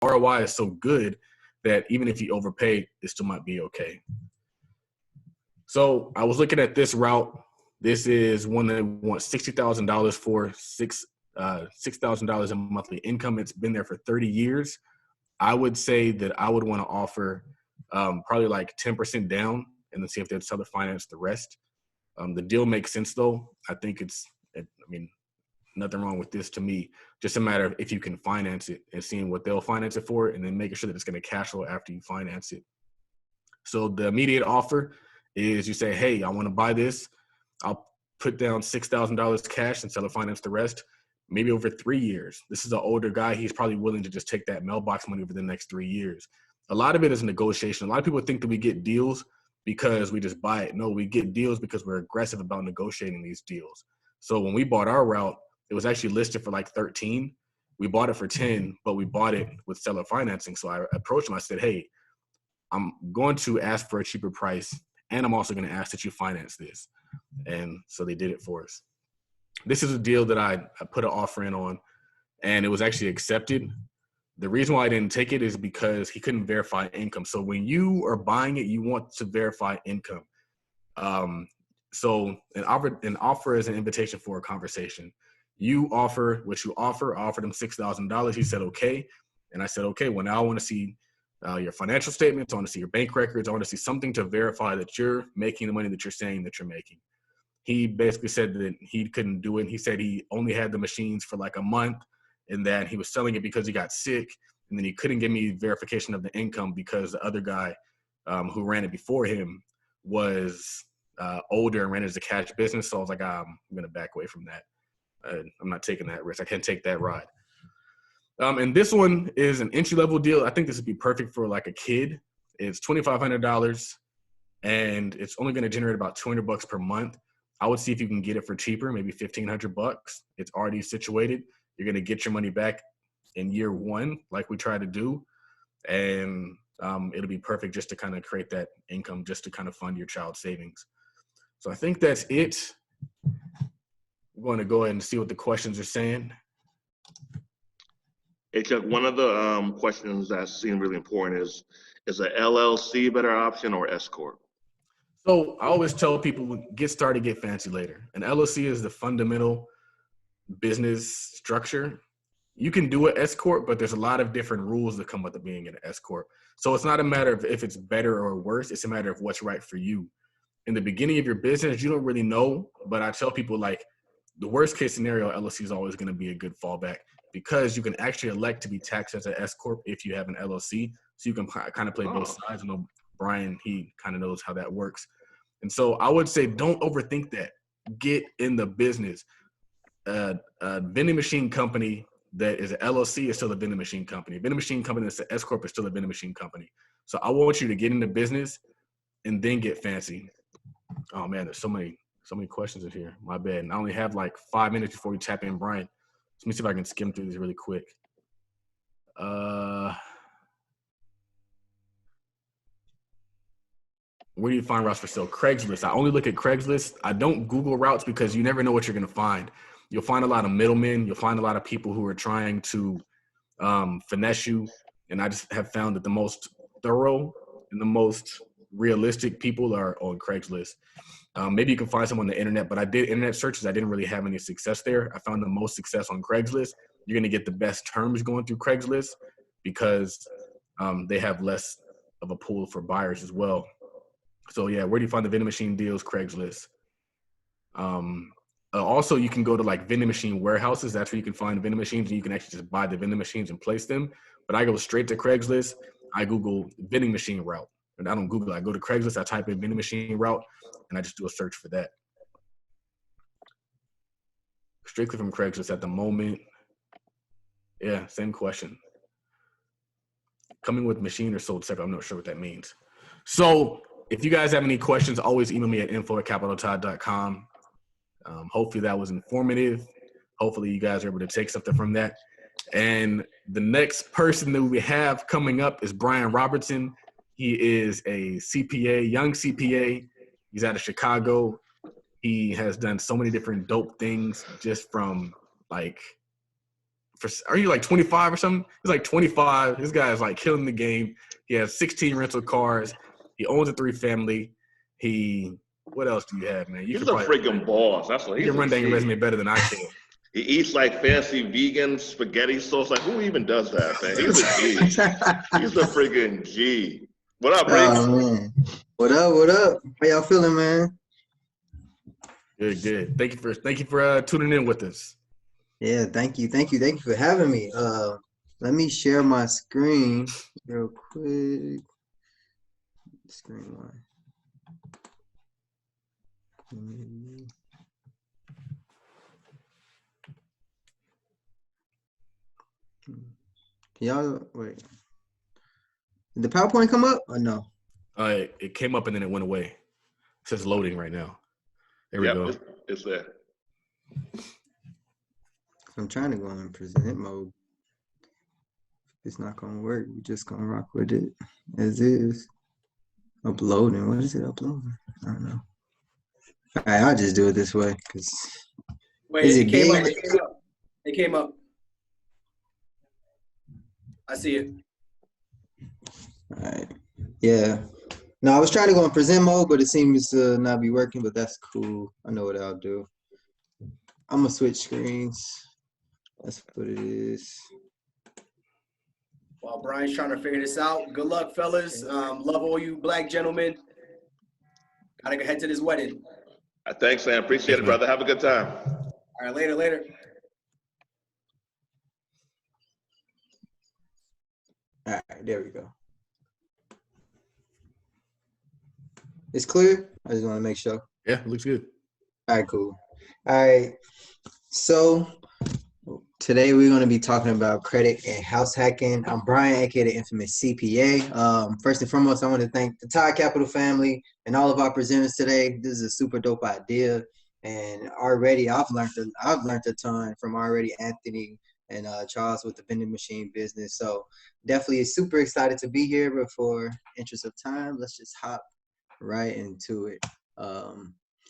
ROI is so good that even if you overpay, it still might be okay. So I was looking at this route. This is one that wants $60,000 for $6,000 in monthly income. It's been there for 30 years. I would say that I would want to offer probably like 10% down and then see if they'd seller finance the rest. The deal makes sense though. I think nothing wrong with this to me. Just a matter of if you can finance it and seeing what they'll finance it for and then making sure that it's going to cash flow after you finance it. So the immediate offer is you say, hey, I want to buy this. I'll put down $6,000 cash and seller finance the rest, maybe over 3 years. This is an older guy. He's probably willing to just take that mailbox money over the next 3 years. A lot of it is negotiation. A lot of people think that we get deals because we just buy it. No, we get deals because we're aggressive about negotiating these deals. So when we bought our route, it was actually listed for like 13. We bought it for 10, but we bought it with seller financing. So I approached him. I said, hey, I'm going to ask for a cheaper price, and I'm also going to ask that you finance this. And so they did it for us. This is a deal that I put an offer in on, and it was actually accepted. The reason why I didn't take it is because he couldn't verify income. So when you are buying it, you want to verify income. So an offer is an invitation for a conversation. You offer what you offer. I offered him $6,000. He said, okay. And I said, okay, well, now I want to see your financial statements. I want to see your bank records. I want to see something to verify that you're making the money that you're saying that you're making. He basically said that he couldn't do it. He said he only had the machines for like a month and that he was selling it because he got sick. And then he couldn't give me verification of the income because the other guy who ran it before him was older and ran it as a cash business. So I was like, I'm going to back away from that. I'm not taking that risk. I can't take that ride. And this one is an entry-level deal. I think this would be perfect for like a kid. It's $2,500 and it's only going to generate about $200 per month. I would see if you can get it for cheaper, maybe $1,500. It's already situated. You're going to get your money back in year one, like we try to do. And it'll be perfect just to kind of create that income, just to kind of fund your child's savings. So I think that's it. We're going to go ahead and see what the questions are saying. Hey, Chuck, one of the questions that seem really important is a LLC a better option or S Corp? So I always tell people, get started, get fancy later. An LLC is the fundamental business structure. You can do an S Corp, but there's a lot of different rules that come with it being an S Corp. So it's not a matter of if it's better or worse. It's a matter of what's right for you. In the beginning of your business, you don't really know, but I tell people like the worst case scenario, LLC is always going to be a good fallback because you can actually elect to be taxed as an S Corp if you have an LLC. So you can kind of play both sides. I know Brian, he kind of knows how that works. And so I would say don't overthink that. Get in the business. A vending machine company that is an LLC is still a vending machine company. A vending machine company that's an S Corp is still a vending machine company. So I want you to get into business and then get fancy. Oh man, there's so many questions in here. My bad. And I only have like 5 minutes before we tap in Brian. Let me see if I can skim through these really quick. Where do you find routes for sale? Craigslist. I only look at Craigslist. I don't Google routes because you never know what you're going to find. You'll find a lot of middlemen. You'll find a lot of people who are trying to finesse you. And I just have found that the most thorough and the most realistic people are on Craigslist. Maybe you can find some on the internet, but I did internet searches. I didn't really have any success there. I found the most success on Craigslist. You're going to get the best terms going through Craigslist because they have less of a pool for buyers as well. So yeah, where do you find the vending machine deals? Craigslist. Also, you can go to like vending machine warehouses. That's where you can find vending machines and you can actually just buy the vending machines and place them. But I go straight to Craigslist. I Google vending machine route. And I don't Google it. I go to Craigslist, I type in vending machine route, and I just do a search for that. Strictly from Craigslist at the moment. Yeah, same question. Coming with machine or sold separate. I'm not sure what that means. So if you guys have any questions, always email me at info@capitaltodd.com. Hopefully that was informative. Hopefully you guys are able to take something from that. And the next person that we have coming up is Brian Robertson. He is a CPA, young CPA. He's out of Chicago. He has done so many different dope things just from like are you like 25 or something? He's like 25. This guy is like killing the game. He has 16 rental cars. He owns a 3-family. What else do you have, man? He's a freaking boss. That's what you he's can run down your resume better than I can. He eats like fancy vegan spaghetti sauce. Like, who even does that, man? He's a G. He's a freaking G. What up, Briggs? Oh, man. What up? How y'all feeling, man? Good. Thank you for tuning in with us. Yeah, thank you for having me. Let me share my screen real quick. Screen one. Can y'all wait? Did the PowerPoint come up or no? It came up and then it went away. It says loading right now. There we go. It's there. I'm trying to go in present mode. It's not gonna work. We're just gonna rock with it as is. Uploading. What is it uploading? I don't know. All right, I'll just do it this way because. Wait, it came up. It came up. I see it. All right. Yeah. No, I was trying to go in present mode, but it seems to not be working, but that's cool. I know what I'll do. I'm going to switch screens. That's what it is. While Brian's trying to figure this out, good luck, fellas. Love all you black gentlemen. Gotta go head to this wedding. Thanks, man. Appreciate it, brother. Have a good time. All right, later. All right, there we go. It's clear? I just want to make sure. Yeah, it looks good. All right, cool. All right. So today we're going to be talking about credit and house hacking. I'm Brian, aka the infamous CPA. First and foremost, I want to thank the Todd Capital family and all of our presenters today. This is a super dope idea, and already I've learned a ton from already Anthony and Charles with the vending machine business. So definitely super excited to be here. But for interest of time, let's just hop right into it.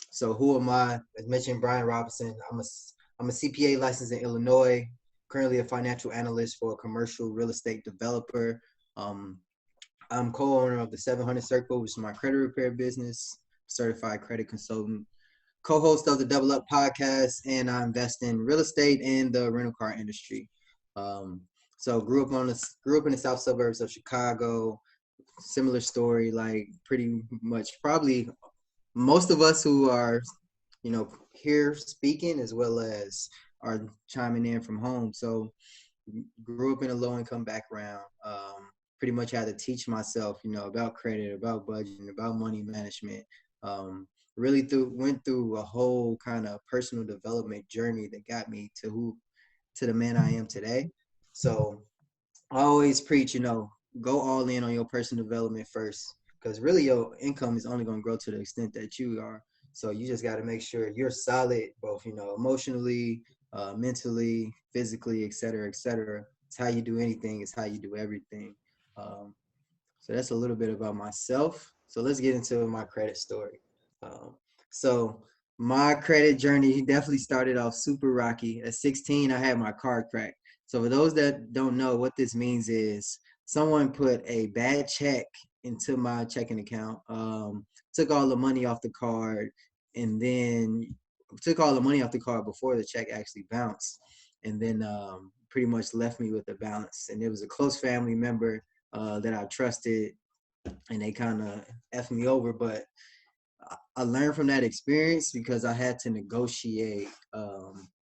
So who am I? As mentioned, Brian Robinson. I'm a CPA licensed in Illinois, currently a financial analyst for a commercial real estate developer. I'm co-owner of the 700 Circle, which is my credit repair business, certified credit consultant, co-host of the Double Up podcast, and I invest in real estate and the rental car industry. So grew up in the south suburbs of Chicago. Similar story, like pretty much probably most of us who are, here speaking as well as are chiming in from home. So grew up in a low income background. Pretty much had to teach myself, about credit, about budgeting, about money management. Really went through a whole kind of personal development journey that got me to the man I am today. So I always preach, go all in on your personal development first, because really your income is only going to grow to the extent that you are. So you just got to make sure you're solid, both, emotionally, mentally, physically, et cetera, et cetera. It's how you do anything. It's how you do everything. So that's a little bit about myself. So let's get into my credit story. So my credit journey definitely started off super rocky. At 16, I had my card cracked. So for those that don't know, what this means is someone put a bad check into my checking account, took all the money off the card, and then took all the money off the card before the check actually bounced, and then pretty much left me with a balance. And it was a close family member that I trusted, and they kind of effed me over. But I learned from that experience because I had to negotiate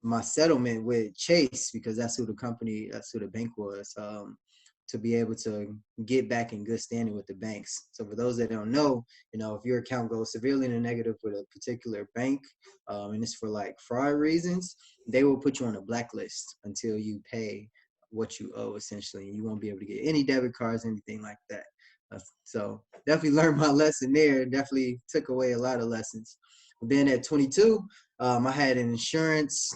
my settlement with Chase, because that's who the bank was, to be able to get back in good standing with the banks. So for those that don't know, if your account goes severely in the negative with a particular bank, and it's for like fraud reasons, they will put you on a blacklist until you pay what you owe, essentially. You won't be able to get any debit cards, anything like that. So definitely learned my lesson there. Definitely took away a lot of lessons. Then at 22, I had an insurance.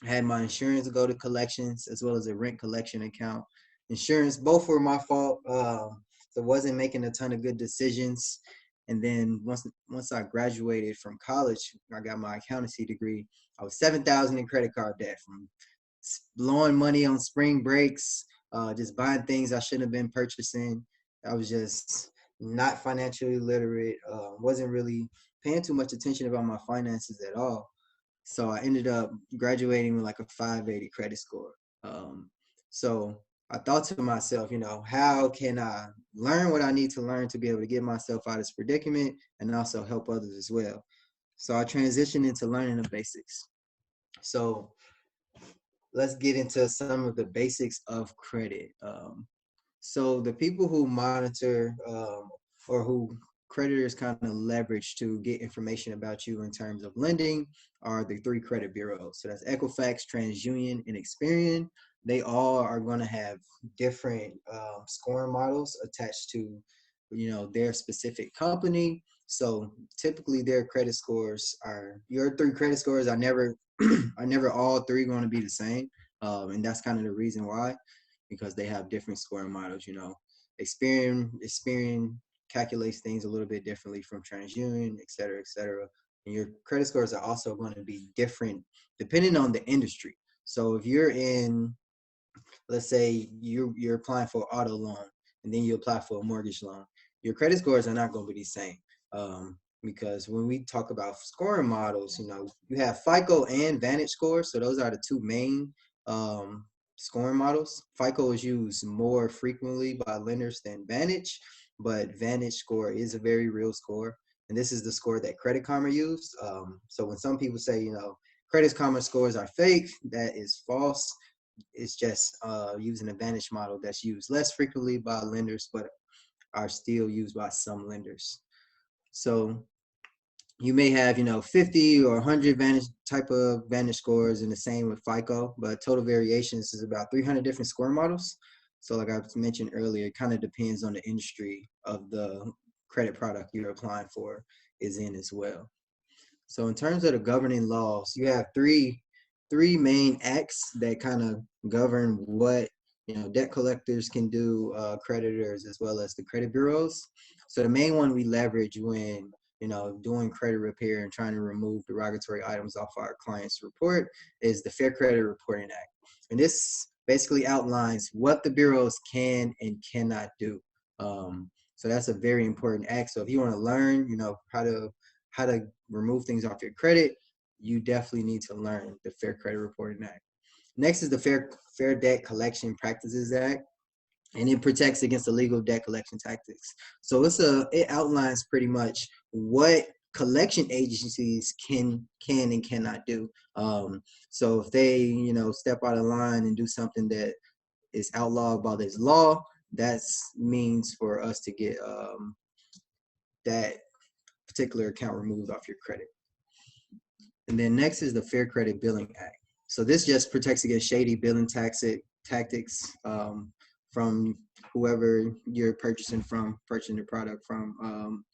I had my insurance go to collections as well as a rent collection account. Insurance, both were my fault. So wasn't making a ton of good decisions. And then once I graduated from college, I got my accountancy degree. I was $7,000 in credit card debt from blowing money on spring breaks, just buying things I shouldn't have been purchasing. I was just not financially literate, wasn't really paying too much attention about my finances at all. So I ended up graduating with like a 580 credit score. So I thought to myself, how can I learn what I need to learn to be able to get myself out of this predicament and also help others as well. So I transitioned into learning the basics. So let's get into some of the basics of credit. So the people who monitor or who creditors kind of leverage to get information about you in terms of lending are the 3 credit bureaus. So that's Equifax, TransUnion, and Experian. They all are going to have different scoring models attached to, their specific company. So typically their credit scores your 3 credit scores are never all 3 going to be the same. And that's kind of the reason why, because they have different scoring models. Experian calculates things a little bit differently from TransUnion, et cetera, et cetera. And your credit scores are also going to be different depending on the industry. So if you're in, let's say you're applying for an auto loan and then you apply for a mortgage loan, your credit scores are not going to be the same. Because when we talk about scoring models, you have FICO and Vantage scores. So those are the 2 main scoring models. FICO is used more frequently by lenders than Vantage, but Vantage score is a very real score. And this is the score that Credit Karma used. So when some people say, Credit Karma scores are fake, that is false. It's just using a Vantage model that's used less frequently by lenders, but are still used by some lenders. So you may have, 50 or 100 type of Vantage scores, and the same with FICO, but total variations is about 300 different score models. So like I mentioned earlier, it kind of depends on the industry of the credit product you're applying for is in as well. So in terms of the governing laws, you have three main acts that kind of govern what debt collectors can do, creditors, as well as the credit bureaus. So the main one we leverage when doing credit repair and trying to remove derogatory items off our client's report is the Fair Credit Reporting Act. And this basically outlines what the bureaus can and cannot do. So that's a very important act. So if you want to learn, how to remove things off your credit, you definitely need to learn the Fair Credit Reporting Act. Next is the Fair Debt Collection Practices Act, and it protects against illegal debt collection tactics. So it outlines pretty much what collection agencies can and cannot do. So if they step out of line and do something that is outlawed by this law, that means for us to get that particular account removed off your credit. And then next is the Fair Credit Billing Act. So this just protects against shady billing tactics from whoever you're purchasing the product from.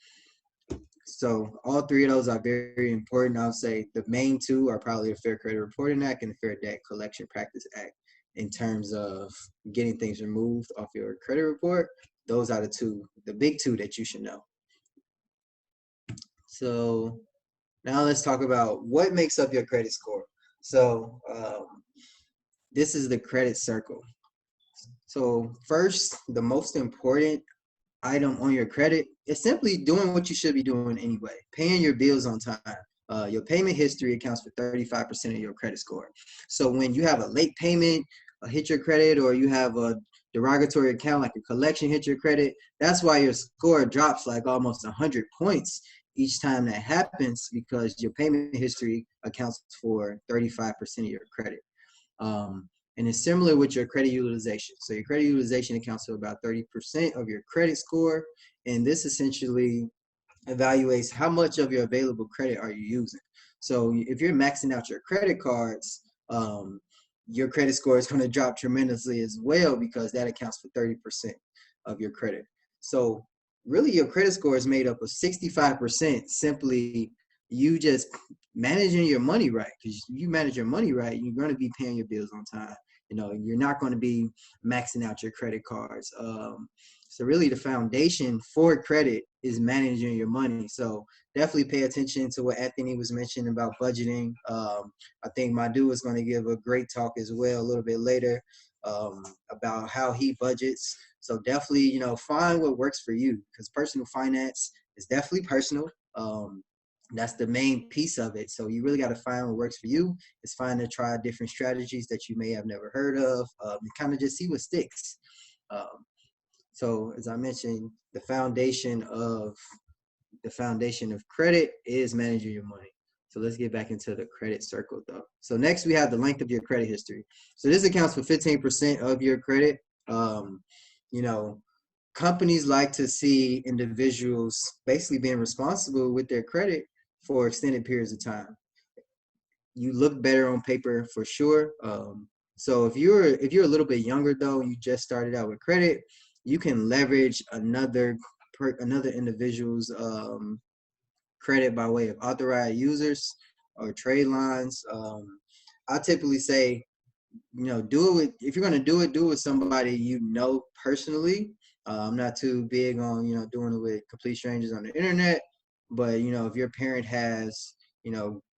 So all 3 of those are very, very important. I would say the main 2 are probably the Fair Credit Reporting Act and the Fair Debt Collection Practice Act. In terms of getting things removed off your credit report, those are the big 2 that you should know. So now let's talk about what makes up your credit score. So this is the credit circle. So first, the most important item on your credit is simply doing what you should be doing anyway, paying your bills on time. Your payment history accounts for 35% of your credit score. So when you have a late payment hit your credit, or you have a derogatory account like a collection hit your credit, that's why your score drops like almost 100 points each time that happens, because your payment history accounts for 35% of your credit. And it's similar with your credit utilization. So your credit utilization accounts for about 30% of your credit score. And this essentially evaluates how much of your available credit are you using. So if you're maxing out your credit cards, your credit score is going to drop tremendously as well, because that accounts for 30% of your credit. So really your credit score is made up of 65% simply you just managing your money right. Because you manage your money right, you're going to be paying your bills on time. you're not going to be maxing out your credit cards. So really the foundation for credit is managing your money. So definitely pay attention to what Anthony was mentioning about budgeting. I think my dude is going to give a great talk as well a little bit later about how he budgets. So definitely, find what works for you, because personal finance is definitely personal. That's the main piece of it. So you really got to find what works for you. It's fine to try different strategies that you may have never heard of, and kind of just see what sticks. So as I mentioned, the foundation of credit is managing your money. So let's get back into the credit circle though. So next we have the length of your credit history. So this accounts for 15% of your credit. Companies like to see individuals basically being responsible with their credit for extended periods of time. You look better on paper for sure. So if you're a little bit younger though, you just started out with credit, you can leverage another individual's credit by way of authorized users or trade lines. I typically say, if you're going to do it with somebody personally. I'm not too big on doing it with complete strangers on the internet, but if your parent has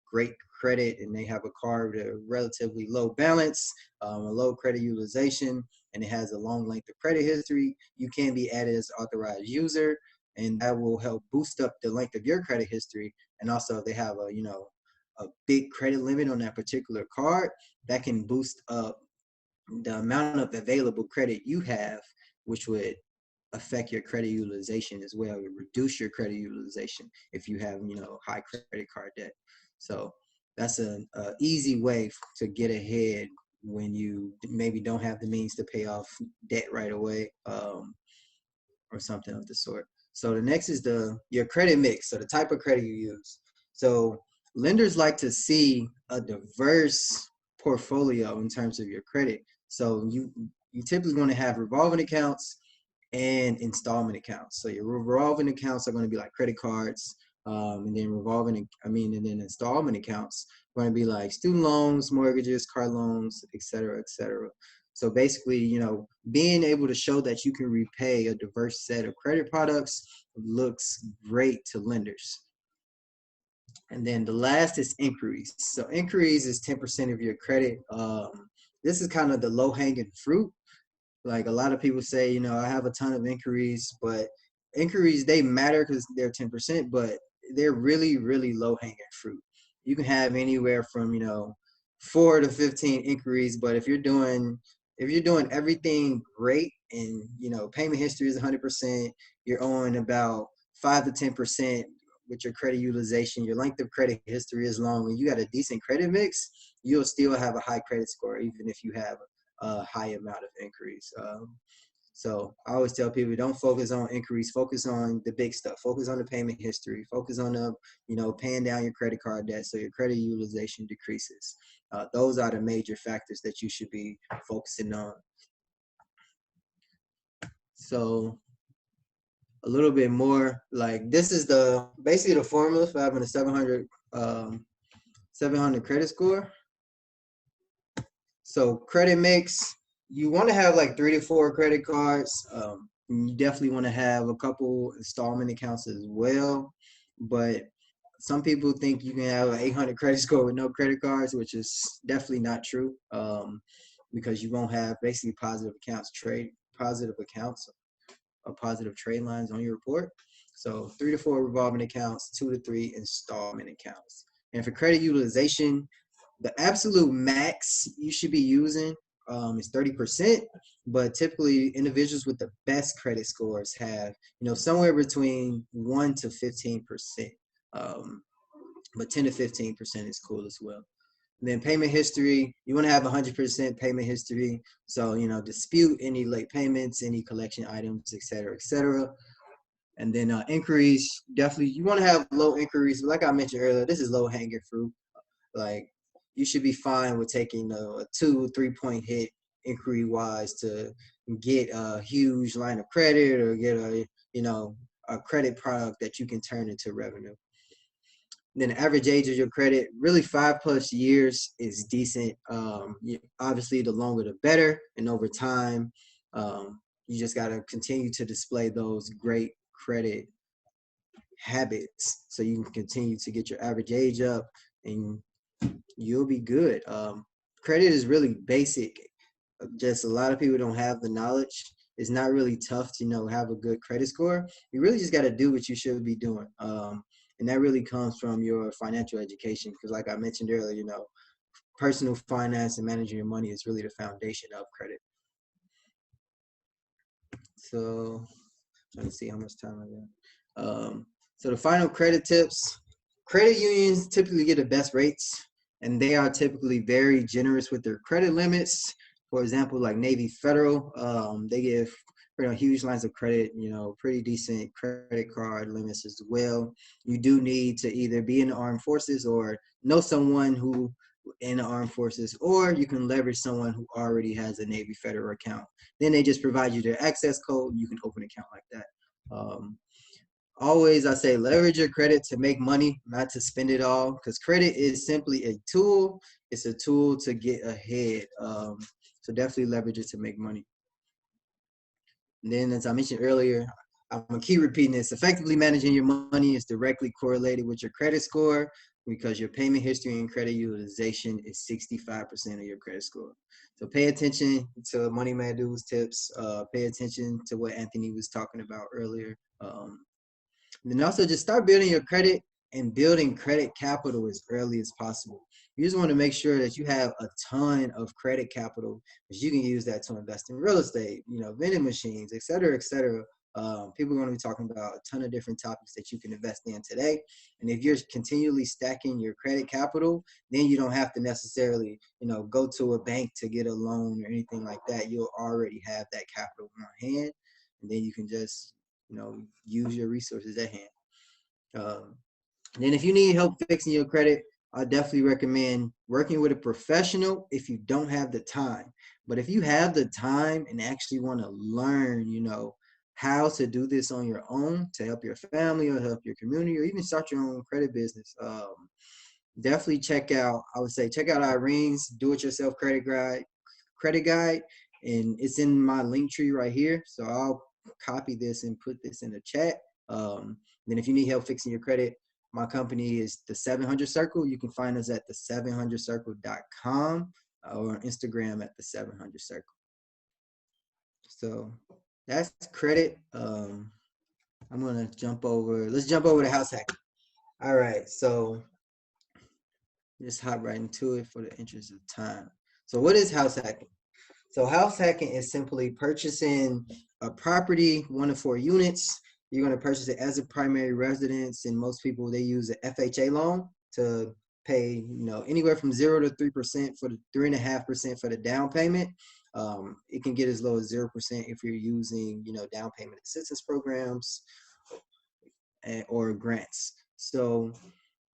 great credit and they have a card with a relatively low balance, a low credit utilization, and it has a long length of credit history, you can be added as an authorized user, and that will help boost up the length of your credit history. And also if they have a big credit limit on that particular card, that can boost up the amount of available credit you have, which would affect your credit utilization as well. It would reduce your credit utilization if you have high credit card debt. So that's an easy way to get ahead when you maybe don't have the means to pay off debt right away, or something of the sort. So the next is your credit mix, so the type of credit you use. So lenders like to see a diverse portfolio in terms of your credit. So you typically going to have revolving accounts and installment accounts. So your revolving accounts are going to be like credit cards, and then installment accounts are going to be like student loans, mortgages, car loans, et cetera, et cetera. So basically, being able to show that you can repay a diverse set of credit products looks great to lenders. And then the last is inquiries. So inquiries is 10% of your credit. This is kind of the low-hanging fruit. Like a lot of people say, I have a ton of inquiries, but inquiries, they matter because they're 10%, but they're really, really low-hanging fruit. You can have anywhere from, 4 to 15 inquiries, but if you're doing everything great and, payment history is 100%, you're owing about 5 to 10% with your credit utilization, your length of credit history is long, and you got a decent credit mix, you'll still have a high credit score, even if you have a high amount of inquiries. So I always tell people, don't focus on inquiries, focus on the big stuff, focus on the payment history, focus on paying down your credit card debt so your credit utilization decreases. Those are the major factors that you should be focusing on. So a little bit more, like this is basically the formula for having a 700 credit score. So credit mix, you want to have like 3 to 4 credit cards. You definitely want to have a couple installment accounts as well. But some people think you can have an 800 credit score with no credit cards, which is definitely not true, because you won't have basically positive trade lines on your report. So 3 to 4 revolving accounts, 2 to 3 installment accounts. And for credit utilization, the absolute max you should be using is 30%, but typically individuals with the best credit scores have, somewhere between 1 to 15%, but 10 to 15% is cool as well. And then payment history, you want to have 100% payment history. So, dispute any late payments, any collection items, et cetera, et cetera. And then inquiries, definitely you want to have low inquiries. Like I mentioned earlier, this is low hanging fruit. Like you should be fine with taking a 2-3 point hit inquiry wise to get a huge line of credit or get a credit product that you can turn into revenue. Then the average age of your credit, really 5+ years is decent. Obviously, the longer the better, and over time, you just got to continue to display those great credit habits so you can continue to get your average age up, and you'll be good. Credit is really basic. Just a lot of people don't have the knowledge. It's not really tough to have a good credit score. You really just got to do what you should be doing, and that really comes from your financial education. Because, like I mentioned earlier, personal finance and managing your money is really the foundation of credit. So, trying to see how much time I got. So the final credit tips: credit unions typically get the best rates, and they are typically very generous with their credit limits. For example, like Navy Federal, they give huge lines of credit, pretty decent credit card limits as well. You do need to either be in the armed forces or know someone who in the armed forces, or you can leverage someone who already has a Navy Federal account. Then they just provide you their access code. You can open an account like that. Always, I say, leverage your credit to make money, not to spend it all, because credit is simply a tool. It's a tool to get ahead. So definitely leverage it to make money. And then, as I mentioned earlier, I'm going to keep repeating this. Effectively managing your money is directly correlated with your credit score, because your payment history and credit utilization is 65% of your credit score. So pay attention to Money Man Dude's tips. Pay attention to what Anthony was talking about earlier. And then also just start building your credit and building credit capital as early as possible. You just want to make sure that you have a ton of credit capital, because you can use that to invest in real estate, vending machines, et cetera, et cetera. People are going to be talking about a ton of different topics that you can invest in today. And if you're continually stacking your credit capital, then you don't have to necessarily, go to a bank to get a loan or anything like that. You'll already have that capital in hand, and then you can just, use your resources at hand. Then if you need help fixing your credit, I definitely recommend working with a professional if you don't have the time. But if you have the time and actually want to learn, how to do this on your own to help your family or help your community or even start your own credit business, definitely check out Irene's Do-It-Yourself Credit Guide, and it's in my link tree right here. So I'll copy this and put this in the chat. Then if you need help fixing your credit, my company is the 700 Circle. You can find us at the700circle.com or on Instagram at the 700 Circle. So that's credit. Let's jump over to house hacking. All right, so just hop right into it for the interest of time. So what is house hacking? So house hacking is simply purchasing a property, 1 to 4 units. You're going to purchase it as a primary residence, and most people, they use an FHA loan to pay, anywhere from 0 to 3% for the 3.5% for the down payment. It can get as low as 0% if you're using, down payment assistance programs or grants. So,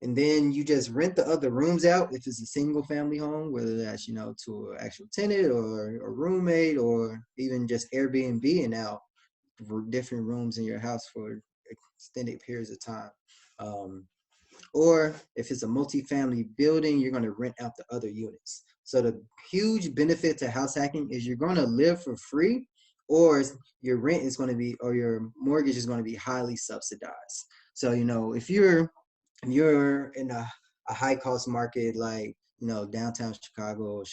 and then you just rent the other rooms out if it's a single family home, whether that's, to an actual tenant or a roommate, or even just Airbnb-ing out different rooms in your house for extended periods of time. Or if it's a multifamily building, you're going to rent out the other units. So the huge benefit to house hacking is you're going to live for free, or your rent is going to be, or your mortgage is going to be highly subsidized. So, if you're in a high cost market like, downtown Chicago,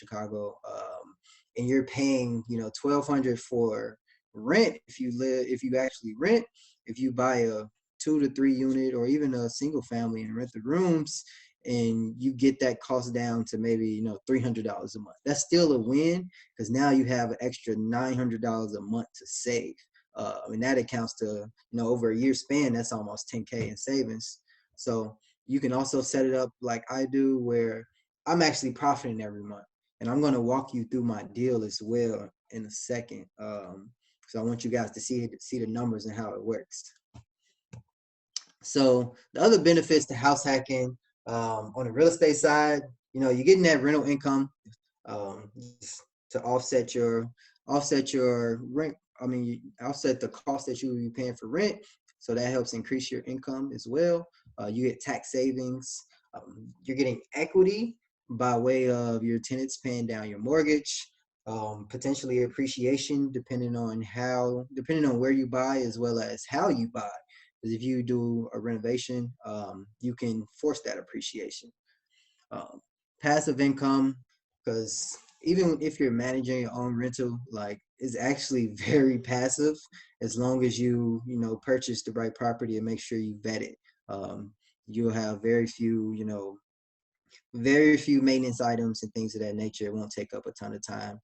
and you're paying, $1,200 for rent, if you actually rent, if you buy a 2 to 3 unit or even a single family and rent the rooms, and you get that cost down to maybe, $300 a month, that's still a win, because now you have an extra $900 a month to save. And that accounts to, over a year span, that's almost $10K in savings. So you can also set it up like I do, where I'm actually profiting every month. And I'm going to walk you through my deal as well in a second. So I want you guys to see the numbers and how it works. So the other benefits to house hacking, on the real estate side, you're getting that rental income to offset your rent. Offset the cost that you will be paying for rent. So that helps increase your income as well. You get tax savings. You're getting equity by way of your tenants paying down your mortgage. Potentially appreciation depending on where you buy as well as how you buy. Because if you do a renovation, you can force that appreciation. Passive income, because even if you're managing your own rental, like it's actually very passive as long as you purchase the right property and make sure you vet it. You'll have very few maintenance items and things of that nature. It won't take up a ton of time.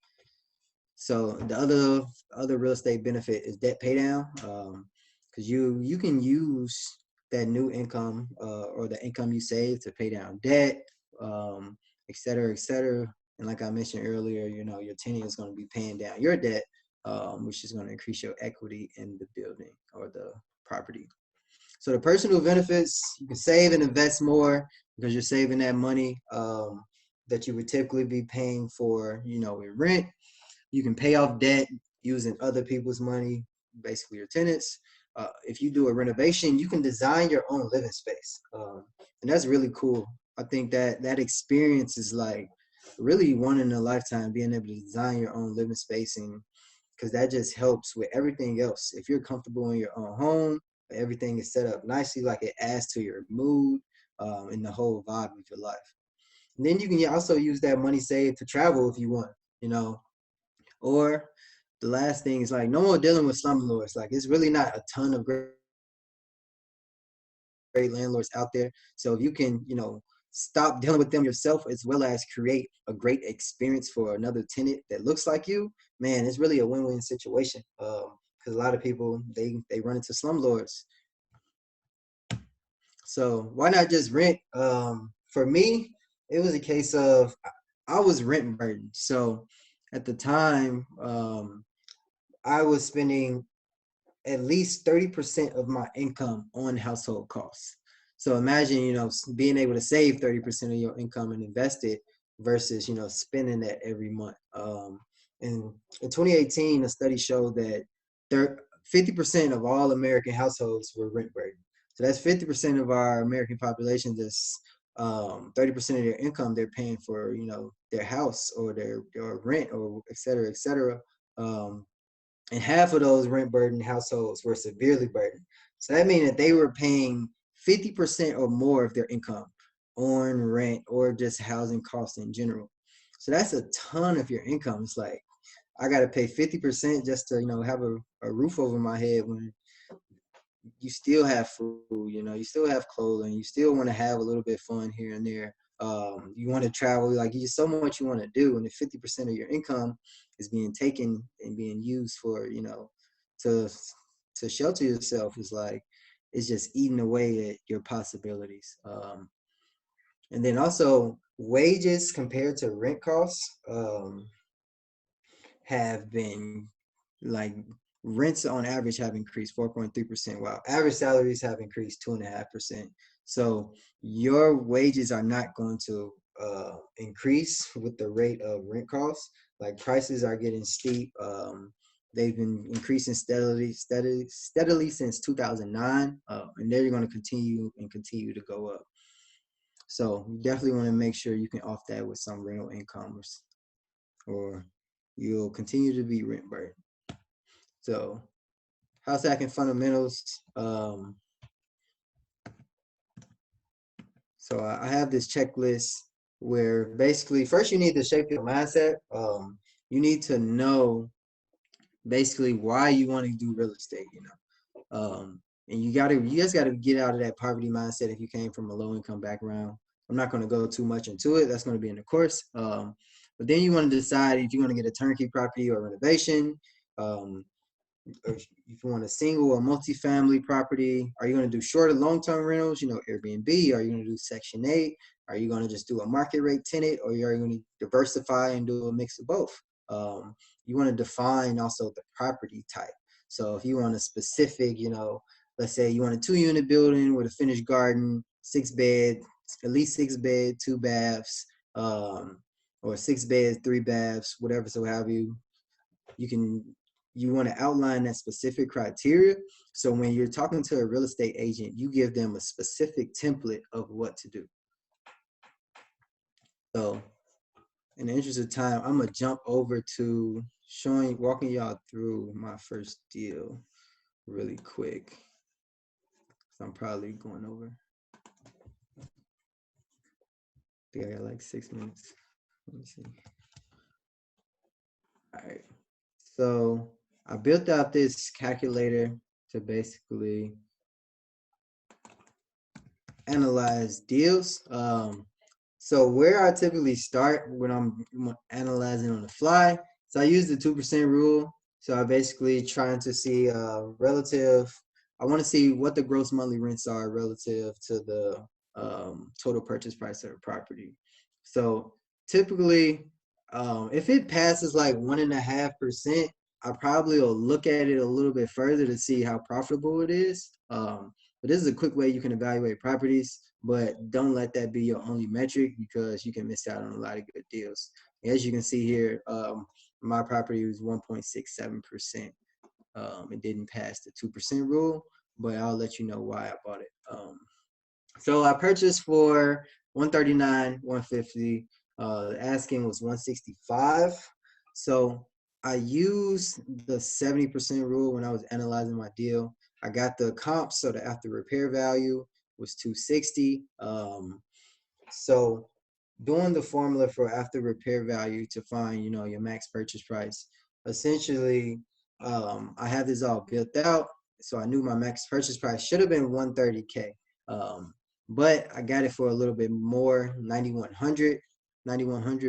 So the other real estate benefit is debt pay down, because you can use that new income or the income you save to pay down debt, et cetera, et cetera. And like I mentioned earlier, your tenant is going to be paying down your debt, which is going to increase your equity in the building or the property. So the personal benefits, you can save and invest more because you're saving that money that you would typically be paying for, in rent. You can pay off debt using other people's money, basically your tenants. If you do a renovation, you can design your own living space. And that's really cool. I think that experience is like really one in a lifetime, being able to design your own living space, and because that just helps with everything else. If you're comfortable in your own home, everything is set up nicely, like it adds to your mood and the whole vibe of your life. And then you can also use that money saved to travel if you want, Or the last thing is like no more dealing with slumlords. Like it's really not a ton of great landlords out there. So if you can, stop dealing with them yourself as well as create a great experience for another tenant that looks like you, man, it's really a win-win situation. Because a lot of people they run into slumlords. So why not just rent? For me, it was a case of I was rent burdened. So at the time, I was spending at least 30% of my income on household costs. So imagine, being able to save 30% of your income and invest it versus, spending that every month. And in 2018, a study showed that 50% of all American households were rent burdened. So that's 50% of our American population. That's 30% of their income they're paying for, their house or their rent or et cetera, et cetera. And half of those rent burdened households were severely burdened. So that means that they were paying 50% or more of their income on rent or just housing costs in general. So that's a ton of your income. It's like I got to pay 50% just to, have a roof over my head when you still have food, you still have clothing, you still want to have a little bit of fun here and there. You want to travel, like there's so much you want to do, and if 50% of your income is being taken and being used for, to shelter yourself, is like it's just eating away at your possibilities. And then also wages compared to rent costs have been like rents on average have increased 4.3%, while average salaries have increased 2.5%. So your wages are not going to increase with the rate of rent costs. Like prices are getting steep. They've been increasing steadily since 2009, and they're going to continue to go up. So you definitely want to make sure you can off that with some rental income, or you'll continue to be rent burdened. So house hacking fundamentals. So I have this checklist where basically first you need to shape your mindset. You need to know basically why you want to do real estate, and you just gotta get out of that poverty mindset if you came from a low income background. I'm not going to go too much into it. That's going to be in the course. But then you want to decide if you want to get a turnkey property or renovation. Or if you want a single or multifamily property. Are you going to do shorter long-term rentals, Airbnb? Are you going to do Section 8? Are you going to just do a market rate tenant, or are you going to diversify and do a mix of both? You want to define also the property type. So if you want a specific, let's say you want a 2-unit building with a finished garden, 6 bed, at least 6 bed, 2 baths, or 6 beds, 3 baths, whatever. So have you can you want to outline that specific criteria. So when you're talking to a real estate agent, you give them a specific template of what to do. So in the interest of time, I'm gonna jump over to walking y'all through my first deal really quick. So I'm probably going over. I think I got like 6 minutes. Let me see. All right. So I built out this calculator to basically analyze deals. So where I typically start when I'm analyzing on the fly, so I use the 2% rule. So I basically trying to see relative. I want to see what the gross monthly rents are relative to the total purchase price of a property. So typically, if it passes like 1.5%, I probably will look at it a little bit further to see how profitable it is. But this is a quick way you can evaluate properties, but don't let that be your only metric because you can miss out on a lot of good deals. As you can see here, my property was 1.67%. It didn't pass the 2% rule, but I'll let you know why I bought it. So I purchased for 139, 150. The asking was 165. So I used the 70% rule when I was analyzing my deal. I got the comp, so the after repair value was 260. So doing the formula for after repair value to find, your max purchase price, essentially, I have this all built out. So I knew my max purchase price should have been 130K. But I got it for a little bit more, 9,100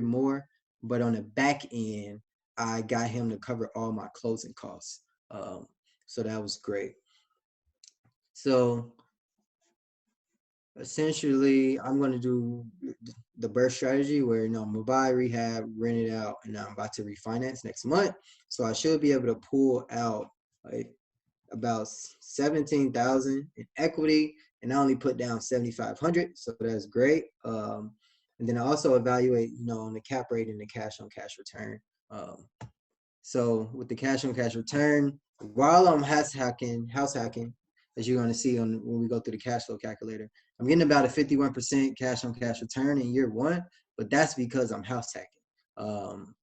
more. But on the back end, I got him to cover all my closing costs. So that was great. So essentially, I'm going to do the burst strategy where, I'm going to buy, rehab, rent it out, and I'm about to refinance next month. So I should be able to pull out about 17,000 in equity, and I only put down 7,500. So that's great. And then I also evaluate, on the cap rate and the cash on cash return. So with the cash on cash return, while I'm house hacking, as you're going to see when we go through the cash flow calculator, I'm getting about a 51% cash on cash return in year 1, but that's because I'm house hacking.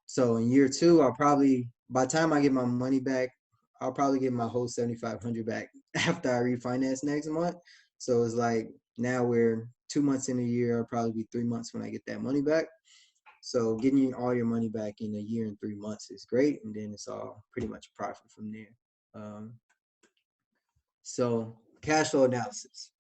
So in year 2, by the time I get my money back, I'll probably get my whole 7,500 back after I refinance next month. So it's like now we're 2 months in a year, I'll probably be 3 months when I get that money back. So getting all your money back in a year and 3 months is great, and then it's all pretty much profit from there. So cash flow analysis.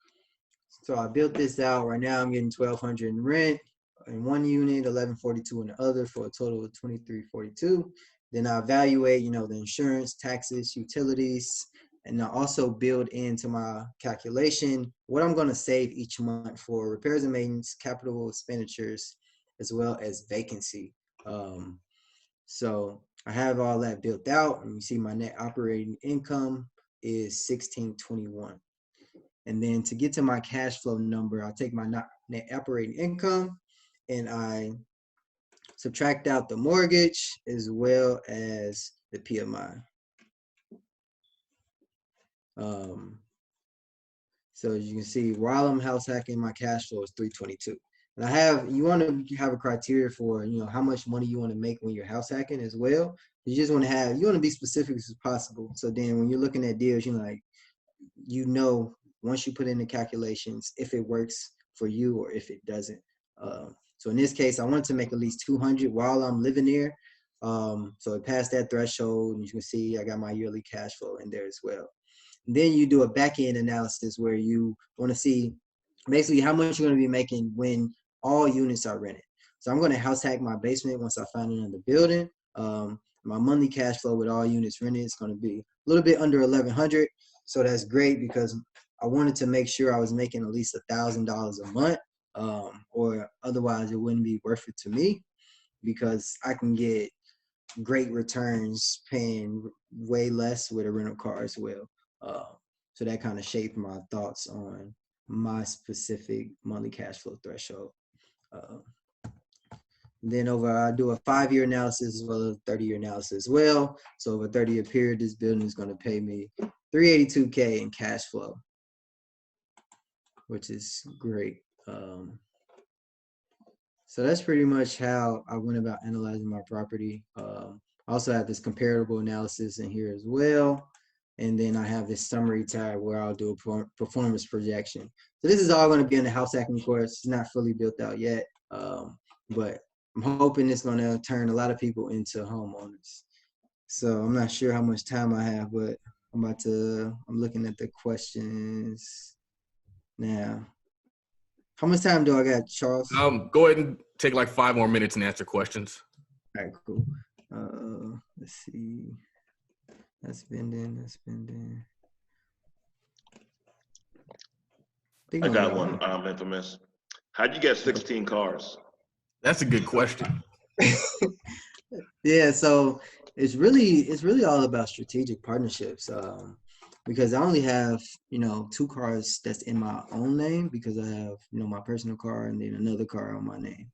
So I built this out. Right now I'm getting 1,200 in rent in one unit, 1,142 in the other, for a total of 2,342. Then I evaluate, the insurance, taxes, utilities, and I also build into my calculation what I'm going to save each month for repairs and maintenance, capital expenditures, as well as vacancy. So I have all that built out, and you see my net operating income is 1,621. And then to get to my cash flow number, I'll take my net operating income and I subtract out the mortgage as well as the PMI. So as you can see, while I'm house hacking, my cash flow is 322. And you want to have a criteria for, how much money you want to make when you're house hacking as well. You just want to be specific as possible. So then when you're looking at deals, once you put in the calculations, if it works for you or if it doesn't. So in this case, I want to make at least 200 while I'm living there. So it passed that threshold, and you can see I got my yearly cash flow in there as well. And then you do a back end analysis where you want to see basically how much you're going to be making when all units are rented. So I'm going to house hack my basement once I find another building. My monthly cash flow with all units rented is going to be a little bit under 1,100. So that's great because I wanted to make sure I was making at least $1,000 a month, or otherwise it wouldn't be worth it to me, because I can get great returns paying way less with a rental car as well. So that kind of shaped my thoughts on my specific monthly cash flow threshold. Then I do a 5-year analysis as well as a 30-year analysis as well. So over a 30-year period, this building is going to pay me $382K in cash flow, which is great. So that's pretty much how I went about analyzing my property. I also have this comparable analysis in here as well. And then I have this summary tab where I'll do a performance projection. So this is all going to be in the house hacking course. It's not fully built out yet, but I'm hoping it's going to turn a lot of people into homeowners. So I'm not sure how much time I have, but I'm looking at the questions now. How much time do I got, Charles? Go ahead and take like 5 more minutes and answer questions. All right, cool. Let's see. That's spending. I got one, Infamous. How'd you get 16 cars? That's a good question. Yeah, so it's really all about strategic partnerships. Because I only have, 2 cars that's in my own name because I have, my personal car and then another car on my name.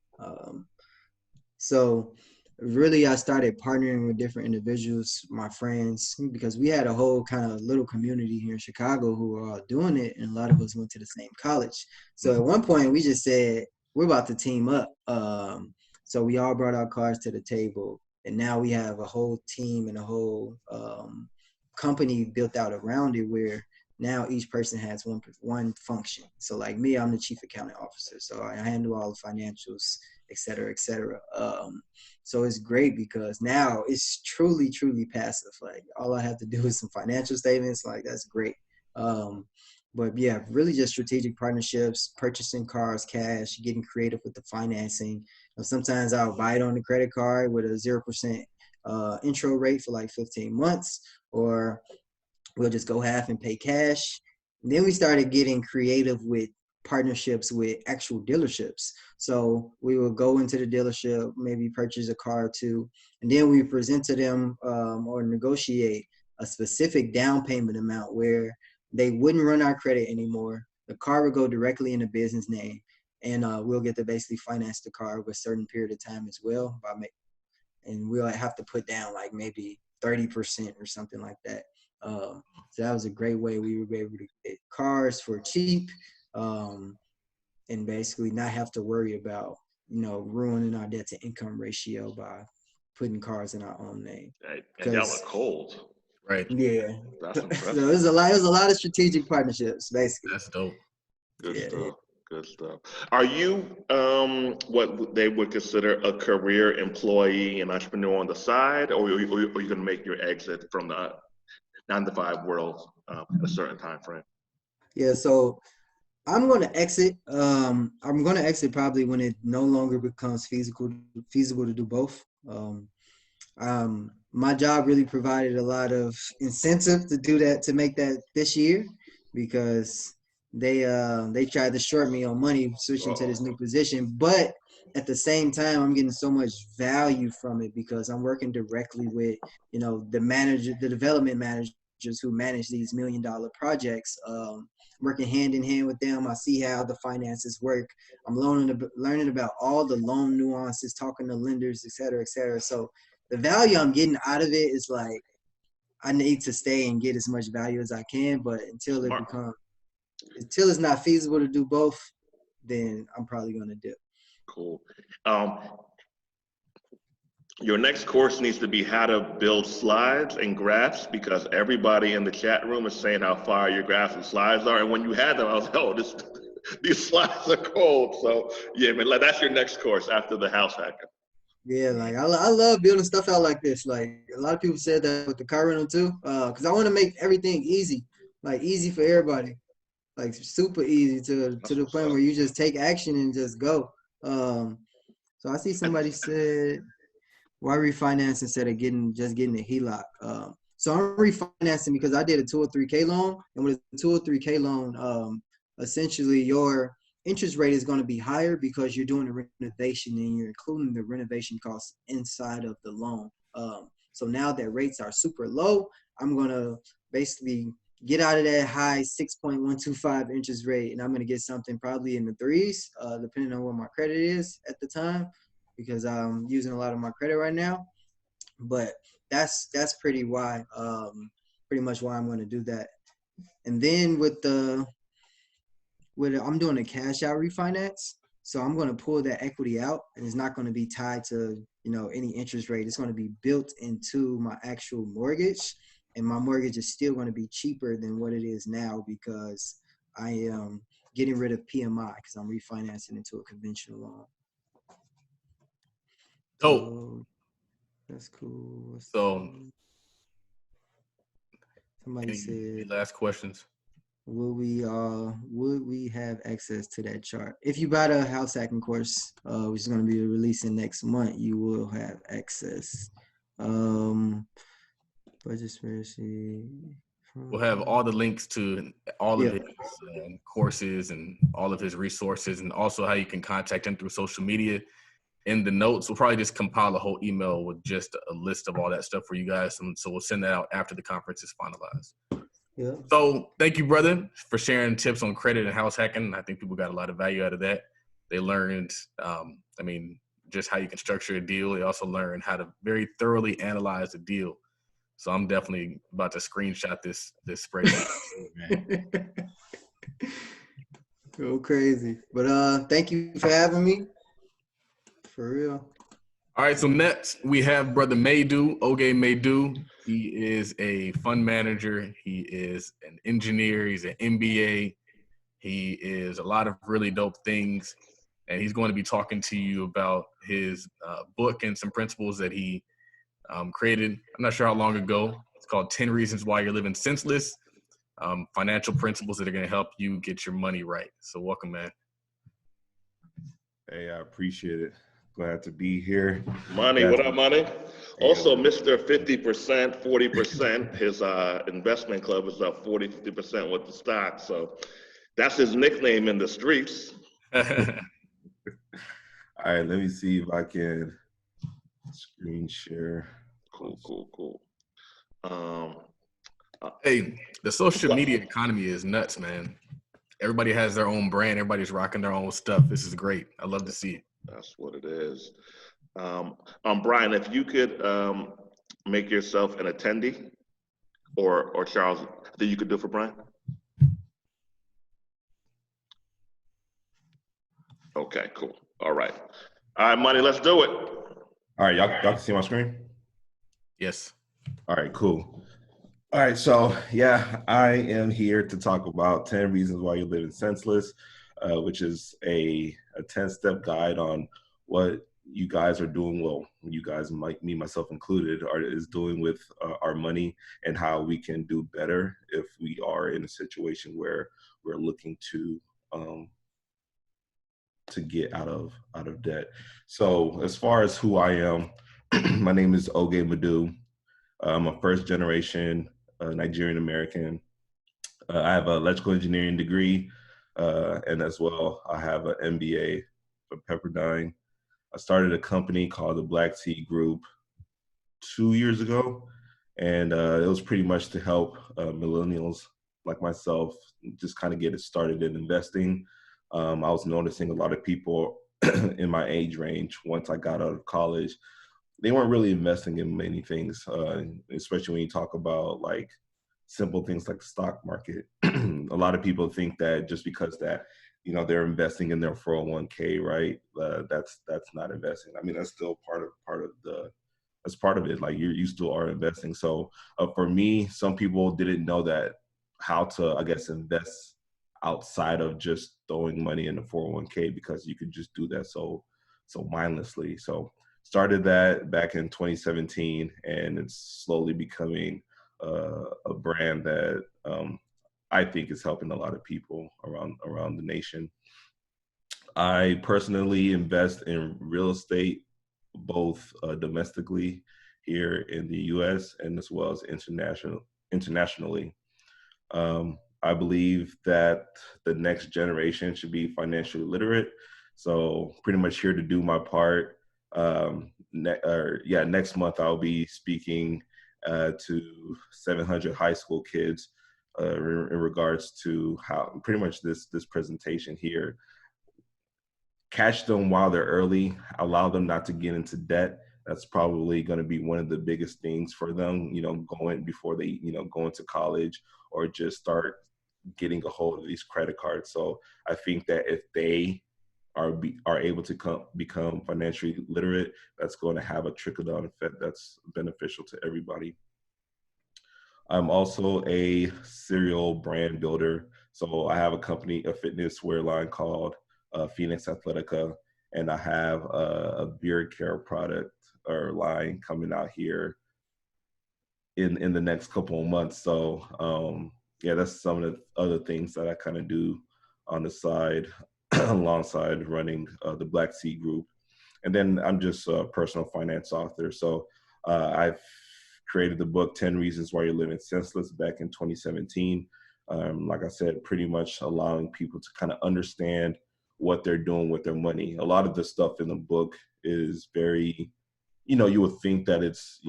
So really I started partnering with different individuals, my friends, because we had a whole kind of little community here in Chicago who were all doing it, and a lot of us went to the same college. So at one point we just said, we're about to team up. So we all brought our cars to the table, and now we have a whole team and a whole company built out around it where now each person has one function. So like me, I'm the chief accounting officer. So I handle all the financials, et cetera, et cetera. So it's great because now it's truly, truly passive. Like all I have to do is some financial statements. Like that's great. But yeah, really just strategic partnerships, purchasing cars, cash, getting creative with the financing. Sometimes I'll buy it on the credit card with a 0% intro rate for like 15 months, or we'll just go half and pay cash. And then we started getting creative with partnerships with actual dealerships. So we will go into the dealership, maybe purchase a car or two, and then we present to them or negotiate a specific down payment amount where they wouldn't run our credit anymore. The car would go directly in the business name, and we'll get to basically finance the car over a certain period of time as well. And we'll have to put down like maybe 30% or something like that. So that was a great way we were able to get cars for cheap, and basically not have to worry about, ruining our debt to income ratio by putting cars in our own name. And y'all are cold. Right. Yeah. That's impressive. So there's a lot of strategic partnerships, basically. That's dope. Good Yeah. stuff. Good stuff. Are you what they would consider a career employee and entrepreneur on the side, or are you going to make your exit from the 9-to-5 world in a certain time frame? Yeah, so I'm going to exit. I'm going to exit probably when it no longer becomes feasible to do both. My job really provided a lot of incentive to do that, to make that this year, because they tried to short me on money switching to this new position. But at the same time, I'm getting so much value from it because I'm working directly with, the development managers who manage these $1 million projects. Working hand in hand with them. I see how the finances work. I'm learning about all the loan nuances, talking to lenders, et cetera, et cetera. So the value I'm getting out of it is like, I need to stay and get as much value as I can, but until it's not feasible to do both, then I'm probably going to dip. Cool. Your next course needs to be how to build slides and graphs, because everybody in the chat room is saying how fire your graphs and slides are. And when you had them, I was like, oh, these slides are cold. So yeah, man, like that's your next course after the house hacking. Yeah, like I love building stuff out like this. Like a lot of people said that with the car rental too, because I want to make everything easy, like easy for everybody, like super easy to the point where you just take action and just go. So I see somebody said, why refinance instead of getting a HELOC? So I'm refinancing because I did a 203K loan, and with a 203K loan, essentially your interest rate is going to be higher because you're doing a renovation and you're including the renovation costs inside of the loan. So now that rates are super low, I'm going to basically get out of that high 6.125 interest rate, and I'm going to get something probably in the 3s, depending on what my credit is at the time. because I'm using a lot of my credit right now. But that's pretty much why I'm going to do that. And then I'm doing a cash out refinance. So I'm going to pull that equity out, and it's not going to be tied to, any interest rate. It's going to be built into my actual mortgage, and my mortgage is still going to be cheaper than what it is now because I am getting rid of PMI because I'm refinancing into a conventional loan. Oh, that's cool. So, somebody said, any last questions? Would we have access to that chart? If you buy the house hacking course, which is going to be releasing next month, you will have access. Budget spreadsheet. We'll have all the links to all of his courses and all of his resources, and also how you can contact him through social media in the notes. We'll probably just compile a whole email with just a list of all that stuff for you guys. And so we'll send that out after the conference is finalized. Yeah. So thank you, brother, for sharing tips on credit and house hacking. I think people got a lot of value out of that. They learned, just how you can structure a deal. They also learned how to very thoroughly analyze a deal. So I'm definitely about to screenshot this spreadsheet. Go crazy. But thank you for having me. For real. All right, so next we have Brother Maydu, Oge Maydu. He is a fund manager. He is an engineer. He's an MBA. He is a lot of really dope things. And he's going to be talking to you about his book and some principles that he created. I'm not sure how long ago. It's called 10 Reasons Why You're Living Senseless. Financial principles that are going to help you get your money right. So welcome, man. Hey, I appreciate it. Glad to be here. Money, what up, Money? Also, Mr. 50%, 40%, his investment club is up 40, 50% with the stock. So that's his nickname in the streets. All right, let me see if I can screen share. Cool. Hey, the social media economy is nuts, man. Everybody has their own brand. Everybody's rocking their own stuff. This is great. I love to see it. That's what it is. Brian, if you could make yourself an attendee, or Charles, that you could do for Brian? Okay, cool. All right, Money, let's do it. All right, y'all can see my screen? Yes. All right, cool. All right, so yeah, I am here to talk about 10 Reasons Why You're Living Senseless, which is a 10-step guide on what you guys are doing, well, you guys, me, myself included, is doing with our money, and how we can do better if we are in a situation where we're looking to get out of debt. So as far as who I am, my name is Oge Madu. I'm a first generation Nigerian American. I have an electrical engineering degree, and as well, I have an MBA from Pepperdine. I started a company called the Black Tea Group 2 years ago, and it was pretty much to help millennials like myself just kind of get it started in investing. I was noticing a lot of people in my age range, once I got out of college, they weren't really investing in many things, especially when you talk about like simple things like the stock market. A lot of people think that just because that, they're investing in their 401k, right? That's not investing. I mean, that's still part of it. Like you still are investing. So for me, some people didn't know that how to, I guess, invest outside of just throwing money in the 401k, because you could just do that so mindlessly. So started that back in 2017, and it's slowly becoming a brand that I think is helping a lot of people around the nation. I personally invest in real estate, both domestically here in the U.S. and as well as internationally. I believe that the next generation should be financially literate. So pretty much here to do my part. Next month I'll be speaking to 700 high school kids in regards to how pretty much this presentation here. catch them while they're early, allow them not to get into debt. That's probably going to be one of the biggest things for them, going before they, go into college or just start getting a hold of these credit cards. So I think that if they are able to become financially literate, that's going to have a trickle-down effect that's beneficial to everybody. I'm also a serial brand builder. So I have a company, a fitness wear line called Phoenix Athletica, and I have a beard care product or line coming out here in the next couple of months. So yeah, that's some of the other things that I kind of do on the side alongside running the Black Sea Group. And then I'm just a personal finance author. So I've created the book 10 Reasons Why You're Living Senseless back in 2017. Like I said, pretty much allowing people to kind of understand what they're doing with their money. A lot of the stuff in the book is very, you would think that it's,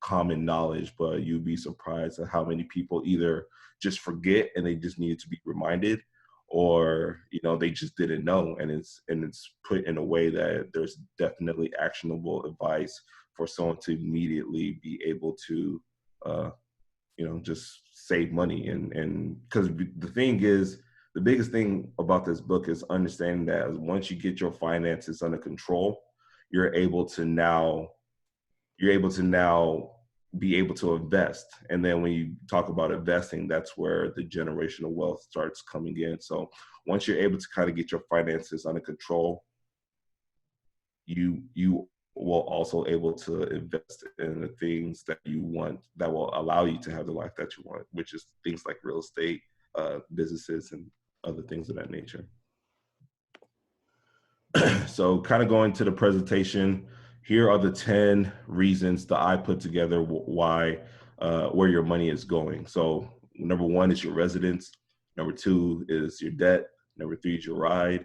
common knowledge, but you'd be surprised at how many people either just forget and they just needed to be reminded, or they just didn't know, and it's put in a way that there's definitely actionable advice for someone to immediately be able to just save money. And because the thing is, the biggest thing about this book is understanding that once you get your finances under control, you're able to now be able to invest. And then when you talk about investing, that's where the generational wealth starts coming in. So once you're able to kind of get your finances under control, you will also able to invest in the things that you want that will allow you to have the life that you want, which is things like real estate, businesses, and other things of that nature. So kind of going to the presentation, here are the 10 reasons that I put together why, where your money is going. So number 1 is your residence. Number 2 is your debt. Number 3 is your ride.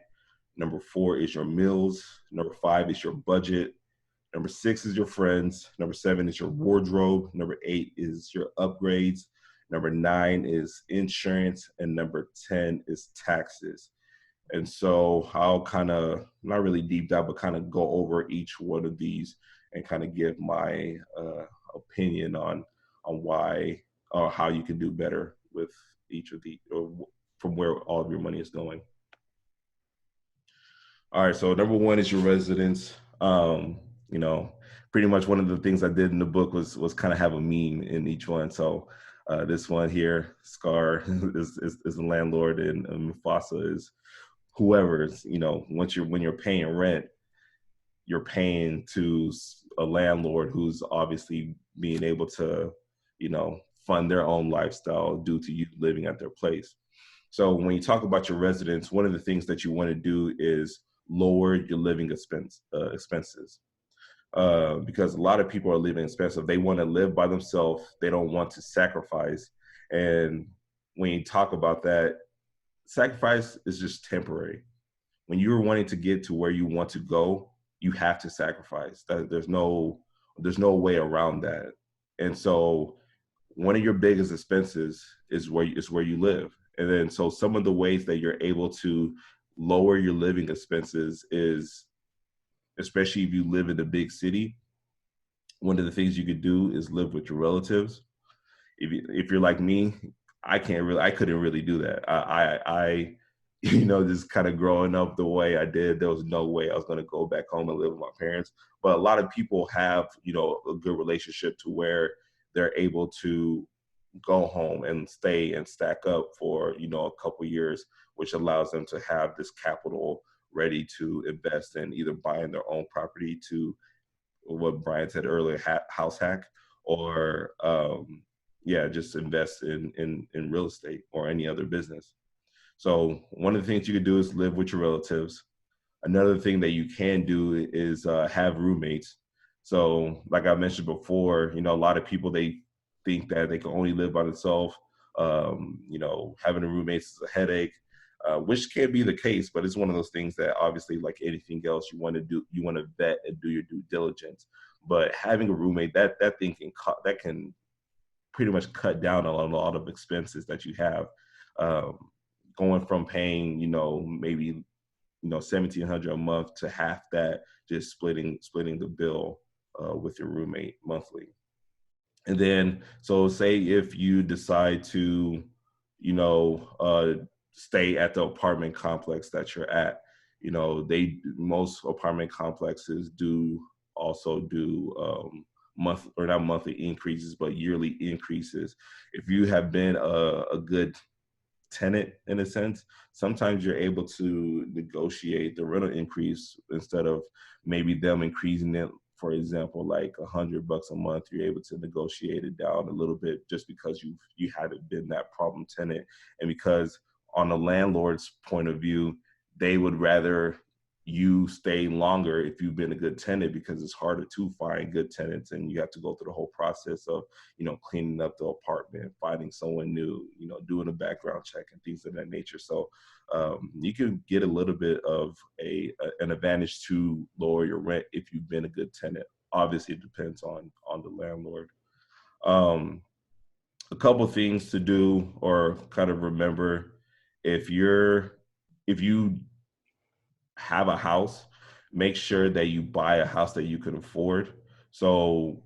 Number 4 is your meals. Number 5 is your budget. Number 6 is your friends. Number 7 is your wardrobe. Number 8 is your upgrades. Number 9 is insurance. And number 10 is taxes. And so I'll kind of, not really deep dive, but kind of go over each one of these and kind of give my opinion on why or how you can do better with each of the, or from where all of your money is going. All right, so number 1 is your residence. Pretty much one of the things I did in the book was kind of have a meme in each one. So this one here, Scar is the landlord, and Mufasa is whoever's, when you're paying rent, you're paying to a landlord who's obviously being able to, fund their own lifestyle due to you living at their place. So when you talk about your residence, one of the things that you want to do is lower your living expenses. Because a lot of people are living expensive. They want to live by themselves. They don't want to sacrifice. And when you talk about that, sacrifice is just temporary. When you're wanting to get to where you want to go, you have to sacrifice. There's no way around that. And so one of your biggest expenses is where you live. And then so some of the ways that you're able to lower your living expenses is, especially if you live in a big city, one of the things you could do is live with your relatives. If you're like me, I couldn't really do that. I just kind of growing up the way I did, there was no way I was going to go back home and live with my parents. But a lot of people have, a good relationship to where they're able to go home and stay and stack up for, a couple years, which allows them to have this capital ready to invest in either buying their own property, to what Brian said earlier, house hack, or just invest in real estate or any other business. So one of the things you could do is live with your relatives. Another thing that you can do is have roommates. So like I mentioned before, a lot of people, they think that they can only live by themselves. Having a roommate is a headache, which can be the case, but it's one of those things that obviously, like anything else, you want to vet and do your due diligence. But having a roommate, that thing can pretty much cut down on a lot of expenses that you have. Going from paying, maybe $1,700 a month to half that, just splitting the bill with your roommate monthly. And then, so say if you decide to, stay at the apartment complex that you're at, most apartment complexes also do not monthly increases, but yearly increases. If you have been a good tenant in a sense, sometimes you're able to negotiate the rental increase instead of maybe them increasing it, for example, like $100 a month. You're able to negotiate it down a little bit just because you haven't been that problem tenant, and because on the landlord's point of view, they would rather you stay longer if you've been a good tenant, because it's harder to find good tenants and you have to go through the whole process of, cleaning up the apartment, finding someone new, doing a background check and things of that nature. So you can get a little bit of an advantage to lower your rent if you've been a good tenant. Obviously, it depends on the landlord. A couple things to do or kind of remember: if you have a house, make sure that you buy a house that you can afford. So,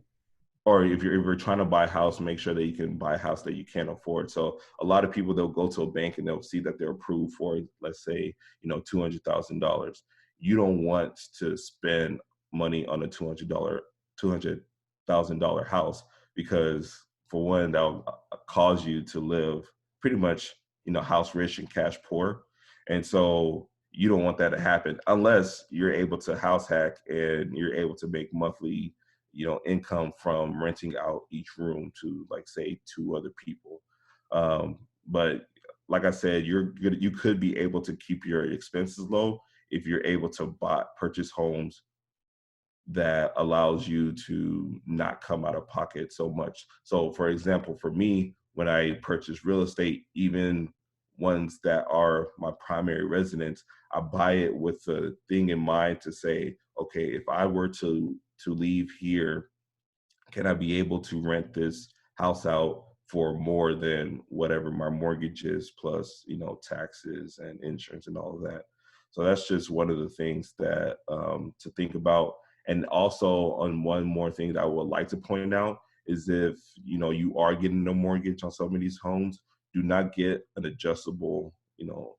or if you're trying to buy a house, make sure that you can buy a house that you can afford. So a lot of people, they'll go to a bank and they'll see that they're approved for, let's say, $200,000. You don't want to spend money on a $200,000 house, because for one, that'll cause you to live pretty much, house rich and cash poor. And so you don't want that to happen unless you're able to house hack and you're able to make monthly, income from renting out each room to, like, say, 2 other people. But like I said, you could be able to keep your expenses low if you're able to purchase homes that allows you to not come out of pocket so much. So for example, for me, when I purchase real estate, even ones that are my primary residence, I buy it with the thing in mind to say, okay, if I were to leave here, can I be able to rent this house out for more than whatever my mortgage is, plus, taxes and insurance and all of that. So that's just one of the things that to think about. And also, on one more thing that I would like to point out is, if you are getting a mortgage on some of these homes, do not get an adjustable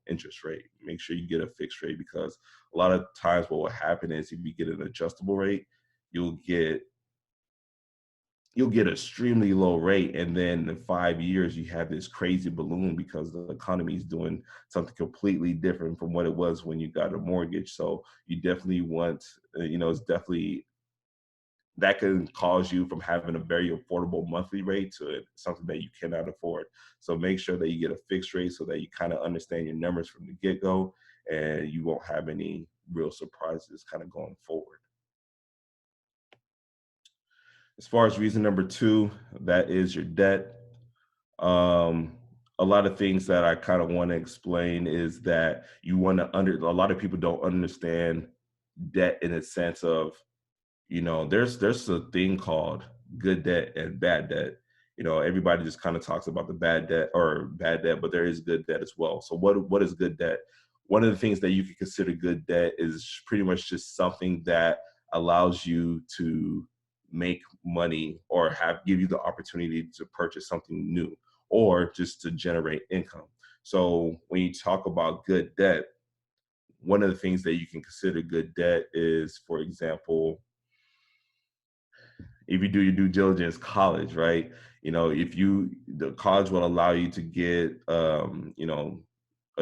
interest rate. Make sure you get a fixed rate, because a lot of times what will happen is, if you get an adjustable rate, you'll get an extremely low rate, and then in 5 years you have this crazy balloon because the economy is doing something completely different from what it was when you got a mortgage. So you definitely want, it's definitely, that can cause you from having a very affordable monthly rate to something that you cannot afford. So make sure that you get a fixed rate so that you kind of understand your numbers from the get-go, and you won't have any real surprises kind of going forward. As far as reason number 2, that is your debt. A lot of things that I kind of want to explain is that a lot of people don't understand debt in a sense of, there's a thing called good debt and bad debt. Everybody just kind of talks about the bad debt, but there is good debt as well. So what is good debt? One of the things that you can consider good debt is pretty much just something that allows you to make money or give you the opportunity to purchase something new, or just to generate income. So when you talk about good debt, one of the things that you can consider good debt is, for example, if you do your due diligence, college, right? The college will allow you to get, a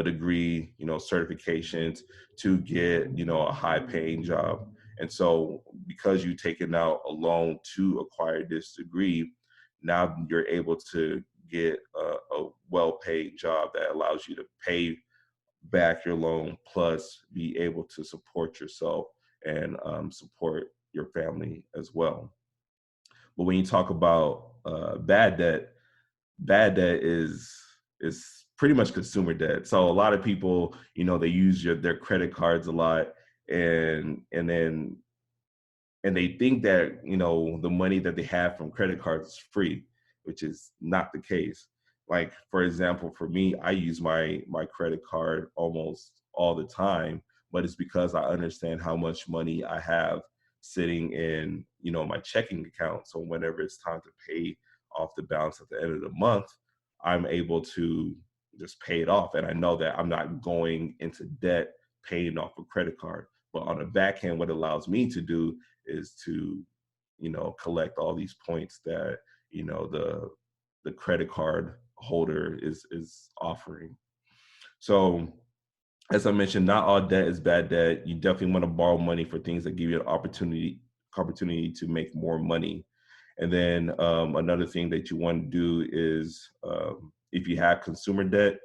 degree, certifications to get, a high paying job. And so because you've taken out a loan to acquire this degree, now you're able to get a well-paid job that allows you to pay back your loan, plus be able to support yourself and support your family as well. But when you talk about bad debt is pretty much consumer debt. So a lot of people, they use their credit cards a lot, and they think that, the money that they have from credit cards is free, which is not the case. Like, for example, for me, I use my credit card almost all the time, but it's because I understand how much money I have sitting in, my checking account. So whenever it's time to pay off the balance at the end of the month, I'm able to just pay it off. And I know that I'm not going into debt paying off a credit card. But on the back end, what it allows me to do is to, collect all these points that, the credit card holder is offering. So as I mentioned, not all debt is bad debt. You definitely want to borrow money for things that give you an opportunity to make more money. And then another thing that you want to do is if you have consumer debt,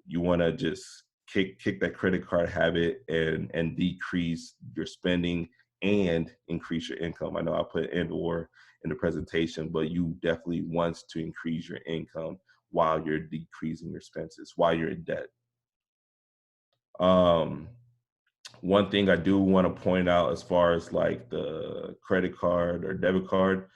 you want to just kick that credit card habit and decrease your spending and increase your income. I know I put and or in the presentation, but you definitely want to increase your income while you're decreasing your expenses, while you're in debt. One thing I do want to point out as far as like the credit card or debit card,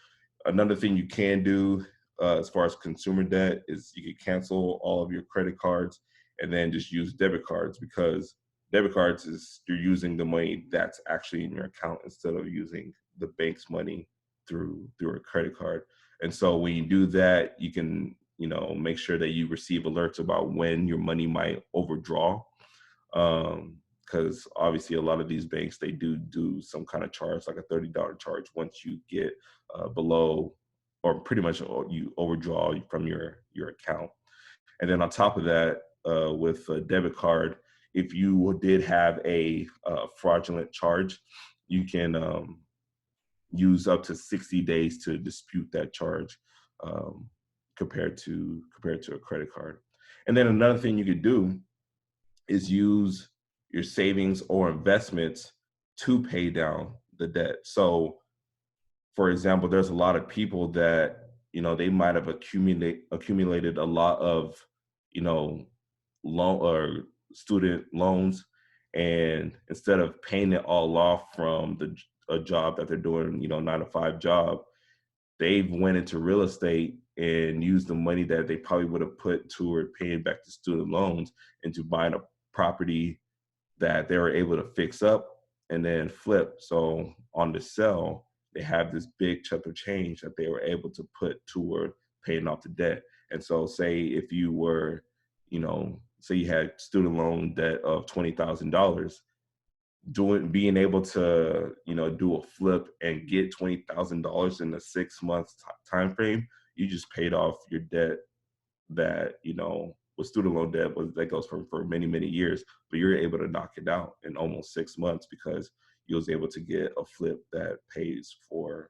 another thing you can do as far as consumer debt is you can cancel all of your credit cards and then just use debit cards, because debit cards is you're using the money that's actually in your account instead of using the bank's money through a credit card. And so when you do that, you can, make sure that you receive alerts about when your money might overdraw. Because obviously a lot of these banks, they do some kind of charge, like a $30 charge once you get below, or pretty much you overdraw from your account. And then on top of that, with a debit card, if you did have a fraudulent charge, you can use up to 60 days to dispute that charge, compared to a credit card. And then another thing you could do is use your savings or investments to pay down the debt. So, for example, there's a lot of people that, they might have accumulated a lot of, loan or student loans, and instead of paying it all off from a job that they're doing, 9-to-5 job, they've went into real estate and used the money that they probably would have put toward paying back the student loans into buying a property that they were able to fix up and then flip. So on the sell, they have this big chunk of change that they were able to put toward paying off the debt. And so say if you were, say you had student loan debt of $20,000, being able to, do a flip and get $20,000 in a 6 months time frame, you just paid off your debt that, with student loan debt that goes for many, many years, but you're able to knock it out in almost 6 months because you was able to get a flip that pays for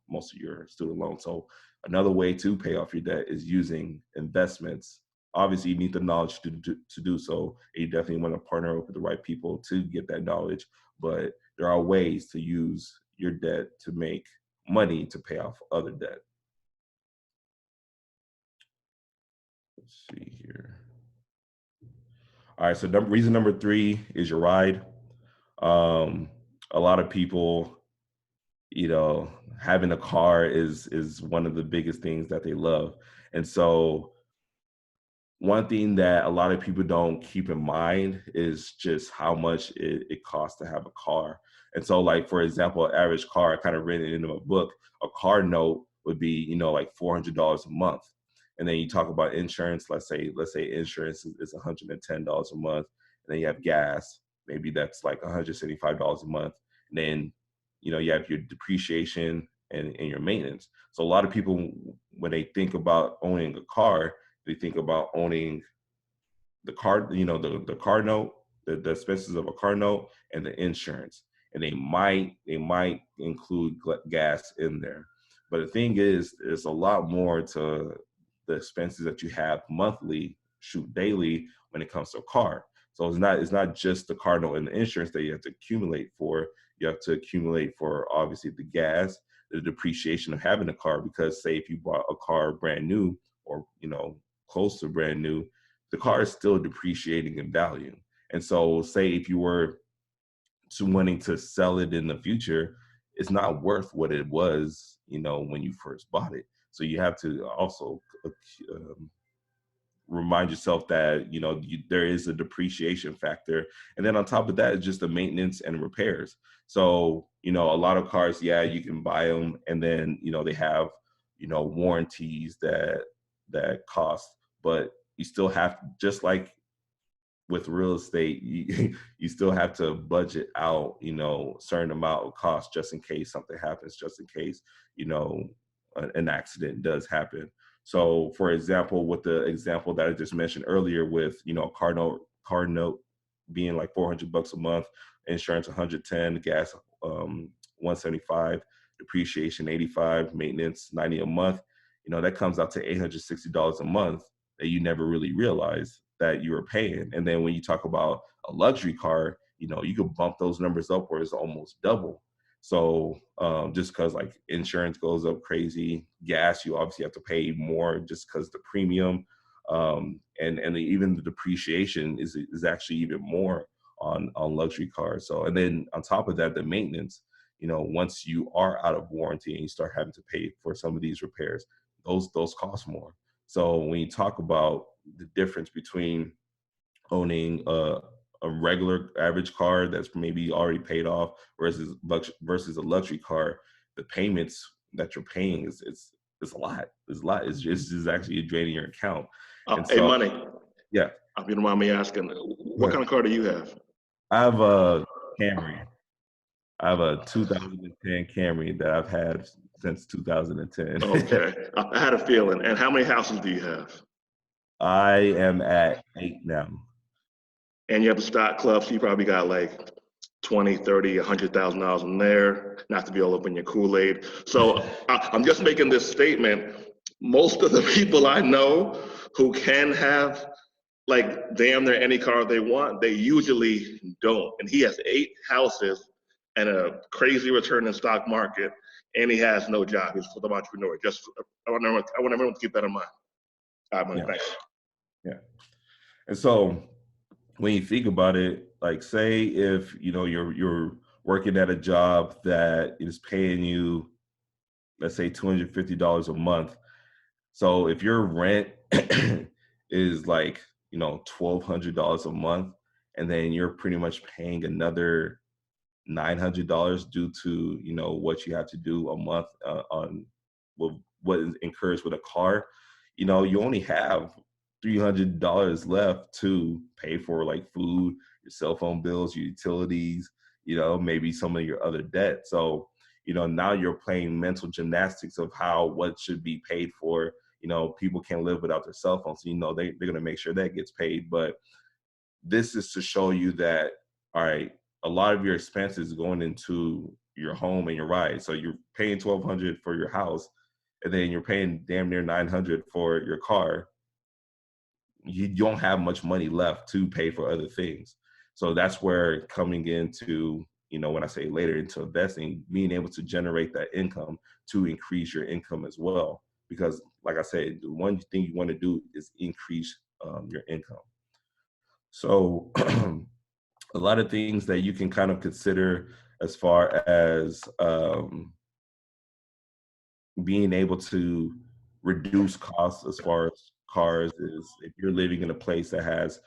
most of your student loan. So another way to pay off your debt is using investments. Obviously, you need the knowledge to do so. And you definitely want to partner up with the right people to get that knowledge. But there are ways to use your debt to make money to pay off other debt. Let's see here. All right, so reason number 3 is your ride. A lot of people, having a car is one of the biggest things that they love. And so one thing that a lot of people don't keep in mind is just how much it costs to have a car. And so, like, for example, an average car, I kind of read it into a book, a car note would be, like $400 a month. And then you talk about insurance, let's say insurance is $110 a month. And then you have gas, maybe that's like $175 a month. And then, you have your depreciation and your maintenance. So a lot of people, when they think about owning a car, they think about owning the car, the car note, the expenses of a car note, and the insurance. And they might include gas in there. But the thing is, there's a lot more to the expenses that you have monthly, daily, when it comes to a car. So it's not just the car note and the insurance that you have to accumulate for. You have to accumulate for, obviously, the gas, the depreciation of having a car, because say if you bought a car brand new or, close to brand new, the car is still depreciating in value. And so say if you were wanting to sell it in the future, it's not worth what it was, when you first bought it. So you have to also remind yourself that, there is a depreciation factor. And then on top of that, it's just the maintenance and repairs. So, a lot of cars, yeah, you can buy them and then, they have, warranties that cost, but you still have, just like with real estate, you still have to budget out, certain amount of cost just in case something happens, just in case, an accident does happen. So for example, with the example that I just mentioned earlier with, car note being like $400 a month, insurance 110, gas 175, depreciation 85, maintenance 90 a month, that comes out to $860 a month that you never really realized that you were paying. And then when you talk about a luxury car, you could bump those numbers up where it's almost double. So just because like insurance goes up crazy, gas, you obviously have to pay more just because the premium, and even the depreciation is actually even more on luxury cars. So, and then on top of that, the maintenance, once you are out of warranty and you start having to pay for some of these repairs, those cost more. So when you talk about the difference between owning a regular average car that's maybe already paid off versus a luxury car, the payments that you're paying is a lot. It's a lot. It's just actually draining your account. Hey, Money. Yeah. If you don't mind me asking, what kind of car do you have? I have a Camry. I have a 2010 Camry that I've had since 2010. Okay. I had a feeling. And how many houses do you have? I am at 8 now. And you have a stock club, so you probably got like 20, 30, $100,000 in there, not to be all up in your Kool-Aid. So I'm just making this statement. Most of the people I know who can have like damn near any car they want, they usually don't. And he has 8 houses and a crazy return in stock market, and he has no job. He's a full-time entrepreneur. Just I want everyone to keep that in mind. All right, Money, thanks. Yeah. And so when you think about it, like say if you're working at a job that is paying you, let's say $250 a month. So if your rent is like $1,200 a month, and then you're pretty much paying another $900 due to what you have to do a month on what incurs with a car, you only have $300 left to pay for like food, your cell phone bills, your utilities, maybe some of your other debt. So, now you're playing mental gymnastics of what should be paid for. People can't live without their cell phones. So, they're going to make sure that gets paid. But this is to show you that, all right, a lot of your expenses going into your home and your ride. So you're paying $1,200 for your house, and then you're paying damn near $900 for your car. You don't have much money left to pay for other things. So that's where coming into, when I say later, into investing, being able to generate that income to increase your income as well. Because like I said, the one thing you want to do is increase your income. So a lot of things that you can kind of consider as far as being able to reduce costs as far as cars is if you're living in a place that has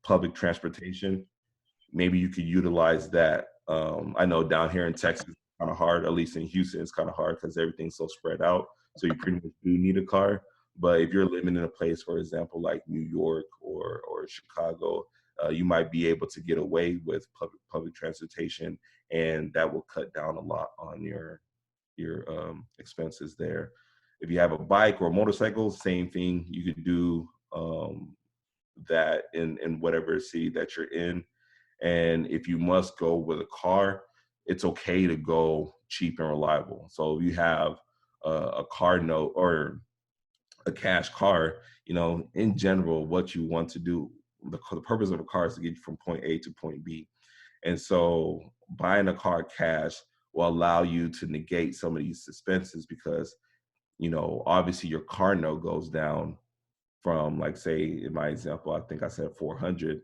public transportation, maybe you could utilize that. I know down here in Texas, it's kind of hard, at least in Houston, it's kind of hard because everything's so spread out. So you pretty much do need a car. But if you're living in a place, for example, like New York or Chicago, you might be able to get away with public transportation, and that will cut down a lot on your expenses there. If you have a bike or a motorcycle, same thing. You could do that in whatever city that you're in. And if you must go with a car, it's okay to go cheap and reliable. So if you have a car note or a cash car, in general, what you want to do, the purpose of a car is to get you from point A to point B. And so buying a car cash will allow you to negate some of these expenses because, obviously your car note goes down from, like, say, in my example, I think I said 400,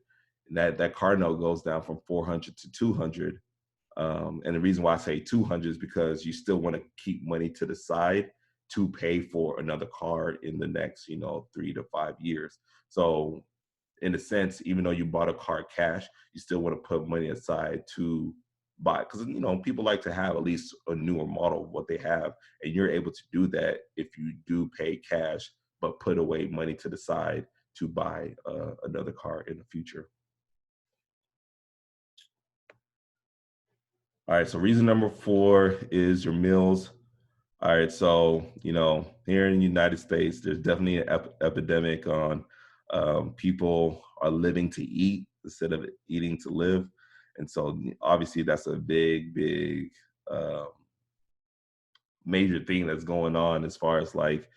and that car note goes down from 400 to 200. And the reason why I say 200 is because you still want to keep money to the side to pay for another car in the next, 3 to 5 years. So in a sense, even though you bought a car cash, you still want to put money aside to buy, because people like to have at least a newer model of what they have, and you're able to do that if you do pay cash but put away money to the side to buy another car in the future. All right, so reason number 4 is your meals. All right, so here in the United States, there's definitely an epidemic on people are living to eat instead of eating to live, and so obviously that's a big major thing that's going on as far as like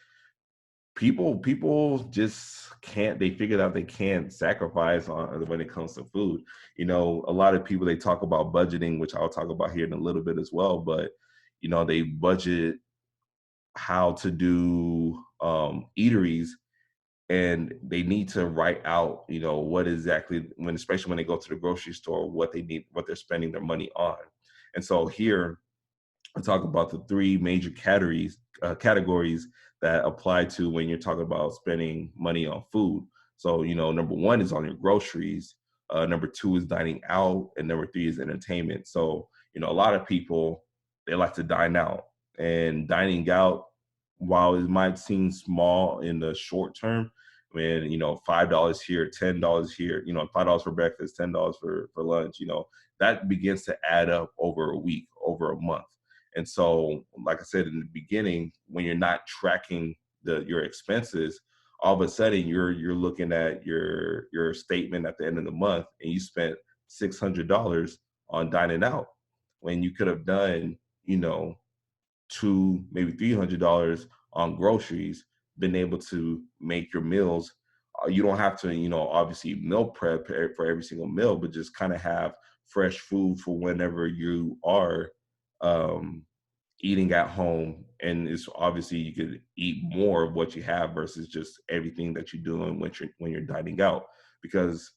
people just can't. They figured out they can't sacrifice on when it comes to food. A lot of people, they talk about budgeting, which I'll talk about here in a little bit as well, but they budget how to do eateries, and they need to write out what exactly, especially when they go to the grocery store, what they need, what they're spending their money on. And so here I talk about the 3 major categories that apply to when you're talking about spending money on food. So number 1 is on your groceries, number 2 is dining out, and number 3 is entertainment. So a lot of people, they like to dine out. And dining out, while it might seem small in the short term, when $5 here, $10 here, $5 for breakfast, $10 for lunch, that begins to add up over a week, over a month. And so, like I said in the beginning, when you're not tracking your expenses, all of a sudden you're looking at your statement at the end of the month, and you spent $600 on dining out when you could have done, $200, maybe $300 on groceries, been able to make your meals. You don't have to, obviously meal prep for every single meal, but just kind of have fresh food for whenever you are eating at home. And it's obviously you could eat more of what you have versus just everything that you're doing when you're dining out, because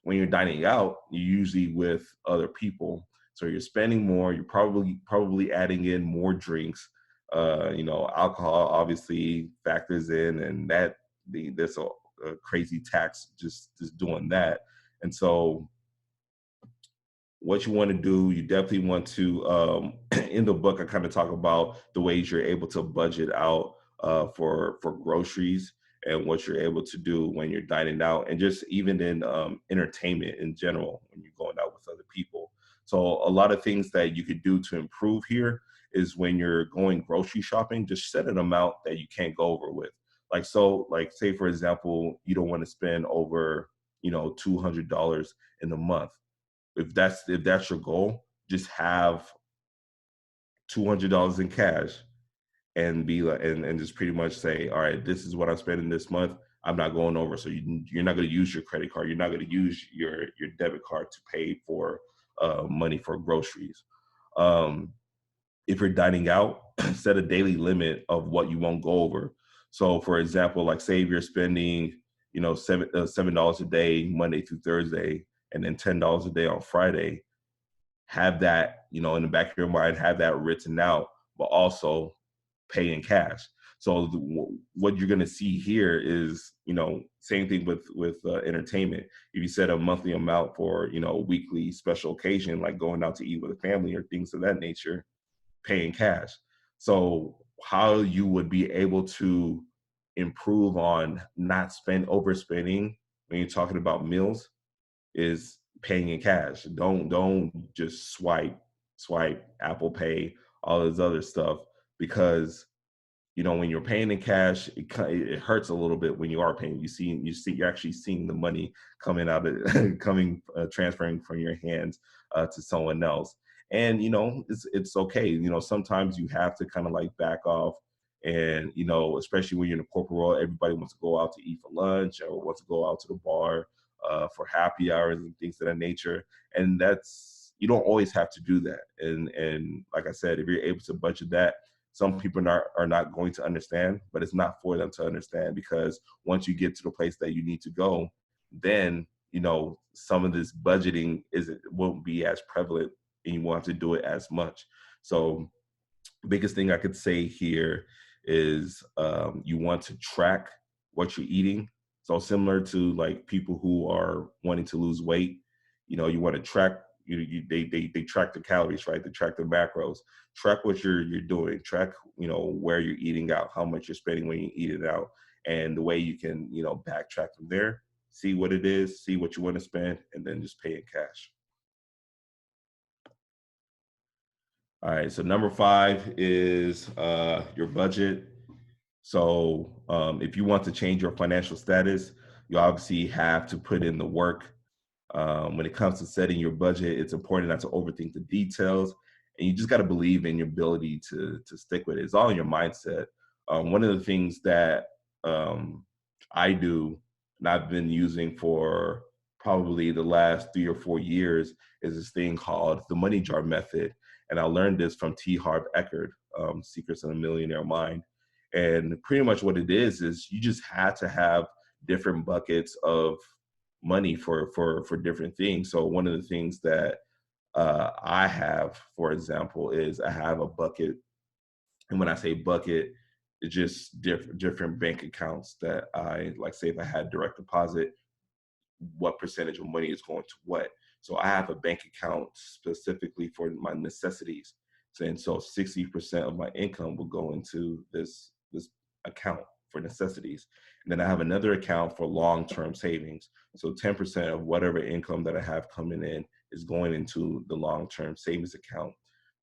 when you're dining out, you're usually with other people. So you're spending more, you're probably adding in more drinks. Alcohol obviously factors in, and there's a crazy tax just doing that. And so what you want to do, you definitely want to, in the book, I kind of talk about the ways you're able to budget out for groceries, and what you're able to do when you're dining out, and just even in entertainment in general, when you're going out with other people. So a lot of things that you could do to improve here is when you're going grocery shopping, just set an amount that you can't go over with. Like say, for example, you don't want to spend over, $200 in a month. If that's your goal, just have $200 in cash, and be like, and just pretty much say, all right, this is what I'm spending this month. I'm not going over. So you're not going to use your credit card. You're not going to use your debit card to pay for money for groceries. If you're dining out, set a daily limit of what you won't go over. So for example, like say if you're spending, $7 a day, Monday through Thursday, and then $10 a day on Friday, have that, in the back of your mind, have that written out, but also pay in cash. So what you're going to see here is, same thing with entertainment. If you set a monthly amount for, a weekly special occasion, like going out to eat with a family or things of that nature, pay in cash. So how you would be able to improve on not overspending when you're talking about meals is paying in cash. Don't just swipe Apple Pay, all this other stuff, because when you're paying in cash, it hurts a little bit. When you are paying, you're actually seeing the money coming out of transferring from your hands to someone else. And it's okay. Sometimes you have to kind of like back off. And especially when you're in the corporate world, everybody wants to go out to eat for lunch or wants to go out to the bar for happy hours and things of that nature. And you don't always have to do that. And like I said, if you're able to budget that, some people are not going to understand, but it's not for them to understand, because once you get to the place that you need to go, then, some of this budgeting won't be as prevalent, and you won't have to do it as much. So biggest thing I could say here is you want to track what you're eating. So similar to like people who are wanting to lose weight, you know, you want to track. They track the calories, right? They track the macros. Track what you're doing. Track, you know, where you're eating out, how much you're spending when you eat it out, and the way you can, you know, backtrack from there. See what it is, see what you want to spend, and then just pay in cash. All right, so number 5 is your budget. So if you want to change your financial status, you obviously have to put in the work. When it comes to setting your budget, it's important not to overthink the details, and you just got to believe in your ability to stick with it. It's all in your mindset. One of the things that I do, and I've been using for probably the last 3 or 4 years, is this thing called the money jar method. And I learned this from T. Harv Eker, Secrets of a Millionaire Mind. And pretty much what it is you just have to have different buckets of money for different things. So one of the things that I have, for example, is I have a bucket. And when I say bucket, it's just different bank accounts that I like. Say if I had direct deposit, what percentage of money is going to what. So I have a bank account specifically for my necessities. And so 60% of my income will go into this account for necessities. And then I have another account for long-term savings. So 10% of whatever income that I have coming in is going into the long-term savings account.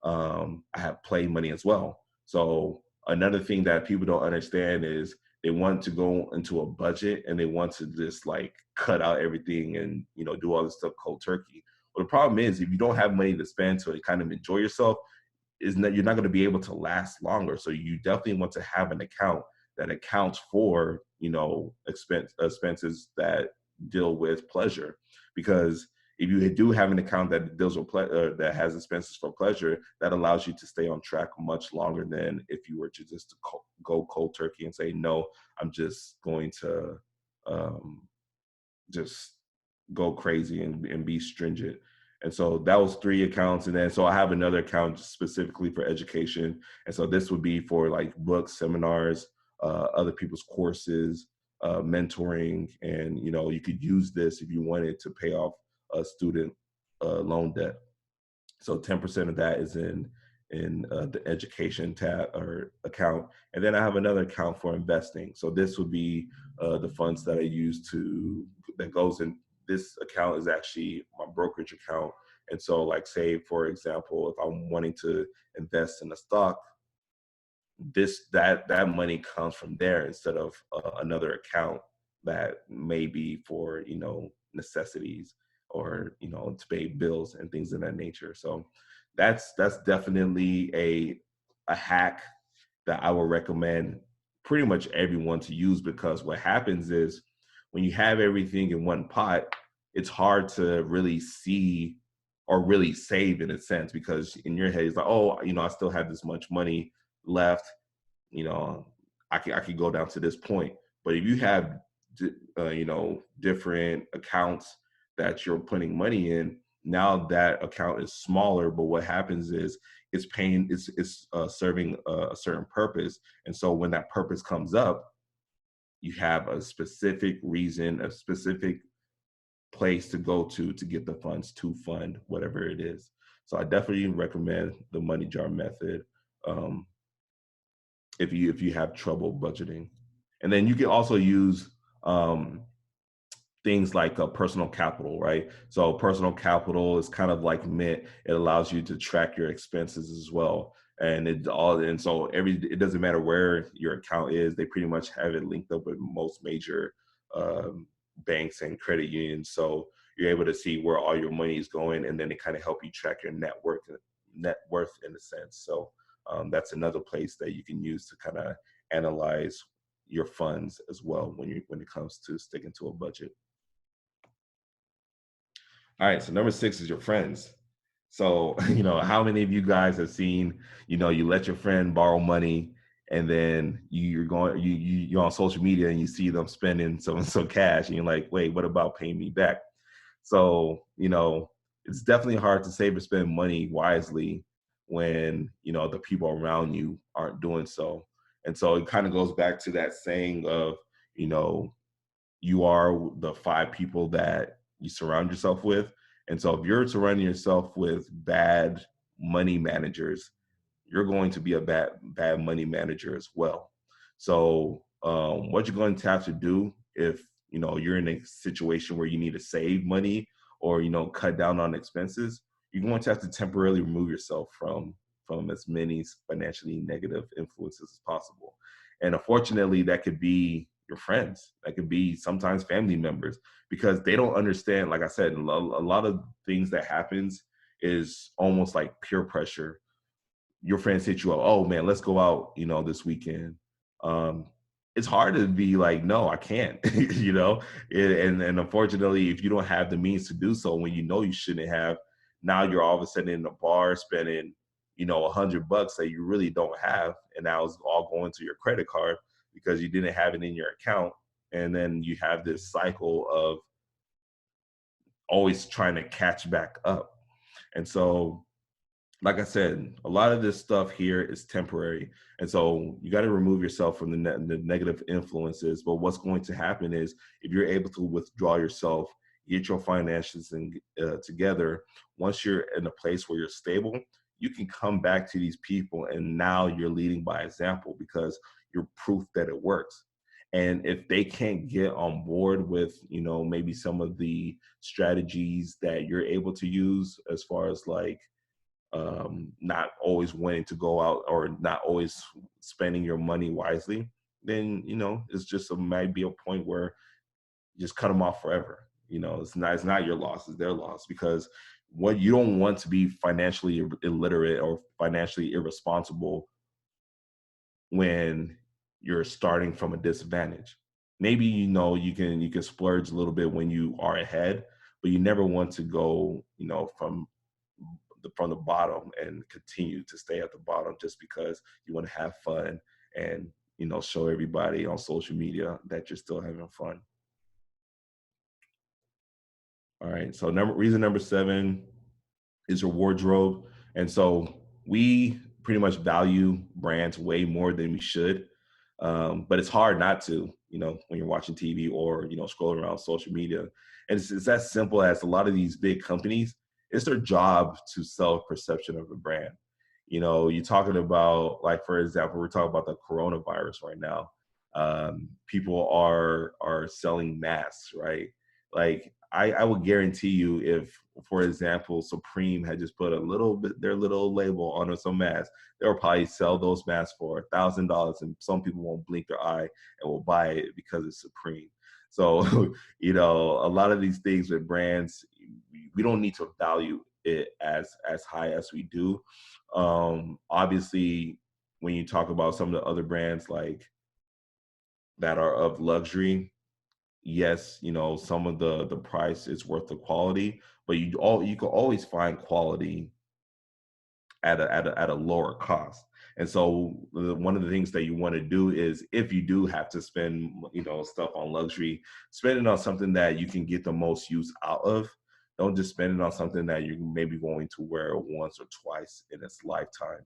I have play money as well. So another thing that people don't understand is they want to go into a budget and they want to just like cut out everything and, you know, do all this stuff cold turkey. Well, the problem is if you don't have money to spend to kind of enjoy yourself, is that you're not going to be able to last longer. So you definitely want to have an account that accounts for, you know, expenses that deal with pleasure. Because if you do have an account that deals with that has expenses for pleasure, that allows you to stay on track much longer than if you were to just go cold turkey and say, no, I'm just going to just go crazy and be stringent. And so that was 3 accounts. And then, so I have another account specifically for education. And so this would be for like books, seminars, other people's courses, mentoring. And, you know, you could use this if you wanted to pay off a student loan debt. So 10% of that is in the education tab or account. And then I have another account for investing. So this would be the funds that I use that goes in. This account is actually my brokerage account. And so like, say, for example, if I'm wanting to invest in a stock, that money comes from there instead of another account that may be for, you know, necessities or, you know, to pay bills and things of that nature. So that's definitely a hack that I would recommend pretty much everyone to use, because what happens is when you have everything in one pot, it's hard to really see or really save in a sense, because in your head it's like, oh, you know, I still have this much money left, you know, I could go down to this point. But if you have you know, different accounts that you're putting money in, now that account is smaller, but what happens is it's serving a certain purpose. And so when that purpose comes up, you have a specific reason, a specific place to go to get the funds to fund whatever it is. So I definitely recommend the money jar method if you have trouble budgeting. And then you can also use things like personal capital, right? So personal capital is kind of like Mint. It allows you to track your expenses as well. And it doesn't matter where your account is, they pretty much have it linked up with most major banks and credit unions. So you're able to see where all your money is going, and then it kind of help you track your net worth in a sense. So that's another place that you can use to kind of analyze your funds as well when it comes to sticking to a budget. All right, so number 6 is your friends. So, you know, how many of you guys have seen, you know, you let your friend borrow money and then you're on social media and you see them spending some cash and you're like, wait, what about paying me back? So, you know, it's definitely hard to save or spend money wisely when, you know, the people around you aren't doing so. And so it kind of goes back to that saying of, you are the 5 people that you surround yourself with. And so if you're surrounding yourself with bad money managers, you're going to be a bad money manager as well. So what you're going to have to do if you're in a situation where you need to save money or cut down on expenses, you're going to have to temporarily remove yourself from as many financially negative influences as possible. And unfortunately, that could be your friends, that could be sometimes family members, because they don't understand. Like I said, a lot of things that happens is almost like peer pressure. Your friends hit you up, oh man, let's go out, this weekend. It's hard to be like, no, I can't, and unfortunately, if you don't have the means to do so when you shouldn't have, now you're all of a sudden in a bar spending, $100 that you really don't have. And now it's all going to your credit card because you didn't have it in your account. And then you have this cycle of always trying to catch back up. And so, like I said, a lot of this stuff here is temporary. And so you got to remove yourself from the negative influences. But what's going to happen is if you're able to withdraw yourself, get your finances together, once you're in a place where you're stable, you can come back to these people. And now you're leading by example because you're proof that it works. And if they can't get on board with, maybe some of the strategies that you're able to use as far as like, not always wanting to go out or not always spending your money wisely, then it's just might be a point where you just cut them off forever. It's not your loss, it's their loss, because what you don't want to be financially illiterate or financially irresponsible when you're starting from a disadvantage. Maybe you can splurge a little bit when you are ahead, but you never want to go from the bottom and continue to stay at the bottom just because you want to have fun and show everybody on social media that you're still having fun. All right, so reason number 7 is your wardrobe. And so we pretty much value brands way more than we should, but it's hard not to, when you're watching TV or scrolling around social media. And it's as simple as a lot of these big companies, it's their job to sell perception of a brand. You're talking about, like, for example, we're talking about the coronavirus right now. People are selling masks, right? Like, I would guarantee you if, for example, Supreme had just put their little label on some masks, they'll probably sell those masks for $1,000, and some people won't blink their eye and will buy it because it's Supreme. So, a lot of these things with brands, we don't need to value it as high as we do. Obviously, when you talk about some of the other brands like that are of luxury, yes, some of the price is worth the quality, but you can always find quality at a lower cost. And so one of the things that you want to do is, if you do have to spend stuff on luxury, spend it on something that you can get the most use out of. Don't just spend it on something that you're maybe going to wear once or twice in its lifetime.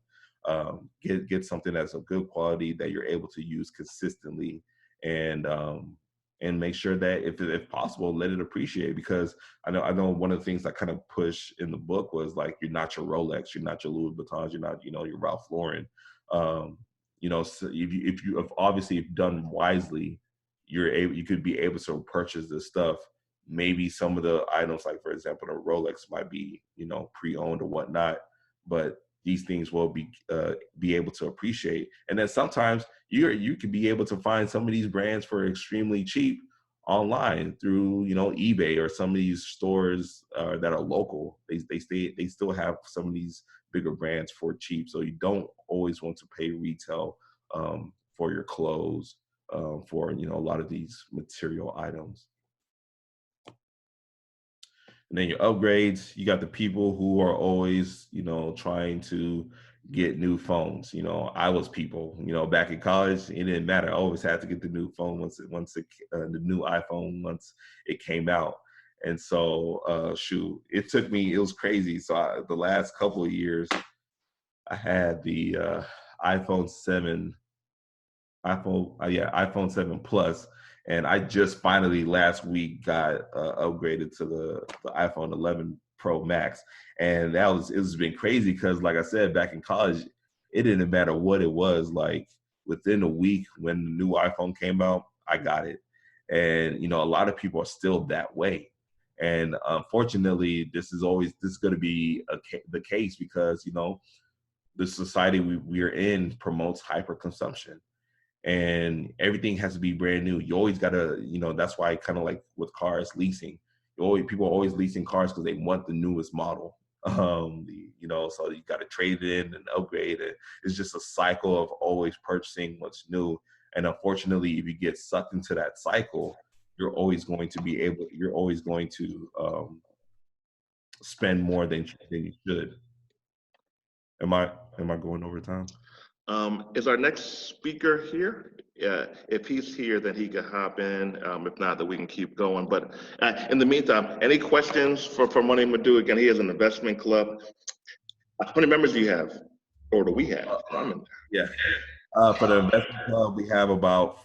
Get something that's of good quality that you're able to use consistently, and make sure that if possible, let it appreciate. Because I know one of the things I kind of push in the book was like, you're not your Rolex, you're not your Louis Vuittons, you're not your Ralph Lauren. So if obviously if done wisely, you could be able to purchase this stuff. Maybe some of the items, like for example, the Rolex might be pre-owned or whatnot, but these things will be able to appreciate. And then sometimes you could be able to find some of these brands for extremely cheap online through eBay or some of these stores that are local. They still have some of these bigger brands for cheap. So you don't always want to pay retail for your clothes, for a lot of these material items. And then your upgrades, you got the people who are always, trying to get new phones. I was people, back in college, it didn't matter. I always had to get the new phone the new iPhone once it came out. And so, it was crazy. So the last couple of years, I had the iPhone 7 iPhone 7 Plus, and I just finally last week got upgraded to the iPhone 11 Pro Max, and it's been crazy because, like I said, back in college, it didn't matter what it was. Like within a week, when the new iPhone came out, I got it, and a lot of people are still that way. And unfortunately, this is going to be the case because the society we're in promotes hyperconsumption, and everything has to be brand new. You always gotta, that's why kind of like with cars leasing, people are always leasing cars because they want the newest model. So you got to trade it in and upgrade it. It's just a cycle of always purchasing what's new. And unfortunately, if you get sucked into that cycle, you're always going to spend more than you should. Am I going over time? Is our next speaker here? If he's here, then he can hop in. If not, then we can keep going. But in the meantime, any questions for Money Madu? Again, he has an investment club. How many members do you have? Or do we have? Yeah. For the investment club, we have about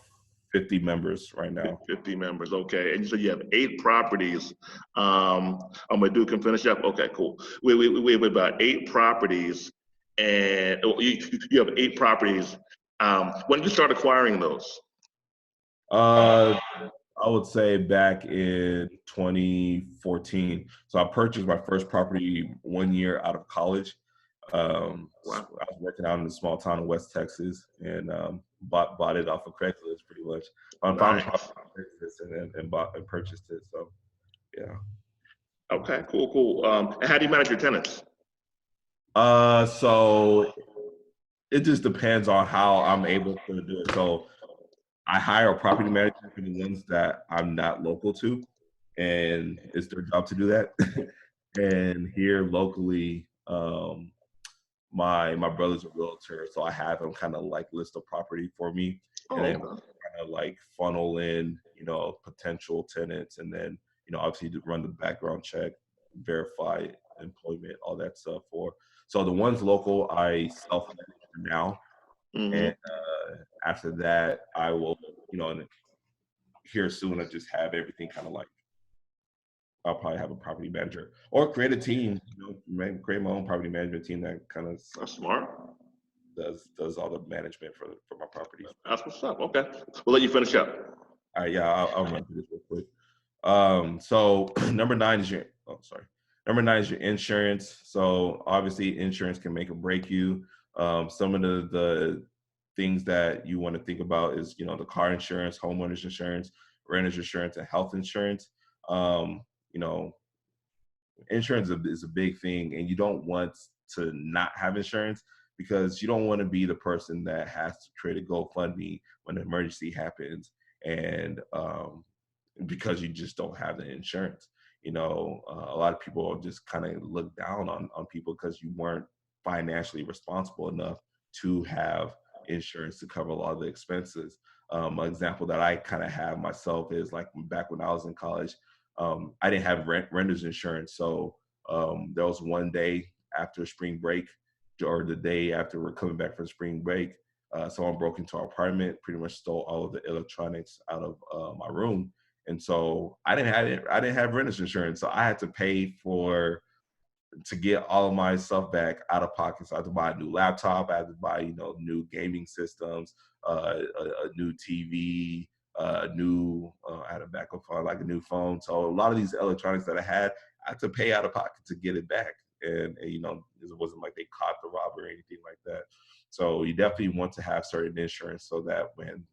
50 members right now. 50 members, okay. And you said you have 8 properties. Madu can finish up. Okay, cool. We have about 8 properties. And you have 8 properties. When did you start acquiring those? I would say back in 2014. So I purchased my first property 1 year out of college. Wow. I was working out in a small town in West Texas, and bought it off of Craigslist pretty much. I found it on Craigslist and purchased it. So yeah. Okay, cool. And how do you manage your tenants? So it just depends on how I'm able to do it. So I hire a property manager for the ones that I'm not local to, and it's their job to do that. And here locally, my brother's a realtor, so I have him kind of like list a property for me, and then kind of like funnel in, potential tenants, and then obviously to run the background check, verify employment, all that stuff for. So the ones local, I self-manage for now. Mm-hmm. And after that, I will, here soon, I just have everything kind of like, I'll probably have a property manager or create a team, create my own property management team that kind of smart does all the management for my properties. That's what's up. Okay, we'll let you finish up. All right, yeah, I'll run through this real quick. So number 9 is your insurance. So obviously insurance can make or break you. Some of the things that you want to think about is, the car insurance, homeowners insurance, renters insurance, and health insurance. Insurance is a big thing, and you don't want to not have insurance because you don't want to be the person that has to create a GoFundMe when an emergency happens, and because you just don't have the insurance. A lot of people just kind of look down on people because you weren't financially responsible enough to have insurance to cover a lot of the expenses. An example that I kind of have myself is like back when I was in college, I didn't have renter's insurance. So there was one day after spring break, or the day after we're coming back from spring break, someone broke into our apartment, pretty much stole all of the electronics out of my room. And so I didn't have renter's insurance. So I had to pay to get all of my stuff back out of pocket. So I had to buy a new laptop. I had to buy, new gaming systems, a new TV, I had a backup phone, like a new phone. So a lot of these electronics that I had to pay out of pocket to get it back. And it wasn't like they caught the robber or anything like that. So you definitely want to have certain insurance so that when,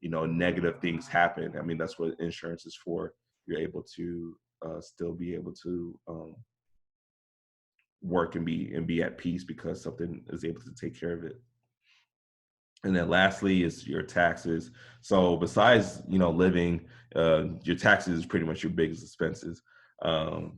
negative things happen, I mean, that's what insurance is for. You're able to still be able to work and be at peace because something is able to take care of it. And then lastly is your taxes. So besides, living, your taxes is pretty much your biggest expenses. One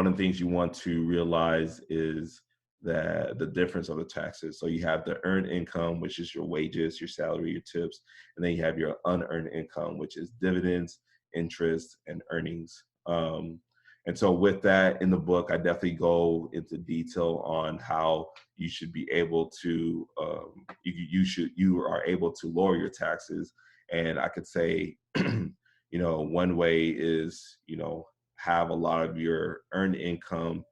of the things you want to realize is that the difference of the taxes. So you have the earned income, which is your wages, your salary, your tips, and then you have your unearned income, which is dividends, interest, and earnings. And And so with that in the book, I definitely go into detail on how you should be able to, you are able to lower your taxes. And I could say, one way is, have a lot of your earned income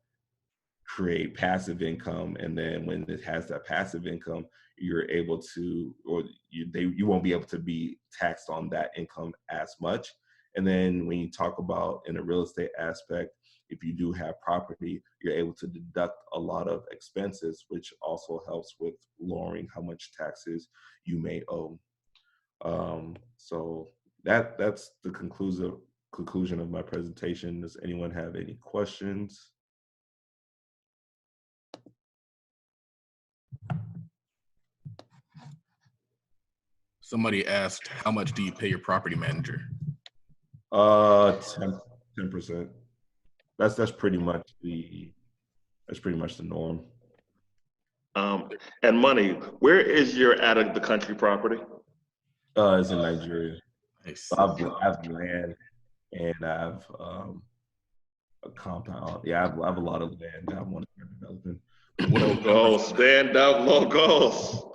create passive income, and then when it has that passive income, you're able to, or you won't be able to be taxed on that income as much. And then when you talk about in a real estate aspect, if you do have property, you're able to deduct a lot of expenses, which also helps with lowering how much taxes you may owe. So that's the conclusion of my presentation. Does anyone have any questions? Somebody asked, how much do you pay your property manager? 10%. That's pretty much the norm. And money, where is your out of the country property? It's in Nigeria. Nice. So I have land, and I have a compound. Yeah, I have a lot of land that I want to start developing. Logos, stand up, logos.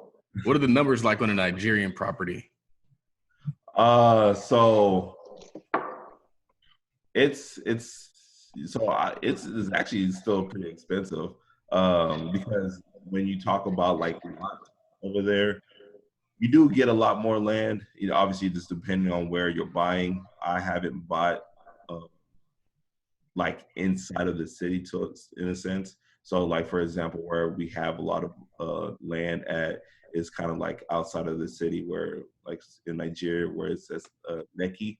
What are the numbers like on a Nigerian property? So it's actually still pretty expensive, because when you talk about like lots over there, you do get a lot more land. Obviously just depending on where you're buying. I haven't bought like inside of the city, in a sense. So like, for example, where we have a lot of land at is kind of like outside of the city, where like in Nigeria, where it says Lekki,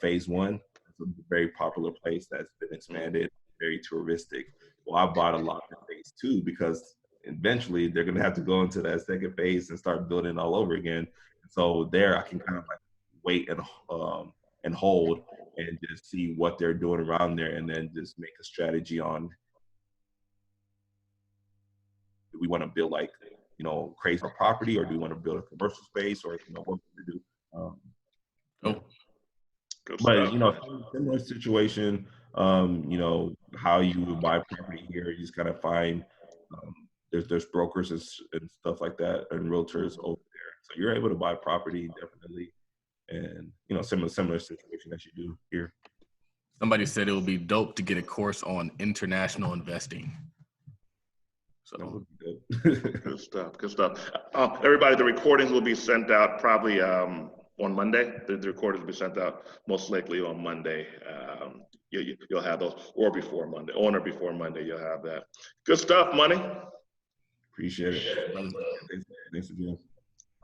phase 1. It's a very popular place that's been expanded, very touristic. Well, I bought a lot in phase 2 because eventually they're going to have to go into that second phase and start building all over again. So there I can kind of like wait and hold and just see what they're doing around there, and then just make a strategy on, do we want to build like, crazy property, or do we want to build a commercial space, or what to do. But similar situation, how you would buy property here, you just kind of find there's brokers and stuff like that, and realtors over there, so you're able to buy property definitely, and similar situation as you do here. Somebody said it would be dope to get a course on international investing. So that would be good. Good stuff. Everybody, the recordings will be sent out probably on Monday. The recordings will be sent out most likely on Monday. You'll have those, or before Monday, you'll have that. Good stuff, Money. Appreciate it. Thanks again.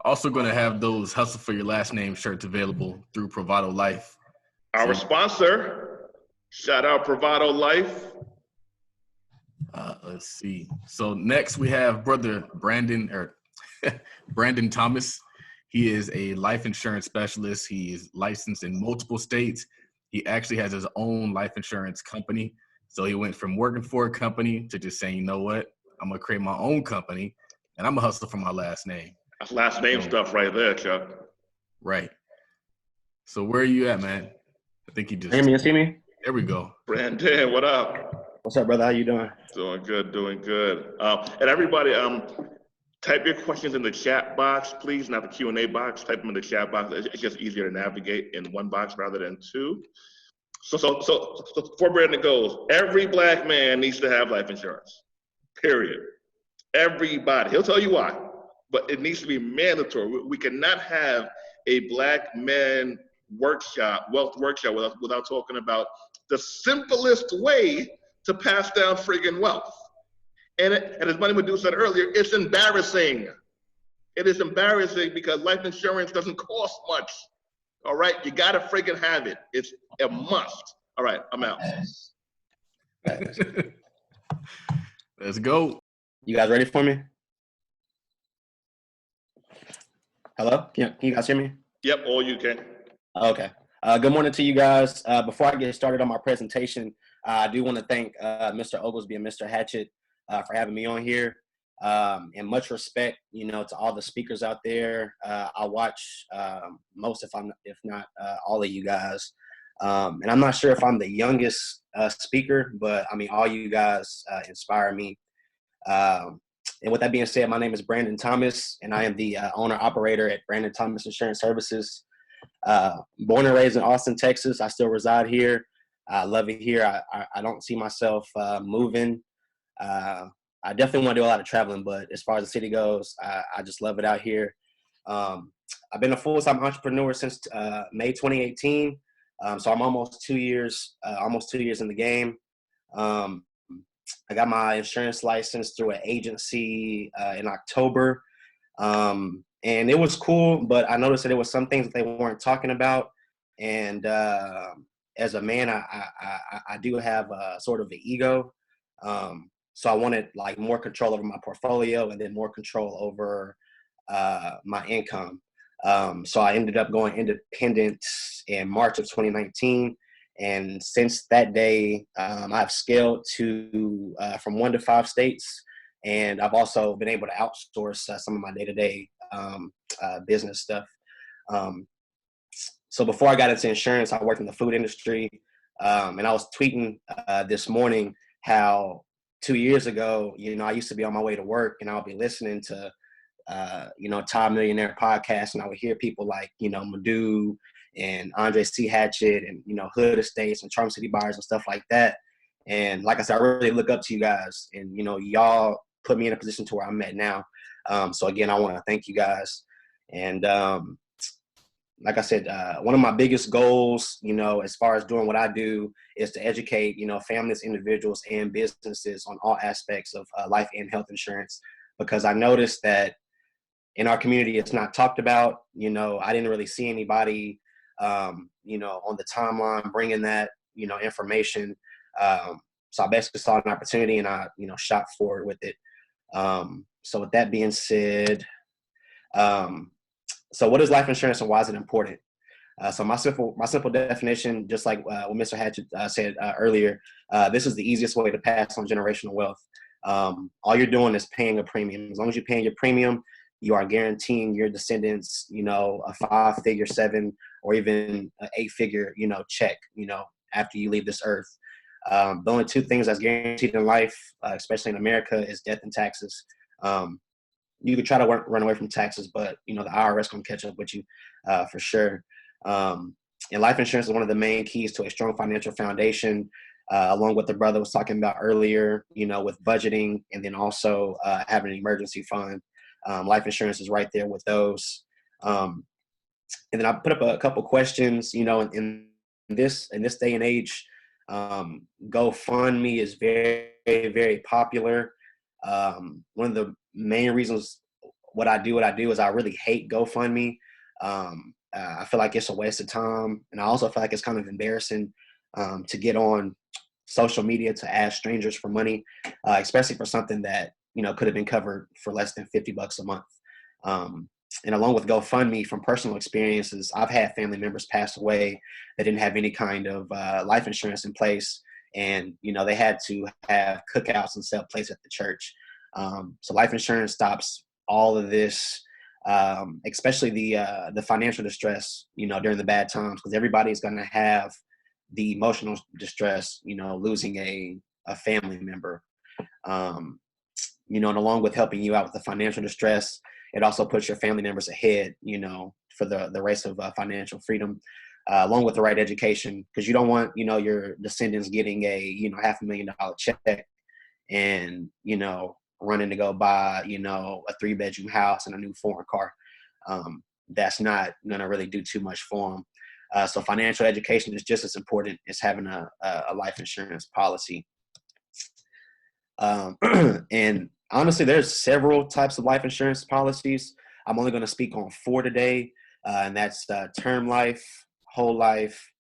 Also going to have those Hustle for Your Last Name shirts available through Bravado Life. Our sponsor. Shout out Bravado Life. Let's see. So next we have brother Brandon Thomas. He is a life insurance specialist. He is licensed in multiple states. He actually has his own life insurance company. So he went from working for a company to just saying, you know what, I'm going to create my own company, and I'm going to hustle for my last name. That's last name stuff right there, Chuck. Right. So where are you at, man? I think you just... Hear me and see me? There we go. Brandon, what up? What's up, brother? How you doing? Doing good. And everybody, type your questions in the chat box, please, not the Q&A box. Type them in the chat box. It's just easier to navigate in one box rather than two. So before Brandon goes, every Black man needs to have life insurance, period. Everybody. He'll tell you why, but it needs to be mandatory. We cannot have a Black man wealth workshop without talking about the simplest way to pass down friggin' wealth. And as Money Madu said earlier, it's embarrassing. It is embarrassing because life insurance doesn't cost much. All right, you gotta friggin' have it. It's a must. All right, I'm out. Let's go. You guys ready for me? Hello? Can you guys hear me? Yep, all you can. Okay. Good morning to you guys. Before I get started on my presentation, I do want to thank Mr. Oglesby and Mr. Hatchett for having me on here. And much respect, to all the speakers out there. I watch most, if not all of you guys. And I'm not sure if I'm the youngest speaker, but I mean, all you guys inspire me. And with that being said, my name is Brandon Thomas, and I am the owner operator at Brandon Thomas Insurance Services. Born and raised in Austin, Texas. I still reside here. I love it here. I don't see myself moving. I definitely want to do a lot of traveling, but as far as the city goes, I just love it out here. I've been a full-time entrepreneur since May 2018. So I'm almost 2 years in the game. I got my insurance license through an agency in October. And it was cool, but I noticed that there was some things that they weren't talking about. And as a man, I do have sort of an ego. So I wanted like more control over my portfolio and then more control over my income. So I ended up going independent in March of 2019. And since that day, I've scaled to from 1 to 5 states. And I've also been able to outsource some of my day-to-day business stuff. So before I got into insurance, I worked in the food industry. And I was tweeting this morning how 2 years ago, I used to be on my way to work and I'll be listening to, Todd Millionaire podcast. And I would hear people like, Madu and Andre C. Hatchett and, Hood Estates and Charm City Buyers and stuff like that. And like I said, I really look up to you guys and, y'all put me in a position to where I'm at now. So again, I want to thank you guys. And like I said, one of my biggest goals, as far as doing what I do is to educate, families, individuals, and businesses on all aspects of life and health insurance, because I noticed that in our community, it's not talked about. I didn't really see anybody, on the timeline bringing that, information. So I basically saw an opportunity and I, shot forward with it. So with that being said, so what is life insurance and why is it important? So my simple definition, just like what Mr. Hatchett said earlier, this is the easiest way to pass on generational wealth. All you're doing is paying a premium. As long as you're paying your premium, you are guaranteeing your descendants, a 5-figure, 7, or even an 8-figure, check, after you leave this earth. The only 2 things that's guaranteed in life, especially in America, is death and taxes. You could try to run away from taxes, but, the IRS gonna catch up with you for sure. And life insurance is one of the main keys to a strong financial foundation, along with the brother was talking about earlier, with budgeting and then also having an emergency fund. Life insurance is right there with those. And then I put up a couple questions, in this day and age, GoFundMe is very, very popular. One of the main reasons what I do is I really hate GoFundMe. I feel like it's a waste of time. And I also feel like it's kind of embarrassing to get on social media to ask strangers for money, especially for something that, could have been covered for less than $50 a month. And along with GoFundMe, from personal experiences, I've had family members pass away that didn't have any kind of life insurance in place. And, they had to have cookouts and sell plates at the church. So life insurance stops all of this, especially the financial distress, during the bad times, because everybody's going to have the emotional distress, losing a family member. And along with helping you out with the financial distress, it also puts your family members ahead, for the race of financial freedom, along with the right education, because you don't want, your descendants getting a, $500,000 check and, running to go buy, a 3-bedroom house and a new foreign car. That's not going to really do too much for them. So financial education is just as important as having a life insurance policy. And honestly, there's several types of life insurance policies. I'm only going to speak on 4 today, and that's term life, whole life,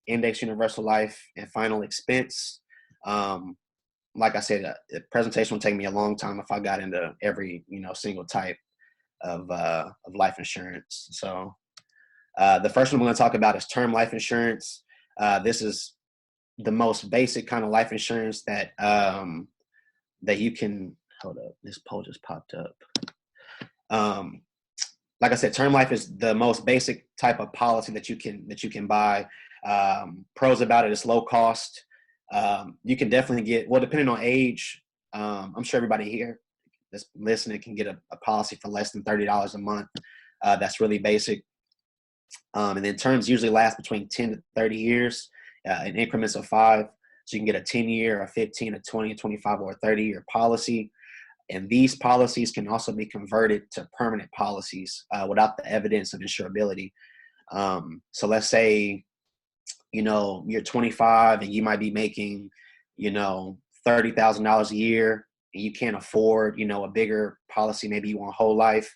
index universal life, and final expense. Like I said, the presentation will take me a long time if I got into every single type of life insurance. So the first one I'm going to talk about is term life insurance. This is the most basic kind of life insurance that that you can. Hold up, this poll just popped up. Like I said, term life is the most basic type of policy that you can buy. Pros about it is low cost. You can definitely get, well, depending on age, I'm sure everybody here that's listening can get a policy for less than $30 a month. That's really basic. And then terms usually last between 10 to 30 years in increments of 5. So you can get a 10-year, a 15, a 20, a 25, or a 30-year policy. And these policies can also be converted to permanent policies without the evidence of insurability. So let's say, you're 25 and you might be making, $30,000 a year, and you can't afford, a bigger policy. Maybe you want whole life,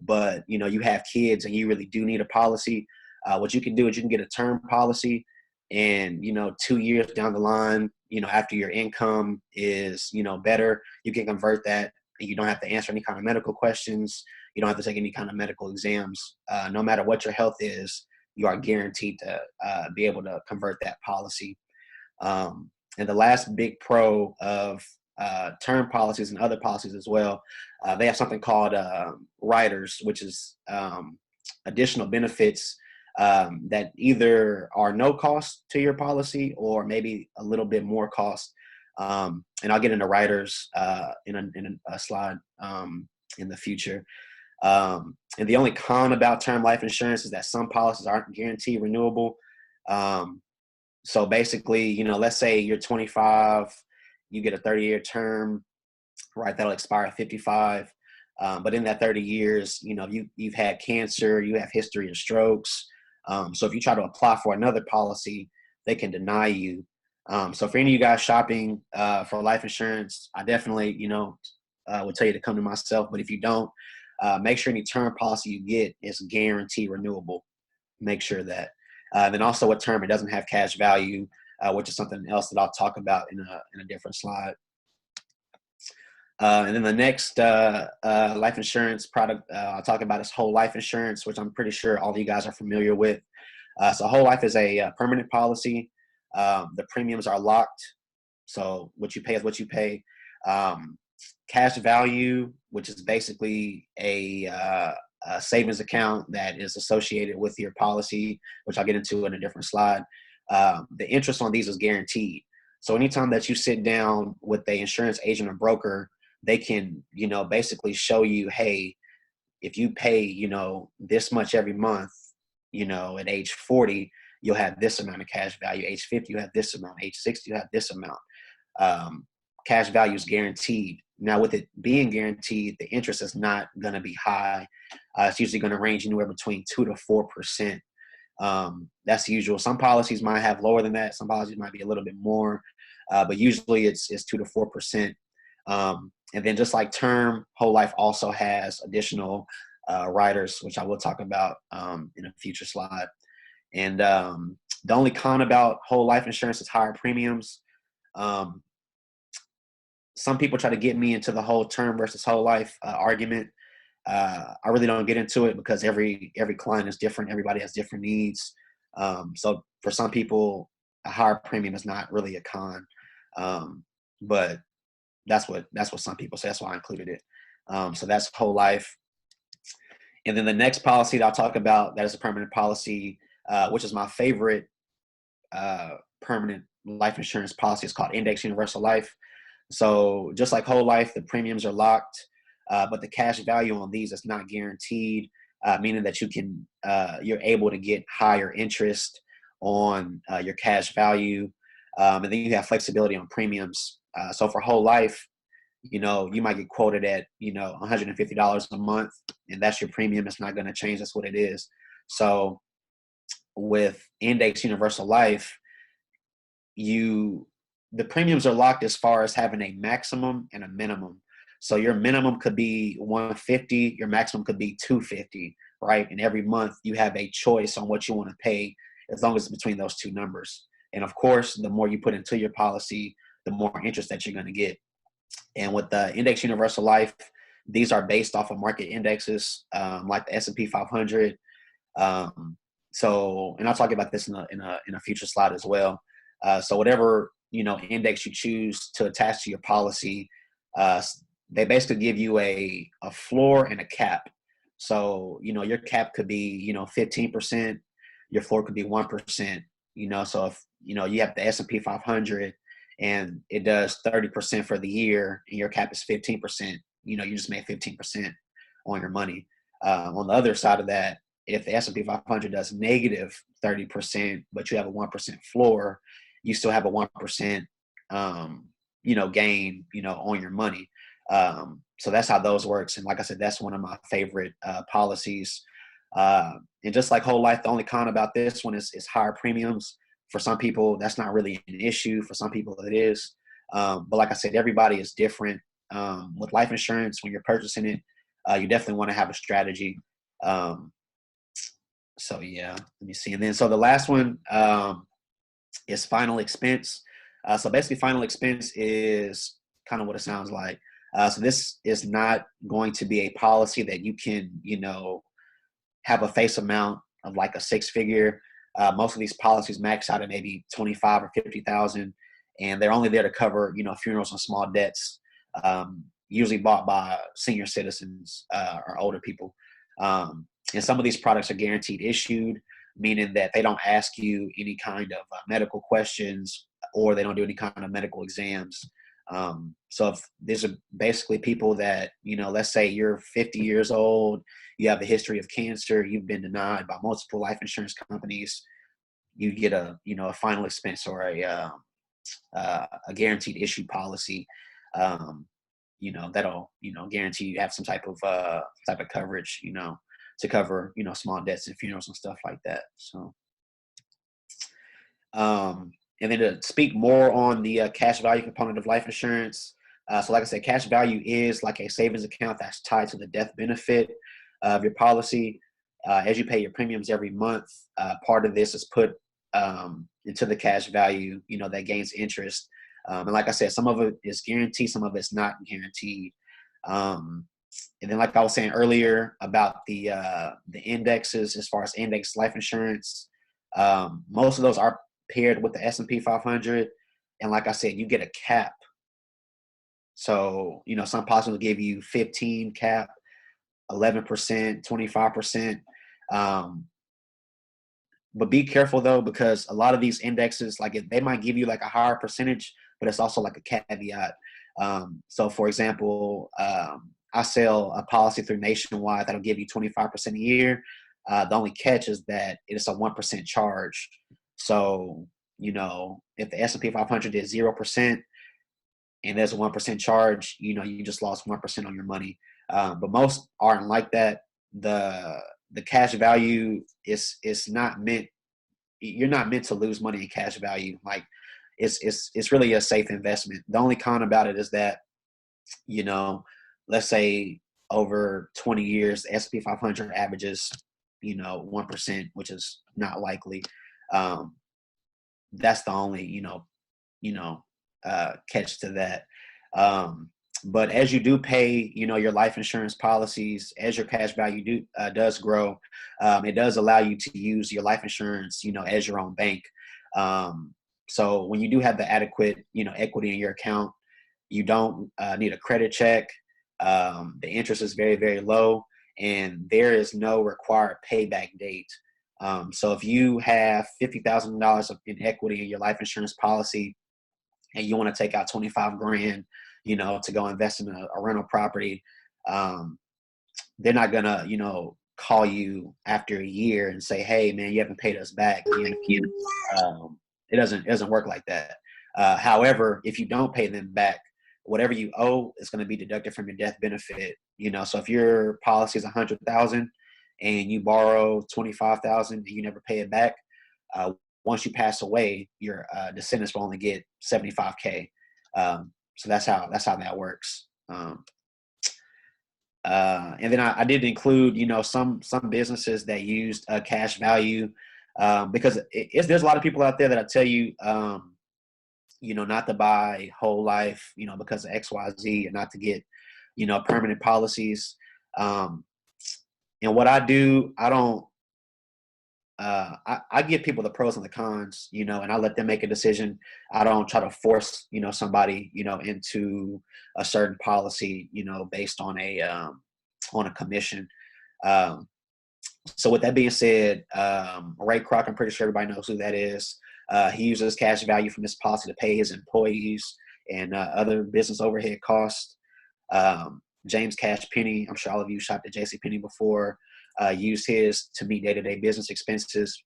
but, you have kids and you really do need a policy. What you can do is you can get a term policy, and, 2 years down the line, after your income is, better, you can convert that. You don't have to answer any kind of medical questions. You don't have to take any kind of medical exams. No matter what your health is, you are guaranteed to be able to convert that policy. And the last big pro of term policies and other policies as well, they have something called riders, which is additional benefits that either are no cost to your policy or maybe a little bit more cost. And I'll get into riders in a slide in the future. And the only con about term life insurance is that some policies aren't guaranteed renewable. So basically, let's say you're 25, you get a 30-year term, right? That'll expire at 55. But in that 30 years, you've had cancer, you have history of strokes. So if you try to apply for another policy, they can deny you. So for any of you guys shopping for life insurance, I definitely, would tell you to come to myself. But if you don't, make sure any term policy you get is guaranteed renewable. Make sure that. Then also a term, it doesn't have cash value, which is something else that I'll talk about in a different slide. And then the next life insurance product I'll talk about is whole life insurance, which I'm pretty sure all of you guys are familiar with. So whole life is a permanent policy. The premiums are locked. So what you pay is what you pay. Cash value, which is basically a savings account that is associated with your policy, which I'll get into in a different slide. The interest on these is guaranteed. So anytime that you sit down with the insurance agent or broker, they can, basically show you, hey, if you pay, this much every month, at age 40, you'll have this amount of cash value. Age 50, you have this amount. Age 60, you have this amount. Cash value is guaranteed. Now, with it being guaranteed, the interest is not going to be high. It's usually going to range anywhere between 2 to 4%. That's usual. Some policies might have lower than that. Some policies might be a little bit more, but usually it's 2 to 4%. And then just like term, whole life also has additional riders, which I will talk about in a future slide. And the only con about whole life insurance is higher premiums. Some people try to get me into the whole term versus whole life argument. I really don't get into it because every client is different. Everybody has different needs. So for some people, a higher premium is not really a con. But that's what some people say. That's why I included it. So that's whole life. And then the next policy that I'll talk about, that is a permanent policy, which is my favorite permanent life insurance policy. It's called Index Universal Life. So just like whole life, the premiums are locked, but the cash value on these is not guaranteed, meaning that you're able to get higher interest on your cash value. And then you have flexibility on premiums. So for whole life, you might get quoted at, $150 a month, and that's your premium. It's not going to change. That's what it is. So with Index Universal Life, the premiums are locked as far as having a maximum and a minimum. So your minimum could be $150, your maximum could be $250, right? And every month you have a choice on what you want to pay, as long as it's between those two numbers. And of course, the more you put into your policy, the more interest that you're going to get. And with the Index Universal Life, these are based off of market indexes, like the S&P 500. And I'll talk about this in a future slide as well. So whatever index you choose to attach to your policy, they basically give you a floor and a cap. So your cap could be 15%, your floor could be 1%. So if you have the S&P 500 and it does 30% for the year, and your cap is 15%, you just made 15% on your money. On the other side of that, if the S&P 500 does negative 30%, but you have a 1% floor, you still have a 1%, gain, on your money. So that's how those works. And like I said, that's one of my favorite policies. And just like whole life, the only con about this one is higher premiums. For some people, that's not really an issue. For some people, it is. But like I said, everybody is different. With life insurance, when you're purchasing it, you definitely want to have a strategy. So yeah, let me see. And then, so the last one is final expense. So basically, final expense is kind of what it sounds like. So this is not going to be a policy that you can, have a face amount of like a six-figure. Most of these policies max out at maybe 25 or 50,000, and they're only there to cover, funerals and small debts, usually bought by senior citizens or older people. And some of these products are guaranteed issued, meaning that they don't ask you any kind of medical questions, or they don't do any kind of medical exams. So if these are basically people that, let's say you're 50 years old, you have a history of cancer, you've been denied by multiple life insurance companies, you get a final expense or a guaranteed issue policy, that'll, guarantee you have some type of coverage, to cover, small debts and funerals and stuff like that. So, and then to speak more on the cash value component of life insurance. So like I said, cash value is like a savings account that's tied to the death benefit of your policy. As you pay your premiums every month, part of this is put into the cash value, that gains interest. And like I said, some of it is guaranteed, some of it's not guaranteed. And then, like I was saying earlier about the indexes, as far as index life insurance, most of those are paired with the S&P 500. And like I said, you get a cap. So, some policies will give you 15 cap, 11%, 25%. But be careful though, because a lot of these indexes, like they might give you like a higher percentage, but it's also like a caveat. So for example, I sell a policy through Nationwide that'll give you 25% a year. The only catch is that it's a 1% charge. So, if the S&P 500 is 0% and there's a 1% charge, you just lost 1% on your money. But most aren't like that. The cash value is not meant, you're not meant to lose money in cash value. Like it's really a safe investment. The only con about it is that, let's say over 20 years, the S&P 500 averages, 1%, which is not likely. That's the only, catch to that. But as you do pay, your life insurance policies, as your cash value does grow, it does allow you to use your life insurance, as your own bank. So when you do have the adequate, equity in your account, you don't need a credit check. The interest is very, very low, and there is no required payback date. So if you have $50,000 in equity in your life insurance policy, and you want to take out 25 grand, to go invest in a rental property, they're not gonna, call you after a year and say, hey man, you haven't paid us back. It doesn't work like that. However, if you don't pay them back, whatever you owe is going to be deducted from your death benefit. So if your policy is 100,000 and you borrow 25,000 and you never pay it back, once you pass away, your descendants will only get 75K. So that's how that works. And then I did include, some businesses that used cash value, because there's a lot of people out there that'll tell you, not to buy whole life, because of X, Y, Z, and not to get, permanent policies. And what I do, I don't, I give people the pros and the cons, and I let them make a decision. I don't try to force, somebody, into a certain policy, based on a commission. So with that being said, Ray Kroc, I'm pretty sure everybody knows who that is. He uses cash value from this policy to pay his employees and other business overhead costs. James Cash Penny, I'm sure all of you shopped at JCPenney before, used his to meet day-to-day business expenses.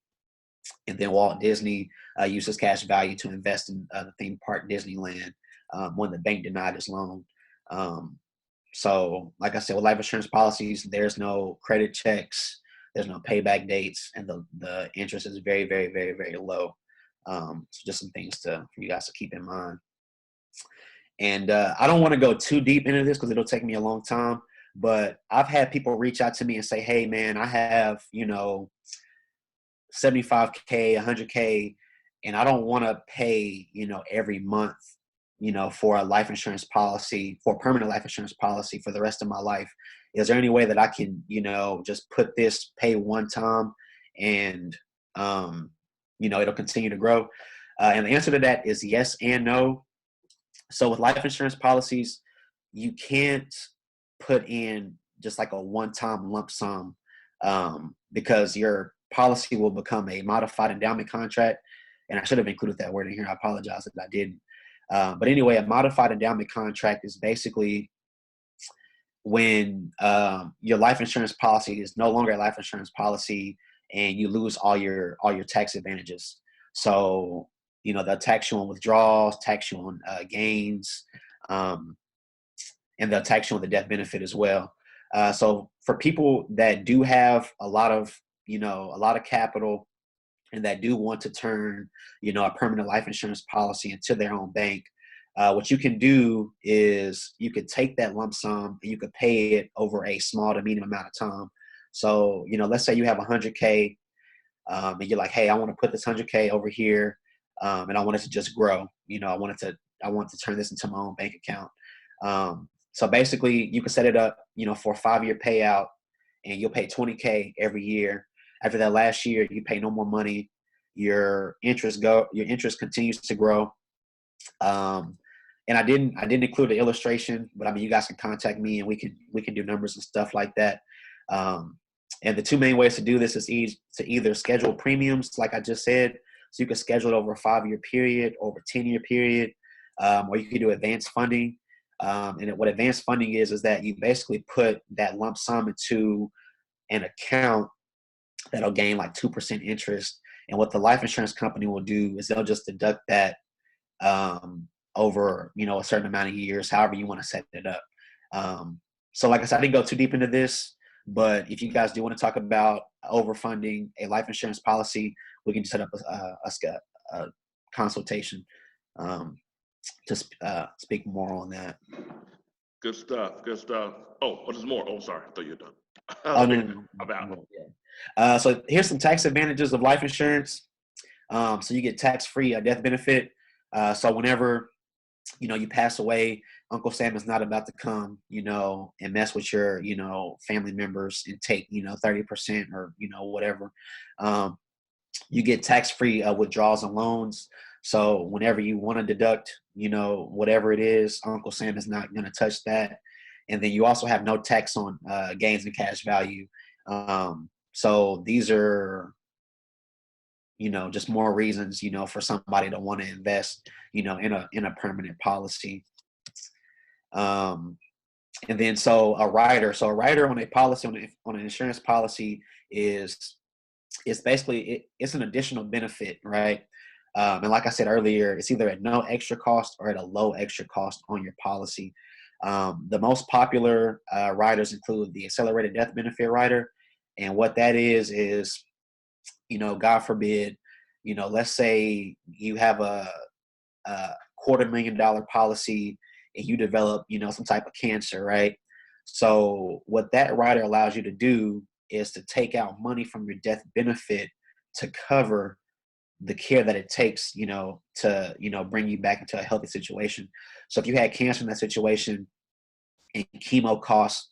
And then Walt Disney used his cash value to invest in the theme park Disneyland when the bank denied his loan. So like I said, with life insurance policies, there's no credit checks, there's no payback dates, and the interest is very, very, very, very low. So just some things for you guys to keep in mind. And I don't want to go too deep into this because it'll take me a long time, but I've had people reach out to me and say, hey man, I have, 75K, 100K, and I don't want to pay, every month, for a life insurance policy, for a permanent life insurance policy for the rest of my life. Is there any way that I can, just pay one time and, it'll continue to grow? And the answer to that is yes and no. So with life insurance policies, you can't put in just like a one-time lump sum because your policy will become a modified endowment contract. And I should have included that word in here. I apologize if I didn't. But anyway, a modified endowment contract is basically when your life insurance policy is no longer a life insurance policy and you lose all your tax advantages. So, they'll tax you on withdrawals, tax you on gains, and they'll tax you on the death benefit as well. So for people that do have a lot of capital and that do want to turn, a permanent life insurance policy into their own bank, what you can do is you could take that lump sum and you could pay it over a small to medium amount of time. So, let's say you have 100K and you're like, hey, I want to put this 100K over here and I want it to just grow. I want to turn this into my own bank account. So basically you can set it up, for a 5-year payout and you'll pay 20K every year. After that last year, you pay no more money. Your interest continues to grow. And I didn't include the illustration, but you guys can contact me and we can do numbers and stuff like that. And the two main ways to do this is to either schedule premiums, like I just said, so you can schedule it over a 5-year period, over a 10-year period, or you can do advanced funding. And what advanced funding is that you basically put that lump sum into an account that'll gain like 2% interest. And what the life insurance company will do is they'll just deduct that over, a certain amount of years, however you want to set it up. So like I said, I didn't go too deep into this, but if you guys do want to talk about overfunding a life insurance policy, we can set up a consultation to speak more on that. Good stuff. Good stuff. Oh, there's more. Oh, sorry. I thought you were done. Oh, no. About. So here's some tax advantages of life insurance. So you get tax-free death benefit. So whenever, you pass away, Uncle Sam is not about to come, and mess with your, family members and take, 30% or, whatever. You get tax-free withdrawals and loans. So whenever you want to deduct, whatever it is, Uncle Sam is not going to touch that. And then you also have no tax on gains in cash value. So these are, just more reasons, for somebody to want to invest, in a permanent policy. And then so a rider on a policy, on an insurance policy is basically, it's an additional benefit, right? And like I said earlier, it's either at no extra cost or at a low extra cost on your policy. The most popular riders include the accelerated death benefit rider. And what that is, God forbid, let's say you have a $250,000 policy and you develop, some type of cancer, right? So what that rider allows you to do is to take out money from your death benefit to cover the care that it takes, to, bring you back into a healthy situation. So if you had cancer in that situation and chemo costs,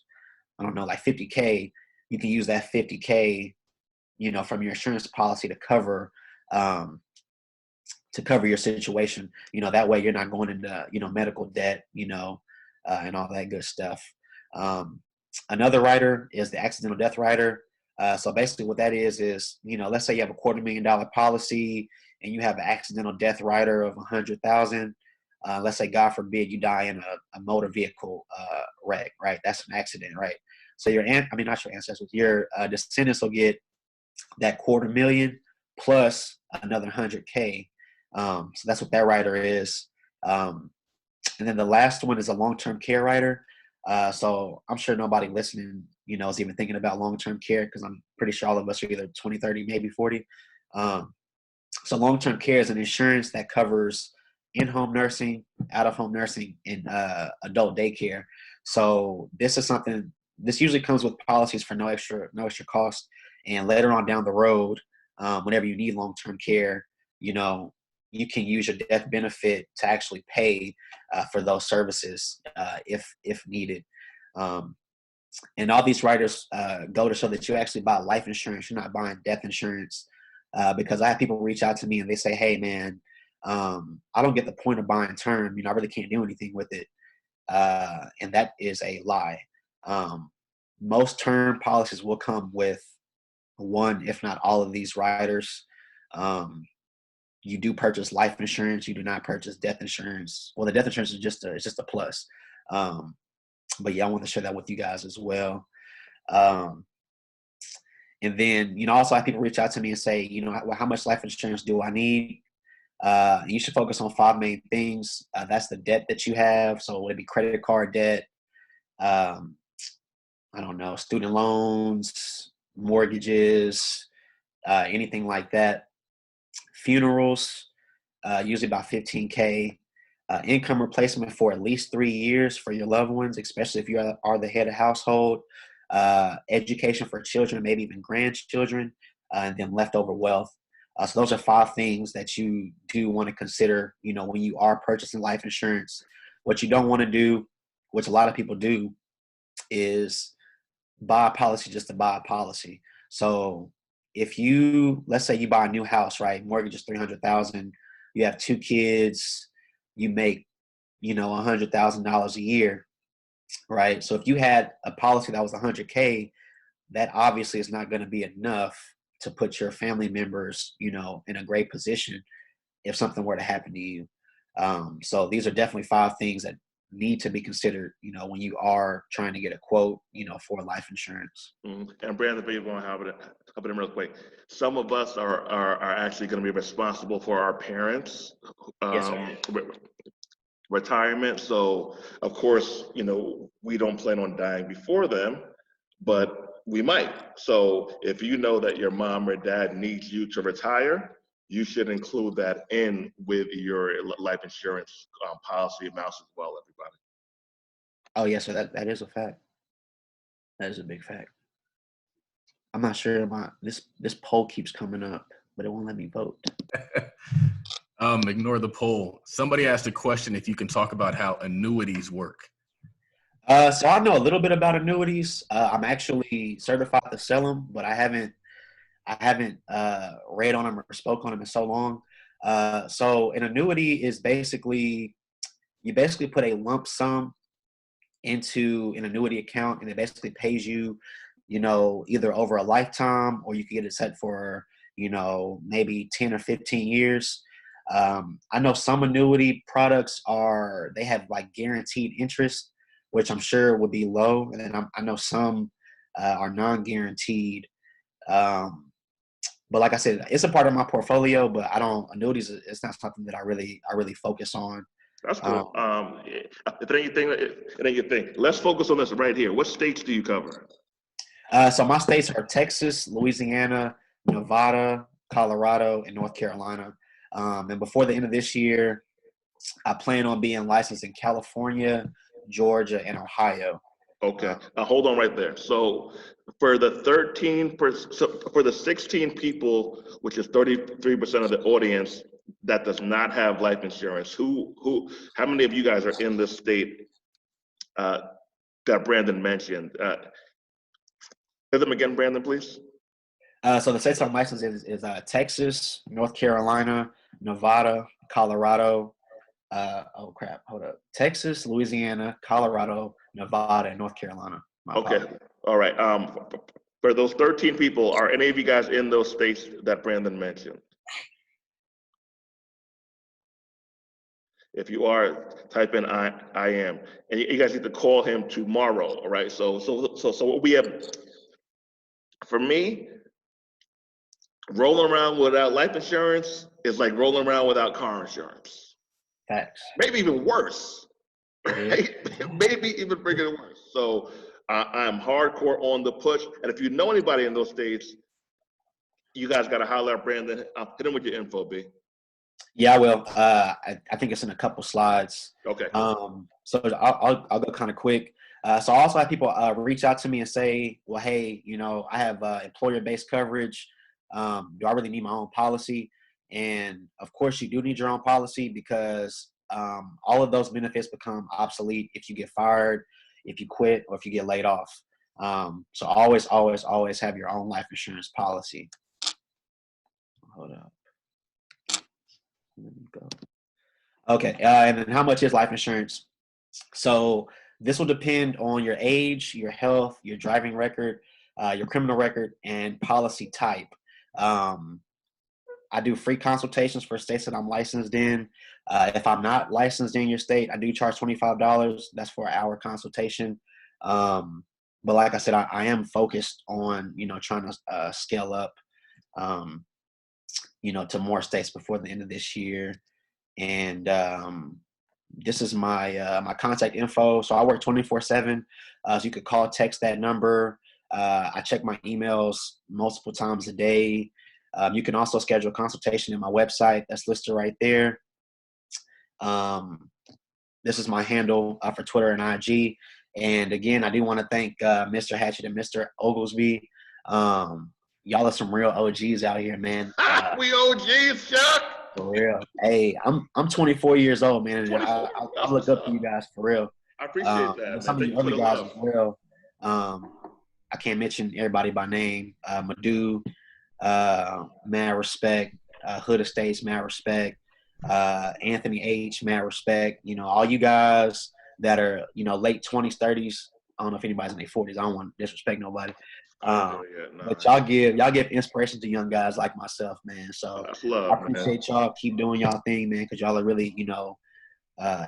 I don't know, like $50K, you can use that $50K, from your insurance policy to cover your situation. That way you're not going into, medical debt, and all that good stuff. Another rider is the accidental death rider. So basically what that is, let's say you have a $250,000 policy and you have an accidental death rider of 100,000, let's say, God forbid, you die in a motor vehicle wreck, right? That's an accident, right? So not your ancestors, your descendants will get that $250,000 plus another 100K. So that's what that rider is. And then the last one is a long-term care rider. So I'm sure nobody listening, is even thinking about long-term care, because I'm pretty sure all of us are either 20, 30, maybe 40. So long-term care is an insurance that covers in-home nursing, out-of-home nursing, and adult daycare. So this usually comes with policies for no extra cost. And later on down the road, whenever you need long-term care, you can use your death benefit to actually pay for those services if needed. And all these riders go to show that you actually buy life insurance. You're not buying death insurance. Because I have people reach out to me and they say, hey, man, I don't get the point of buying term. I really can't do anything with it. And that is a lie. Most term policies will come with one, if not all of these riders. You do purchase life insurance. You do not purchase death insurance. Well, the death insurance is just a plus. But yeah, I want to share that with you guys as well. And then, also have people reach out to me and say, how much life insurance do I need? You should focus on 5 main things. That's the debt that you have. So would it be credit card debt? Student loans, mortgages, anything like that. Funerals, usually about 15K. Income replacement for at least 3 years for your loved ones, especially if you are the head of household. Education for children, maybe even grandchildren, and then leftover wealth. So those are 5 things that you do want to consider, when you are purchasing life insurance. What you don't want to do, which a lot of people do, is buy a policy just to buy a policy. So if let's say you buy a new house, right? Mortgage is $300,000. You have 2 kids. You make, $100,000 a year. Right. So if you had a policy that was 100K, that obviously is not going to be enough to put your family members, in a great position if something were to happen to you. So these are definitely 5 things that need to be considered, when you are trying to get a quote, for life insurance. Mm-hmm. And Brandon, if you want to hop in real quick, some of us are actually going to be responsible for our parents. Yes, sir. Retirement. So of course, we don't plan on dying before them, but we might. So if you know that your mom or dad needs you to retire, you should include that in with your life insurance policy amounts as well, everybody. Oh, yes, sir. That is a fact. That is a big fact. I'm not sure this poll keeps coming up, but it won't let me vote. Ignore the poll. Somebody asked a question if you can talk about how annuities work. So I know a little bit about annuities. I'm actually certified to sell them, but I haven't read on them or spoke on them in so long. So an annuity is you basically put a lump sum into an annuity account, and it basically pays you, either over a lifetime, or you can get it set for, maybe 10 or 15 years. I know some annuity products they have like guaranteed interest, which I'm sure would be low. And then I know some are non-guaranteed. But like I said, it's a part of my portfolio, but annuities, it's not something that I really focus on. That's cool. It ain't your thing. Let's focus on this right here. What states do you cover? So my states are Texas, Louisiana, Nevada, Colorado, and North Carolina. And before the end of this year, I plan on being licensed in California, Georgia, and Ohio. Okay. Hold on right there. So for the 16 people, which is 33% of the audience that does not have life insurance, how many of you guys are in this state that Brandon mentioned? Say them again, Brandon, please. So the states I'm licensed is Texas, North Carolina, Nevada, Colorado. Texas, Louisiana, Colorado, Nevada, and North Carolina. Okay. All right. For those 13 people, are any of you guys in those states that Brandon mentioned? If you are, type in I am, and you guys need to call him tomorrow. All right. So what we have for me, rolling around without life insurance is like rolling around without car insurance. Facts. Maybe even worse. Right? Maybe even bigger than worse. So I'm hardcore on the push. And if you know anybody in those states, you guys got to holler at Brandon. Hit him with your info, B. Yeah, I will. I think it's in a couple slides. Okay. So I'll go kind of quick. So I also have people reach out to me and say, well, hey, I have employer-based coverage. Do I really need my own policy? And of course you do need your own policy, because all of those benefits become obsolete if you get fired, if you quit, or if you get laid off. So always have your own life insurance policy. Hold up. Let me go. Okay. And then how much is life insurance? So this will depend on your age, your health, your driving record, your criminal record, and policy type. I do free consultations for states that I'm licensed in. If I'm not licensed in your state, I do charge $25. That's for an hour consultation. But like I said, I am focused on, trying to scale up, to more states before the end of this year. And this is my contact info. So I work 24/7. So you could call, text that number. I check my emails multiple times a day. You can also schedule a consultation in my website that's listed right there. This is my handle for Twitter and IG. And again, I do want to thank Mr. Hatchett and Mr. Oglesby. Y'all are some real OGs out here, man. We OGs, Chuck. For real. Hey, I'm 24 years old, man, and I look up to you guys for real. I appreciate that. Some of you other guys as well. I can't mention everybody by name. Madhu, mad respect. Hood Estates, mad respect. Anthony H, mad respect. All you guys that are, late 20s, 30s. I don't know if anybody's in their 40s. I don't want to disrespect nobody. But y'all give inspiration to young guys like myself, man. So I appreciate y'all. Keep doing y'all thing, man, because y'all are really,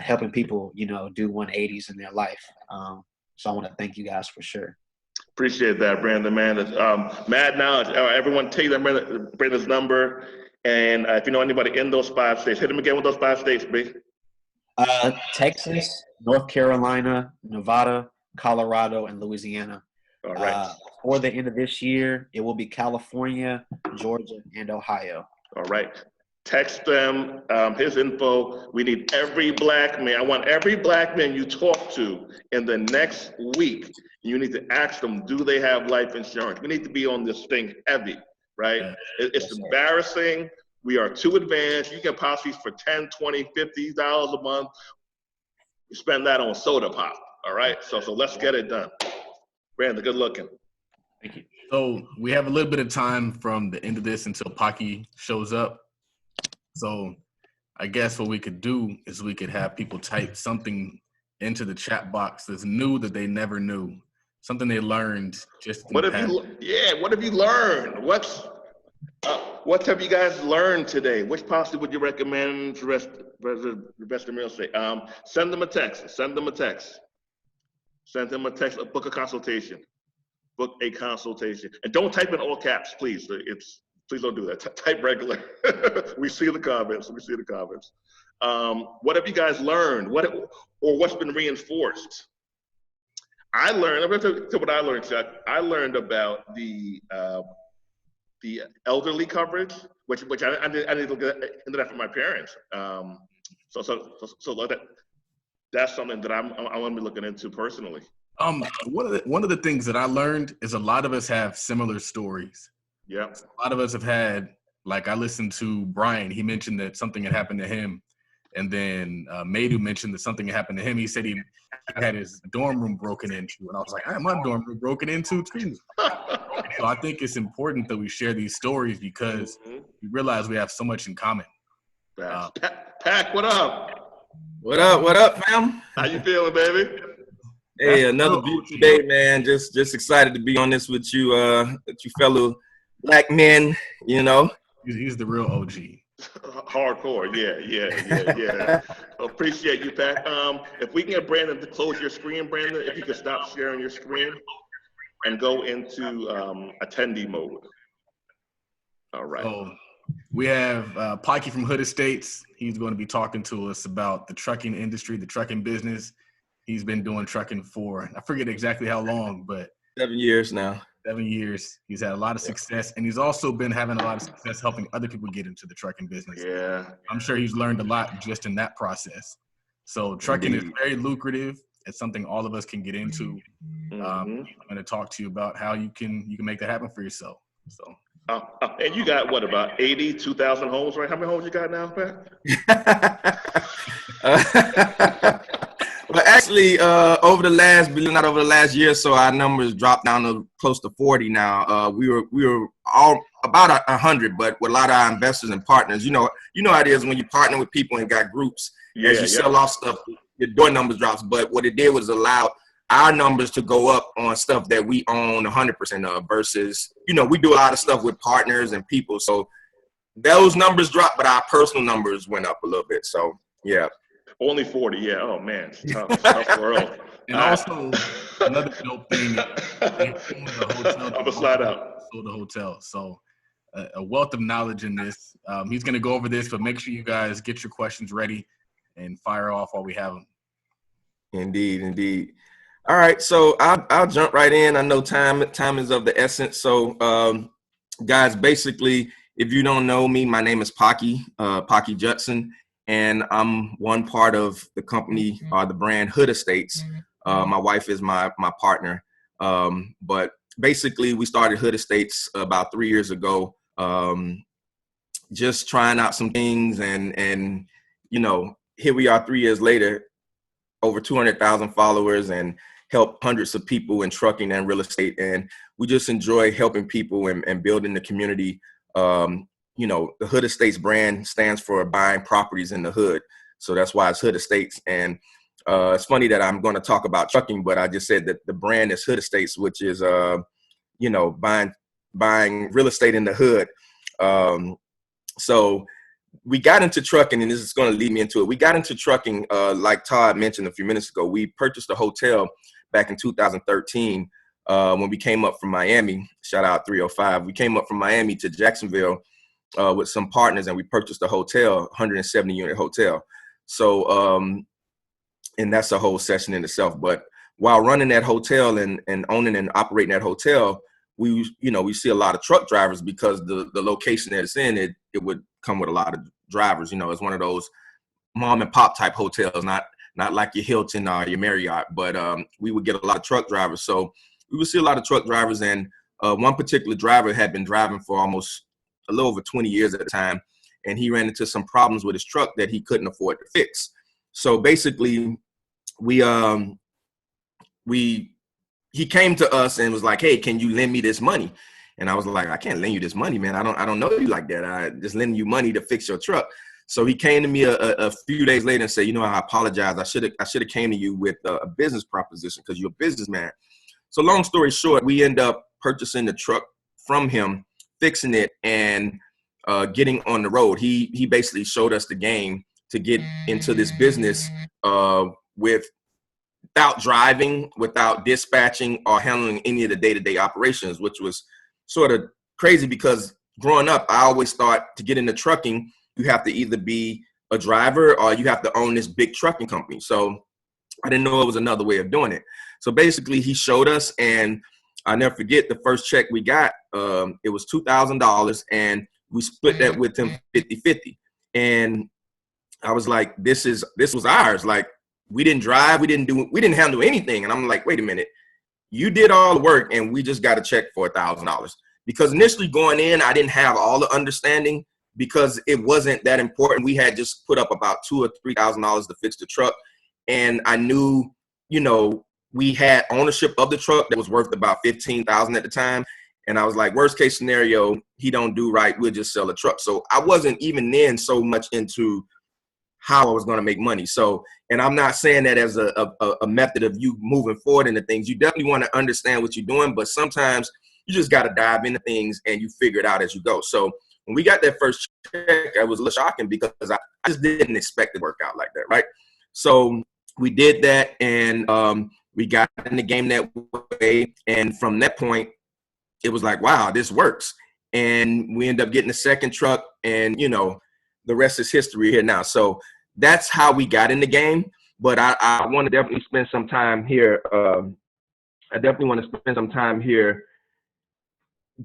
helping people, do 180s in their life. So I want to thank you guys for sure. Appreciate that, Brandon, man. Mad Knowledge. Everyone take Brandon's number. And if you know anybody in those 5 states, hit him again with those 5 states, B. Texas, North Carolina, Nevada, Colorado, and Louisiana. All right. For the end of this year, it will be California, Georgia, and Ohio. All right. Text them his info. We need every black man. I want every black man you talk to in the next week. You need to ask them, do they have life insurance? We need to be on this thing heavy, right? It's embarrassing. We are too advanced. You get policies for $10, $20, $50 a month. You spend that on soda pop, all right? So let's get it done. Brandon, good looking. Thank you. So we have a little bit of time from the end of this until Pocky shows up. So I guess what we could do is we could have people type something into the chat box that's new that they never knew, something they learned just. What have you learned? What have you guys learned today? Which policy would you recommend for the rest of the real estate? Send them a text. Send them a text. Book a consultation. Book a consultation. And don't type in all caps, please. Please don't do that. Type regular. We see the comments. What have you guys learned? What's been reinforced? I'm going to tell you what I learned, Chuck. I learned about the elderly coverage, which I need to get into that for my parents. So that's something that I want to be looking into personally. One of the things that I learned is a lot of us have similar stories. Yeah. A lot of us have had, like I listened to Brian, he mentioned that something had happened to him. And then Madhu mentioned that something had happened to him. He said he had his dorm room broken into. And I was like, I had my dorm room broken into too. So I think it's important that we share these stories because we realize we have so much in common. Pac, what up? What up, fam? How you feeling, baby? Hey, another beautiful day, man. Just excited to be on this with you fellow black men, He's the real OG. Hardcore, yeah. Appreciate you, Pat. If we can get Brandon to close your screen, Brandon, if you could stop sharing your screen and go into attendee mode. All right. So we have Pikey from Hood Estates. He's going to be talking to us about the trucking industry, the trucking business. He's been doing trucking for, I forget exactly how long, but 7 years now. 7 years. He's had a lot of success, and he's also been having a lot of success helping other people get into the trucking business. Yeah. I'm sure he's learned a lot just in that process. So trucking is very lucrative. It's something all of us can get into. I'm going to talk to you about how you can make that happen for yourself. So. And you got what, about 82,000 homes, right? How many homes you got now, Pat? Well, actually, over the last year or so, our numbers dropped down to close to 40 now. We were all about 100, but with a lot of our investors and partners, you know how it is when you partner with people and got groups. As you sell off stuff, your door numbers drops. But what it did was allow our numbers to go up on stuff that we own 100% of versus, we do a lot of stuff with partners and people. So those numbers dropped, but our personal numbers went up a little bit. So, yeah. Only 40, yeah. Oh, man. It's tough world. And also, another dope thing, they own the hotel. I'm going to slide out. Sold the hotel. So a wealth of knowledge in this. He's going to go over this, but make sure you guys get your questions ready and fire off while we have them. Indeed. All right, so I'll jump right in. I know time is of the essence. So, guys, basically, if you don't know me, my name is Pikey Judson, and I'm one part of the company, the brand Hood Estates. My wife is my partner, but basically, we started Hood Estates about 3 years ago, just trying out some things, and here we are 3 years later, over 200,000 followers, and help hundreds of people in trucking and real estate. And we just enjoy helping people and building the community. The Hood Estates brand stands for buying properties in the hood. So that's why it's Hood Estates. And it's funny that I'm going to talk about trucking, but I just said that the brand is Hood Estates, which is, buying real estate in the hood. So we got into trucking, and this is going to lead me into it. We got into trucking, like Todd mentioned a few minutes ago. We purchased a hotel back in 2013 when we came up from Miami. Shout out 305. We came up from Miami to Jacksonville with some partners, and we purchased a hotel, 170-unit hotel. So, and that's a whole session in itself. But while running that hotel and owning and operating that hotel, we see a lot of truck drivers because the location that it's in, it would come with a lot of drivers. It's one of those mom and pop type hotels, not like your Hilton or your Marriott, but we would get a lot of truck drivers. So we would see a lot of truck drivers, and one particular driver had been driving for almost a little over 20 years at the time, and he ran into some problems with his truck that he couldn't afford to fix. So basically, he came to us and was like, "Hey, can you lend me this money?" And I was like, "I can't lend you this money, man. I don't know you like that. I just lend you money to fix your truck." So he came to me a few days later and said, "I apologize. I should have came to you with a business proposition because you're a businessman." So long story short, we end up purchasing the truck from him, fixing it, and getting on the road. He basically showed us the game to get into this business without driving, without dispatching, or handling any of the day-to-day operations, which was sort of crazy because growing up, I always thought to get into trucking, you have to either be a driver or you have to own this big trucking company. So I didn't know it was another way of doing it. So basically he showed us, and I never forget the first check we got, it was $2,000, and we split that with him 50-50. And I was like, this was ours. Like, we didn't drive, we didn't handle anything. And I'm like, wait a minute, you did all the work and we just got a check for $1,000. Because initially going in, I didn't have all the understanding because it wasn't that important. We had just put up about $2,000 or $3,000 to fix the truck. And I knew, we had ownership of the truck that was worth about $15,000 at the time. And I was like, worst case scenario, he don't do right, we'll just sell the truck. So I wasn't even then so much into how I was going to make money. So, and I'm not saying that as a method of you moving forward into things. You definitely want to understand what you're doing, but sometimes you just got to dive into things and you figure it out as you go. So when we got that first check, it was a little shocking because I just didn't expect it to work out like that, right? So we did that, and we got in the game that way. And from that point, it was like, wow, this works. And we end up getting a second truck, and, you know, the rest is history here now. So that's how we got in the game. But I want to definitely spend some time here. I definitely want to spend some time here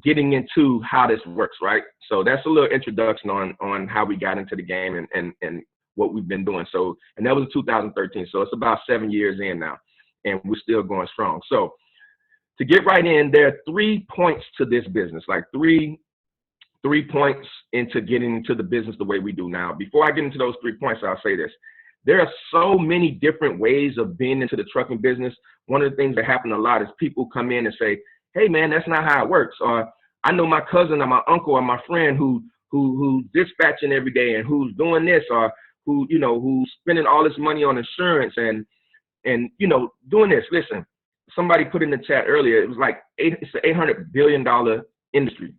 getting into how this works, right? So that's a little introduction on how we got into the game and what we've been doing. So, and that was 2013. So it's about 7 years in now, and we're still going strong. So to get right in, there are 3 points to this business, like three points into getting into the business the way we do now. Before I get into those 3 points, I'll say this. There are so many different ways of being into the trucking business. One of the things that happen a lot is people come in and say, hey man, that's not how it works. Or I know my cousin or my uncle or my friend who's dispatching every day and who's doing this, or who's spending all this money on insurance and doing this. Listen, somebody put in the chat earlier, it was like it's an $800 billion industry.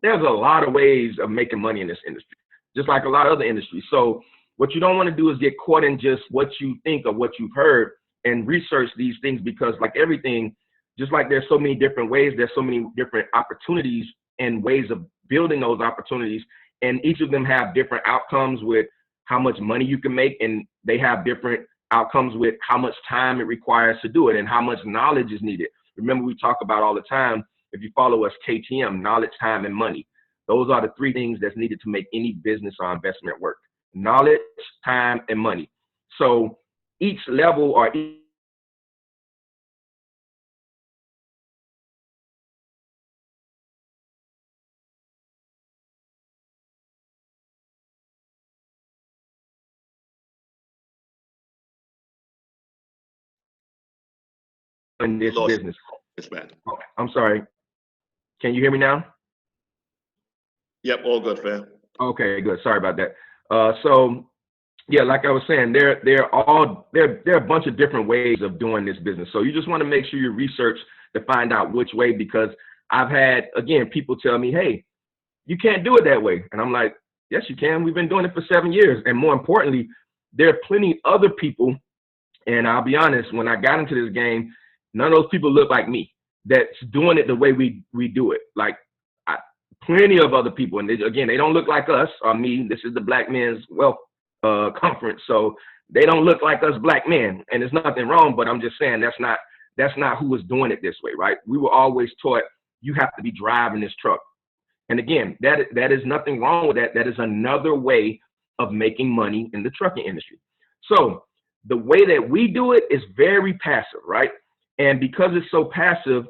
There's a lot of ways of making money in this industry, just like a lot of other industries. So what you don't want to do is get caught in just what you think or what you've heard, and research these things, because like everything, just like there's so many different ways, there's so many different opportunities and ways of building those opportunities. And each of them have different outcomes with how much money you can make, and they have different outcomes with how much time it requires to do it and how much knowledge is needed. Remember, we talk about all the time, if you follow us, KTM, knowledge, time, and money. Those are the 3 things that's needed to make any business or investment work: knowledge, time, and money. So each level or each in this business. It's bad. Okay, I'm sorry. Can you hear me now? Yep, all good, fam. Okay, good. Sorry about that. So yeah, like I was saying, there are a bunch of different ways of doing this business. So you just want to make sure you research to find out which way, because I've had, again, people tell me, hey, you can't do it that way. And I'm like, yes, you can. We've been doing it for 7 years. And more importantly, there are plenty other people. And I'll be honest, when I got into this game, none of those people look like me that's doing it the way we do it. Like plenty of other people. And again, they don't look like us or me. This is the Black Men's Wealth Conference. So they don't look like us Black men. And there's nothing wrong, but I'm just saying that's not who was doing it this way, right? We were always taught you have to be driving this truck. And again, that is nothing wrong with that. That is another way of making money in the trucking industry. So the way that we do it is very passive, right? And because it's so passive,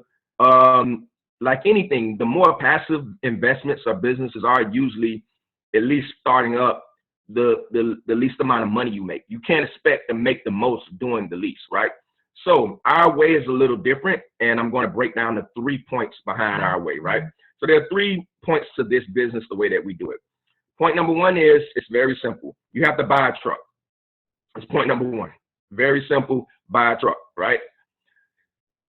like anything, the more passive investments or businesses are, usually, at least starting up, the least amount of money you make. You can't expect to make the most doing the least, right? So our way is a little different, and I'm going to break down the 3 points behind our way, right? So there are 3 points to this business, the way that we do it. Point number 1 is, it's very simple. You have to buy a truck. That's point number 1. Very simple, buy a truck, right?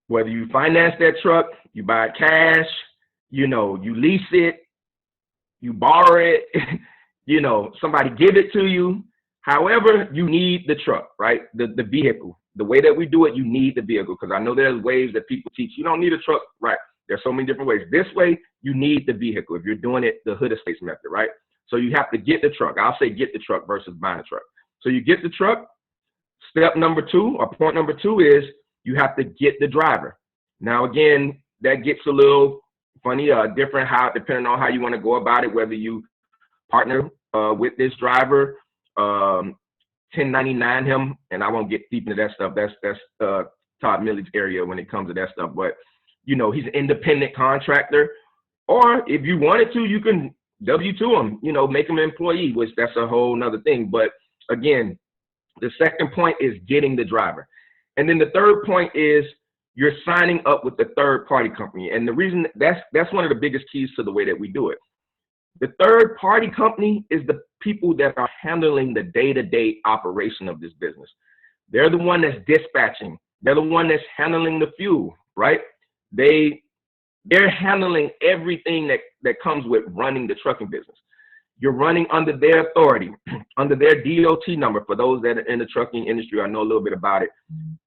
Whether you finance that truck, you buy it cash, you lease it, you borrow it, somebody give it to you. However, you need the truck, right? The vehicle. The way that we do it, you need the vehicle, because I know there's ways that people teach you don't need a truck, right? There's so many different ways. This way, you need the vehicle if you're doing it the hood estates method, right? So you have to get the truck. I'll say get the truck versus buying a truck. So you get the truck. Step number 2, or point number 2, is you have to get the driver. Now, again, that gets a little funny, different, depending on how you want to go about it, whether you partner with this driver, 1099 him, and I won't get deep into that stuff. That's Todd Millie's area when it comes to that stuff. But, he's an independent contractor. Or if you wanted to, you can W-2 him, make him an employee, which that's a whole nother thing. But again, the second point is getting the driver. And then the third point is you're signing up with the third party company. And the reason that's one of the biggest keys to the way that we do it. The third party company is the people that are handling the day-to-day operation of this business. They're the one that's dispatching. They're the one that's handling the fuel, right? They're handling everything that comes with running the trucking business. you're running under their authority, under their DOT number. For those that are in the trucking industry, I know a little bit about it.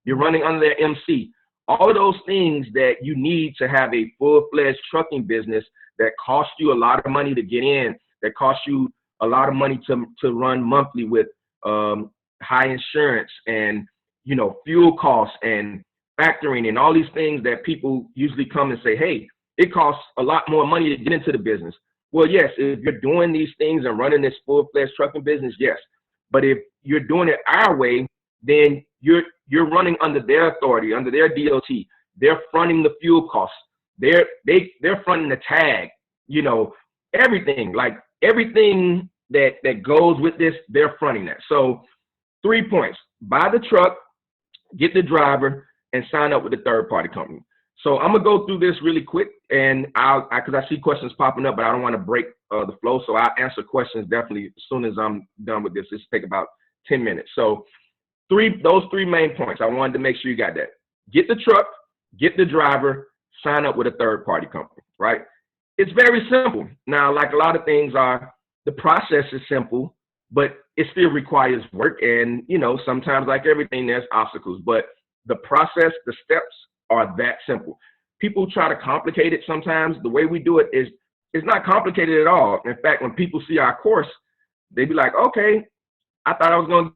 You're running under their MC. All of those things that you need to have a full-fledged trucking business that costs you a lot of money to get in, that costs you a lot of money to run monthly with high insurance and, you know, fuel costs and factoring and all these things that people usually come and say, hey, it costs a lot more money to get into the business. Well, yes, if you're doing these things and running this full-fledged trucking business, yes. But if you're doing it our way, then you're running under their authority, under their DOT. They're fronting the fuel costs. They're fronting the tag, you know, everything, like everything that goes with this, they're fronting that. So 3 points: buy the truck, get the driver, and sign up with a third-party company. So I'm gonna go through this really quick, and because I see questions popping up, but I don't want to break the flow. So I'll answer questions definitely as soon as I'm done with this. This will take about 10 minutes. So those three main points, I wanted to make sure you got that. Get the truck, get the driver, sign up with a third-party company, right? It's very simple. Now, like a lot of things are, the process is simple, but it still requires work. And, you know, sometimes like everything, there's obstacles, but the process, the steps are that simple. People try to complicate it sometimes. The way we do it is, it's not complicated at all. In fact, when people see our course, they be like, okay, I thought I was going to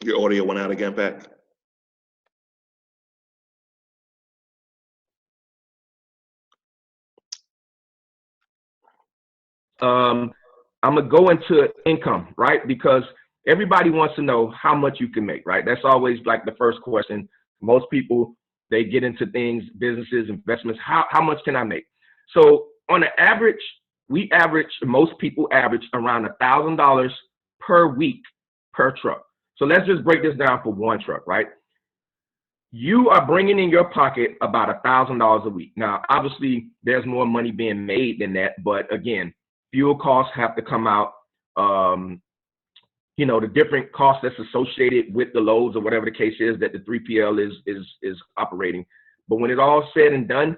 Your audio went out again, Pat. I'm gonna go into income, right? Because everybody wants to know how much you can make, right? That's always like the first question. Most people, they get into things, businesses, investments. How much can I make? So on an average, most people average around $1,000 per week per truck. So let's just break this down for one truck, right? You are bringing in your pocket about $1,000 a week. Now, obviously, there's more money being made than that, but again, fuel costs have to come out. You know, the different costs that's associated with the loads or whatever the case is that the 3PL is operating. But when it's all said and done,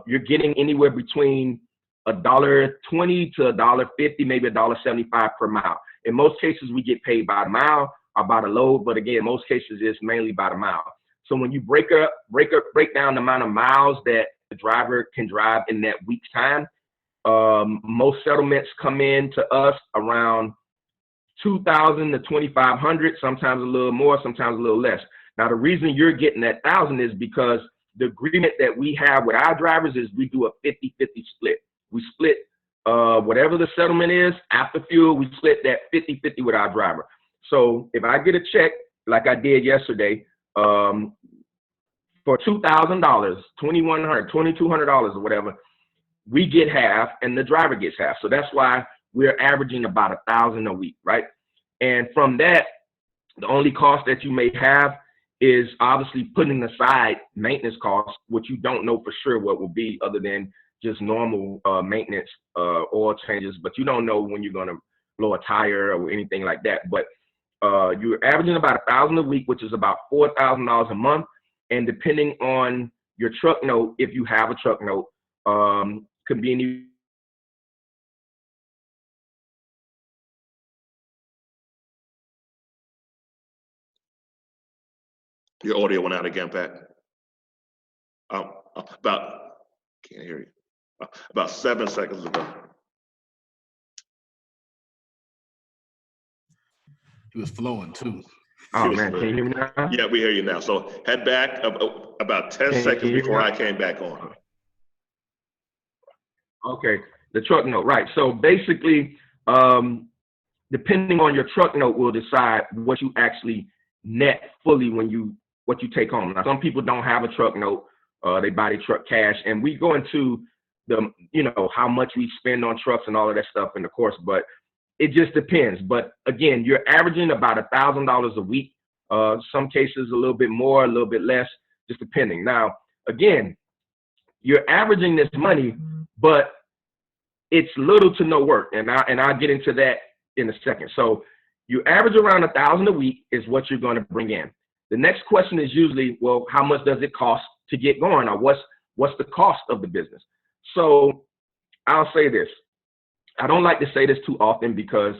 you're getting anywhere between $1.20 to $1.50, maybe $1.75 per mile. In most cases, we get paid by the mile or by the load, but again, in most cases, it's mainly by the mile. So when you break down the amount of miles that the driver can drive in that week's time, most settlements come in to us around $2,000 to $2,500, sometimes a little more, sometimes a little less. Now, the reason you're getting that $1,000 is because the agreement that we have with our drivers is we do a 50-50 split. We split whatever the settlement is after fuel, we split that 50-50 with our driver. So if I get a check like I did yesterday for $2,000, $2,100, $2,200 or whatever, we get half and the driver gets half. So that's why we're averaging about $1,000 a week, right? And from that, the only cost that you may have is obviously putting aside maintenance costs, which you don't know for sure what will be other than just normal maintenance, oil changes, but you don't know when you're going to blow a tire or anything like that. But you're averaging about $1,000 a week, which is about $4,000 a month. And depending on your truck note, if you have a truck note, could be any. Your audio went out again, Pat. Can't hear you. About 7 seconds ago. He was flowing too. Oh man, can you hear me now? Yeah, we hear you now. So head back about 10 seconds before I came back on. Okay, the truck note, right. So basically, depending on your truck note will decide what you actually net fully what you take home. Now, some people don't have a truck note, they buy their truck cash, and we go into the, you know, how much we spend on trucks and all of that stuff in the course, but it just depends. But again, you're averaging about $1,000 a week. Some cases a little bit more, a little bit less, just depending. Now, again, you're averaging this money, but it's little to no work, and I'll get into that in a second. So you average around $1,000 a week is what you're going to bring in. The next question is usually, well, how much does it cost to get going, or what's the cost of the business? So I'll say this. I don't like to say this too often because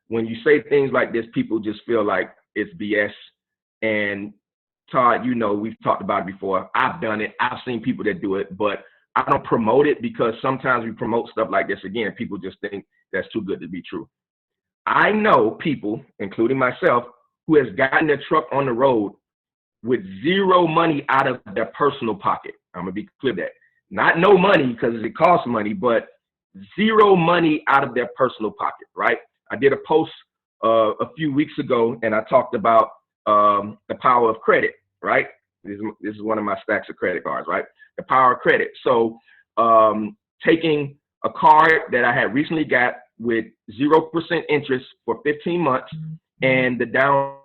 when you say things like this, people just feel like it's BS. And Todd, you know, we've talked about it before. I've done it. I've seen people that do it, but I don't promote it because sometimes we promote stuff like this. Again, people just think that's too good to be true. I know people, including myself, who has gotten their truck on the road with zero money out of their personal pocket. I'm going to be clear that. Not no money because it costs money, but zero money out of their personal pocket, right? I did a post a few weeks ago, and I talked about the power of credit, right? This is one of my stacks of credit cards, right? The power of credit. So taking a card that I had recently got with 0% interest for 15 months and the down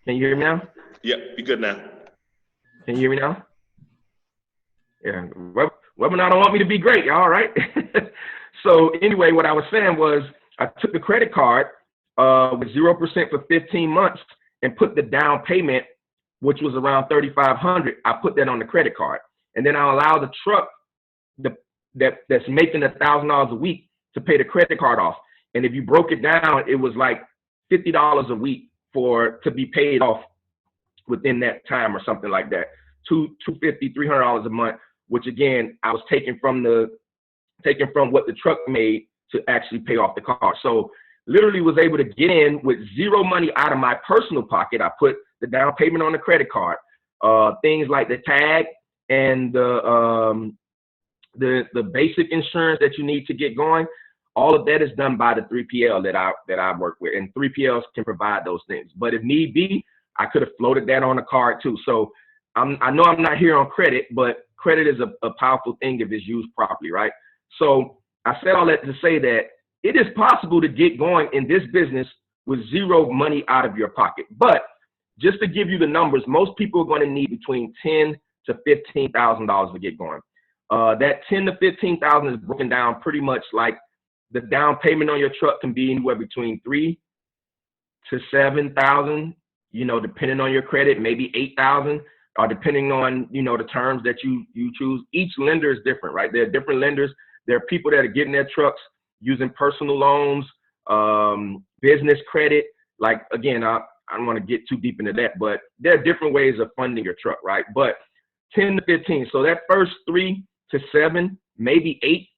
Can you hear me now? Yep, you good now. Can you hear me now? Yeah, webinar don't want me to be great, y'all, right? So anyway, what I was saying was I took the credit card with 0% for 15 months and put the down payment, which was around $3,500. I put that on the credit card, and then I allow the truck that's making $1,000 a week to pay the credit card off. And if you broke it down, it was like $50 a week to be paid off within that time or something like that. $250, $300 a month, which again, I was taking from what the truck made to actually pay off the car. So literally was able to get in with zero money out of my personal pocket. I put the down payment on the credit card, things like the tag and the basic insurance that you need to get going. All of that is done by the 3PL that I work with, and 3PLs can provide those things. But if need be, I could have floated that on a card too. So I know I'm not here on credit, but credit is a powerful thing if it's used properly, right? So I said all that to say that it is possible to get going in this business with zero money out of your pocket. But just to give you the numbers, most people are going to need between $10,000 to $15,000 to get going. That $10,000 to $15,000 is broken down pretty much like the down payment on your truck can be anywhere between $3,000 to $7,000, you know, depending on your credit, maybe $8,000, or depending on, you know, the terms that you choose. Each lender is different, right? There are different lenders. There are people that are getting their trucks using personal loans, business credit. Like, again, I don't want to get too deep into that, but there are different ways of funding your truck, right? But 10 to 15. So that first 3 to 7, maybe 8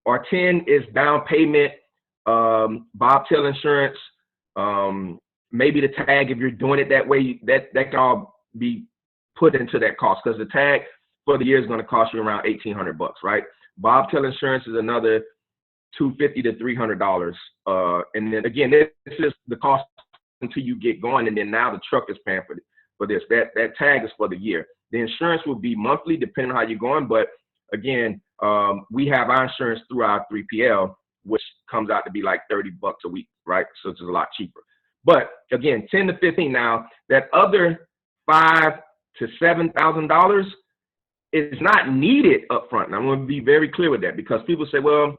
or 10 is down payment, bobtail insurance, maybe the tag if you're doing it that way, that can all be put into that cost, because the tag for the year is going to cost you around $1,800, right? Bobtail insurance is another $250 to $300, and then again, this is the cost until you get going, and then now the truck is paying for this. That tag is for the year. The insurance will be monthly depending on how you're going, but again, we have our insurance through our 3PL, which comes out to be like $30 a week, right? So it's a lot cheaper. But again, 10 to 15. Now that other $5,000 to $7,000 is not needed up front. And I'm going to be very clear with that, because people say, well,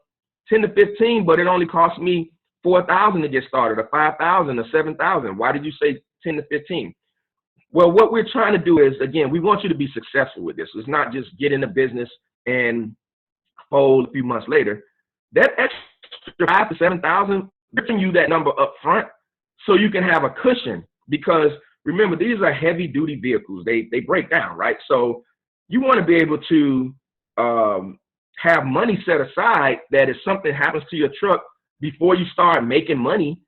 10 to 15, but it only cost me $4,000 to get started, or $5,000 or $7,000. Why did you say 10 to 15? Well, what we're trying to do is, again, we want you to be successful with this. It's not just get in the business and fold a few months later. That extra $5,000 to $7,000, giving you that number up front so you can have a cushion, because remember, these are heavy duty vehicles. They break down, right? So you want to be able to have money set aside that if something happens to your truck before you start making money,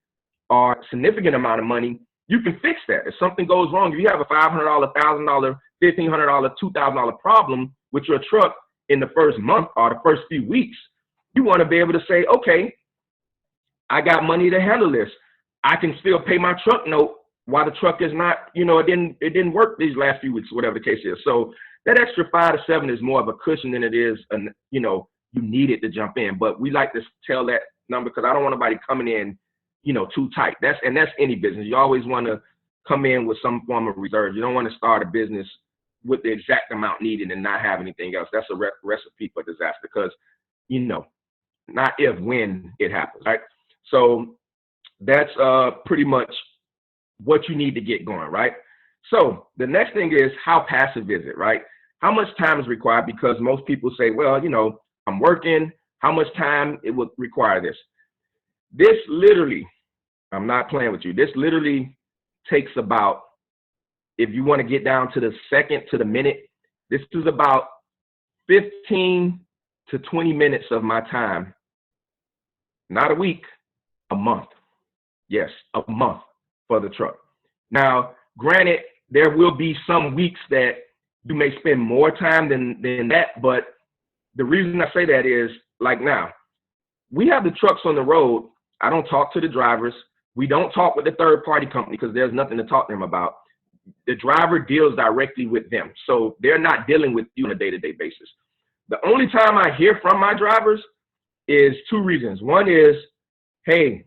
or a significant amount of money, you can fix that. If something goes wrong, if you have a $500, $1,000, $1,500, $2,000 problem with your truck in the first month or the first few weeks, you want to be able to say, okay, I got money to handle this. I can still pay my truck note while the truck is not, you know, it didn't work these last few weeks, whatever the case is. So that extra $5,000 to $7,000 is more of a cushion than it is, you know, you needed to jump in. But we like to tell that number because I don't want nobody coming in, too tight. That's any business. You always want to come in with some form of reserve. You don't want to start a business with the exact amount needed and not have anything else. That's a recipe for disaster because, not if, when it happens, right? So that's pretty much what you need to get going, right? So the next thing is, how passive is it, right? How much time is required? Because most people say, well, I'm working. How much time it would require this? This literally, I'm not playing with you. This literally takes about, if you want to get down to the second to the minute, this is about 15 to 20 minutes of my time. Not a week, a month. Yes, a month for the truck. Now, granted, there will be some weeks that you may spend more time than that, but the reason I say that is, like now, we have the trucks on the road. I don't talk to the drivers. We don't talk with the third-party company because there's nothing to talk to them about. The driver deals directly with them, so they're not dealing with you on a day-to-day basis. The only time I hear from my drivers is two reasons. One is, hey,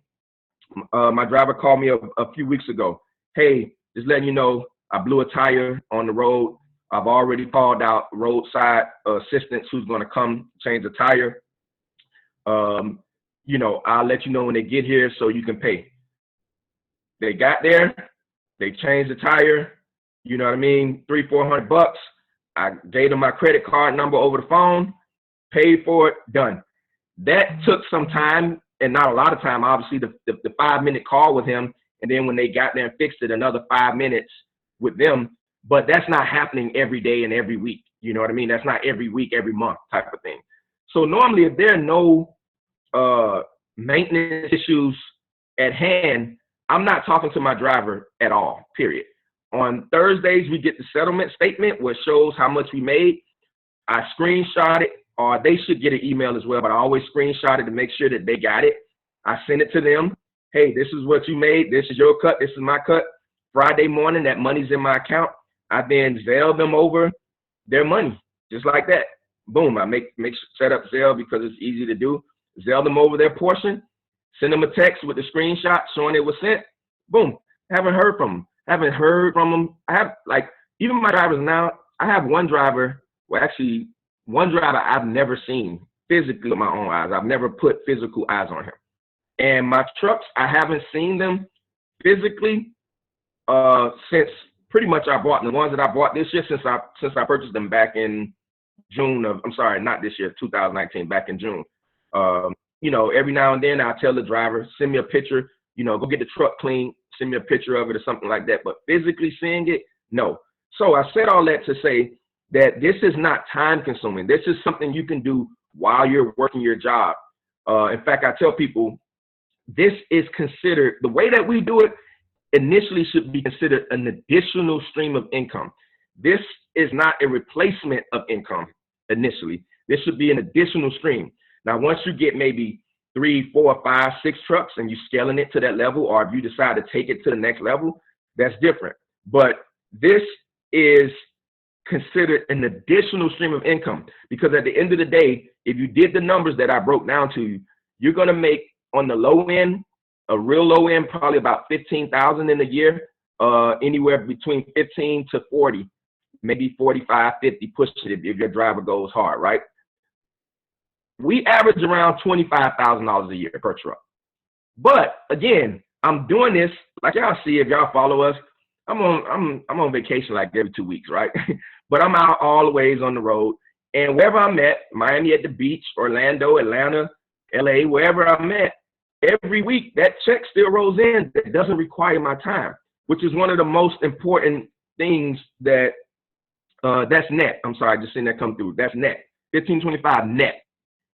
my driver called me a few weeks ago. Hey, just letting you know, I blew a tire on the road. I've already called out roadside assistance who's going to come change the tire. I'll let you know when they get here so you can pay. They got there, they changed the tire, you know what I mean, $300-400. I gave them my credit card number over the phone, paid for it, done. That took some time, and not a lot of time, obviously, the 5-minute call with him, and then when they got there and fixed it, another 5 minutes with them. But that's not happening every day and every week. You know what I mean? That's not every week, every month type of thing. So normally, if there are no maintenance issues at hand, I'm not talking to my driver at all, period. On Thursdays, we get the settlement statement, which shows how much we made. I screenshot it, or they should get an email as well, but I always screenshot it to make sure that they got it. I send it to them. Hey, this is what you made. This is your cut. This is my cut. Friday morning, that money's in my account. I then Zelle them over their money, just like that. Boom, I set up Zelle because it's easy to do. Zelle them over their portion, send them a text with the screenshot showing it was sent. Boom, haven't heard from them. I have, even my drivers now, I have one driver, one driver I've never seen physically with my own eyes. I've never put physical eyes on him. And my trucks, I haven't seen them physically since pretty much I bought them. The ones that I bought this year, since I purchased them back in June of, I'm sorry, not this year, 2019, back in June. Every now and then I'll tell the driver, send me a picture, go get the truck clean, send me a picture of it or something like that. But physically seeing it, no. So I said all that to say that this is not time consuming. This is something you can do while you're working your job. In fact, I tell people, this is considered, the way that we do it initially should be considered an additional stream of income. This is not a replacement of income initially. This should be an additional stream. Now, once you get maybe 3, 4, 5, 6 trucks and you're scaling it to that level, or if you decide to take it to the next level, that's different. But this is considered an additional stream of income, because at the end of the day, if you did the numbers that I broke down to you, you're going to make on the low end, a real low end, probably about $15,000 in a year, anywhere between 15 to 40, maybe 45, 50, push it if your driver goes hard, right? We average around $25,000 a year per truck. But again, I'm doing this, like y'all see, if y'all follow us, I'm on vacation like every 2 weeks, right? But I'm out all the ways on the road, and wherever I'm at, Miami at the beach, Orlando, Atlanta, LA, wherever I'm at, every week that check still rolls in. That doesn't require my time, which is one of the most important things that that's net. I'm sorry, just seeing that come through. That's net. 1525 net.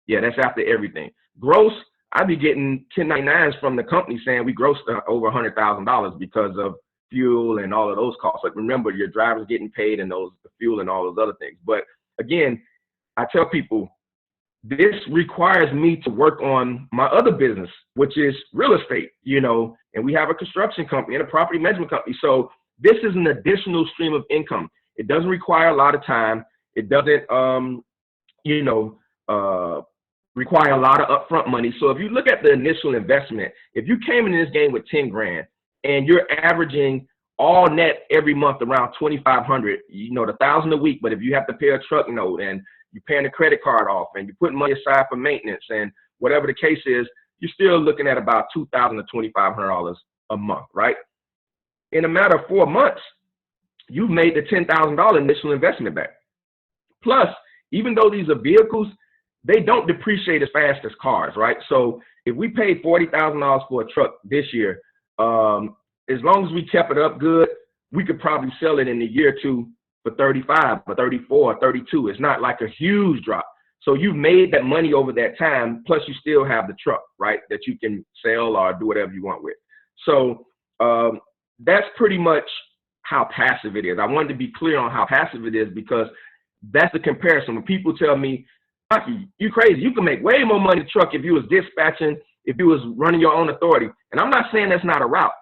Yeah, that's after everything. Gross, I be getting 1099s from the company saying we grossed over $100,000 because of fuel and all of those costs. But remember, your driver's getting paid and the fuel and all those other things. But again, I tell people, this requires me to work on my other business, which is real estate, and we have a construction company and a property management company. So this is an additional stream of income. It doesn't require a lot of time. It doesn't, require a lot of upfront money. So if you look at the initial investment, if you came in this game with 10 grand and you're averaging all net every month around 2,500, you know, the 1,000 a week, but if you have to pay a truck note and you're paying a credit card off and you're putting money aside for maintenance and whatever the case is, you're still looking at about $2,000 to $2,500 a month, right? In a matter of 4 months, you've made the $10,000 initial investment back. Plus, even though these are vehicles, they don't depreciate as fast as cars, right? So if we paid $40,000 for a truck this year, as long as we kept it up good, we could probably sell it in a year or two for 35 or 34 or 32. It's not like a huge drop. So you've made that money over that time, plus you still have the truck, right, that you can sell or do whatever you want with. So that's pretty much how passive it is. I wanted to be clear on how passive it is because that's the comparison. When people tell me, you crazy, you can make way more money in the truck if you was dispatching, if you was running your own authority. And I'm not saying that's not a route.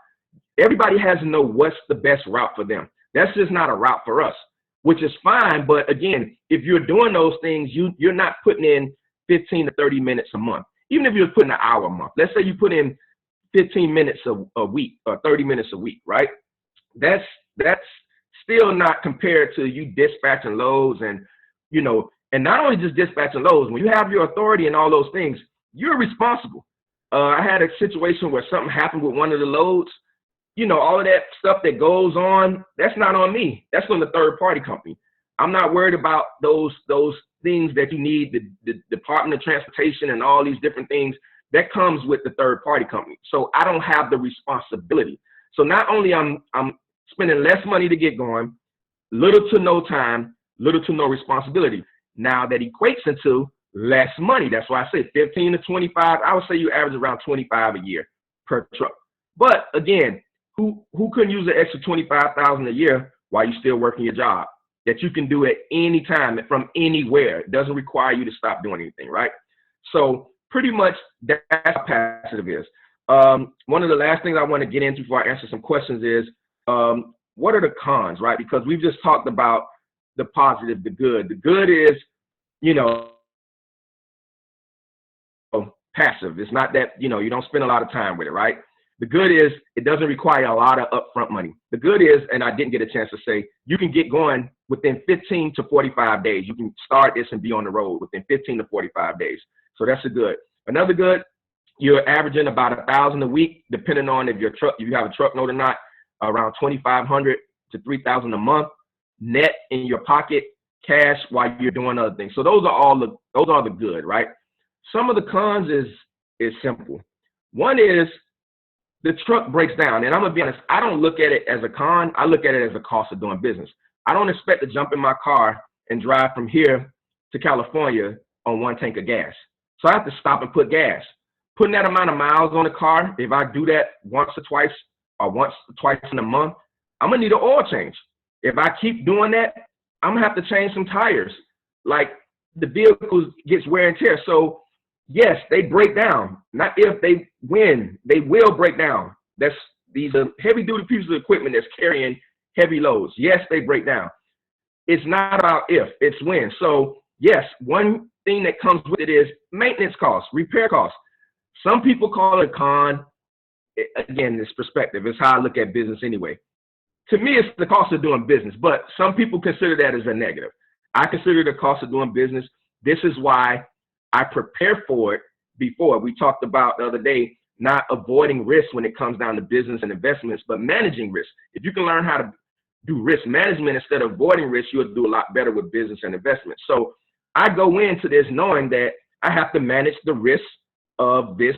Everybody has to know what's the best route for them. That's just not a route for us, which is fine. But again, if you're doing those things, you're not putting in 15 to 30 minutes a month. Even if you're putting an hour a month, let's say you put in 15 minutes a week or 30 minutes a week, right? That's still not compared to you dispatching loads and, you know, and not only just dispatching loads, when you have your authority and all those things, you're responsible. I had a situation where something happened with one of the loads. You know, all of that stuff that goes on, that's not on me. That's on the third party company. I'm not worried about those things that you need, the Department of Transportation and all these different things that comes with the third party company. So I don't have the responsibility. So not only I'm spending less money to get going, little to no time, little to no responsibility. Now that equates into less money. That's why I say 15 to 25. I would say you average around 25 a year per truck. But again, who couldn't use an extra 25,000 a year while you're still working your job that you can do at any time from anywhere? It doesn't require you to stop doing anything, right? So pretty much that's how passive is. One of the last things I want to get into before I answer some questions is what are the cons, right? Because we've just talked about the positive, the good. The good is, you know, passive. It's not that, you know, you don't spend a lot of time with it, right? The good is it doesn't require a lot of upfront money. The good is, and I didn't get a chance to say, you can get going within 15 to 45 days. You can start this and be on the road within 15 to 45 days. So that's a good. Another good, you're averaging about 1,000 a week, depending on if you have a truck note or not, around 2,500 to 3,000 a month net in your pocket, cash while you're doing other things. So those are the good, right? Some of the cons is simple. One is the truck breaks down. And I'm going to be honest, I don't look at it as a con. I look at it as a cost of doing business. I don't expect to jump in my car and drive from here to California on one tank of gas. So I have to stop and put gas. Putting that amount of miles on the car, if I do that once or twice in a month, I'm going to need an oil change. If I keep doing that, I'm going to have to change some tires. Like the vehicles gets wear and tear. So yes, they break down. Not if, they when. They will break down. These are heavy duty pieces of equipment that's carrying heavy loads. Yes, they break down. It's not about if, it's when. So yes, one thing that comes with it is maintenance costs, repair costs. Some people call it a con. Again, it's perspective. It's how I look at business anyway. To me, it's the cost of doing business, but some people consider that as a negative. I consider the cost of doing business. This is why I prepare for it before. We talked about the other day, not avoiding risk when it comes down to business and investments, but managing risk. If you can learn how to do risk management instead of avoiding risk, you'll do a lot better with business and investment. So I go into this knowing that I have to manage the risk of this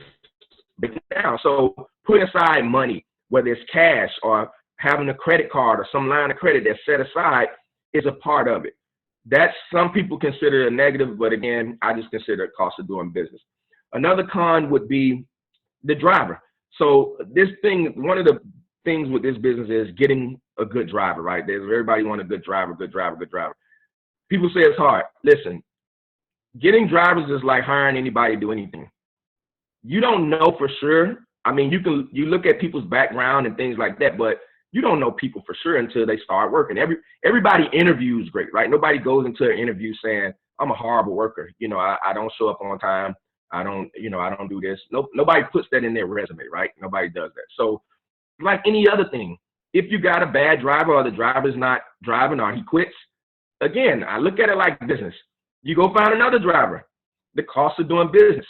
now. So putting aside money, whether it's cash or having a credit card or some line of credit that's set aside, is a part of it. That's, some people consider it a negative, but again, I just consider it cost of doing business. Another con would be the driver. So this thing, one of the things with this business is getting a good driver, right? Everybody wants a good driver. People say it's hard. Listen, getting drivers is like hiring anybody to do anything. You don't know for sure. I mean, you look at people's background and things like that, but you don't know people for sure until they start working. Everybody interviews great, right? Nobody goes into an interview saying, I'm a horrible worker. You know, I don't show up on time. I don't do this. Nobody puts that in their resume, right? Nobody does that. So like any other thing, if you got a bad driver or the driver's not driving or he quits, again, I look at it like business. You go find another driver. The cost of doing business.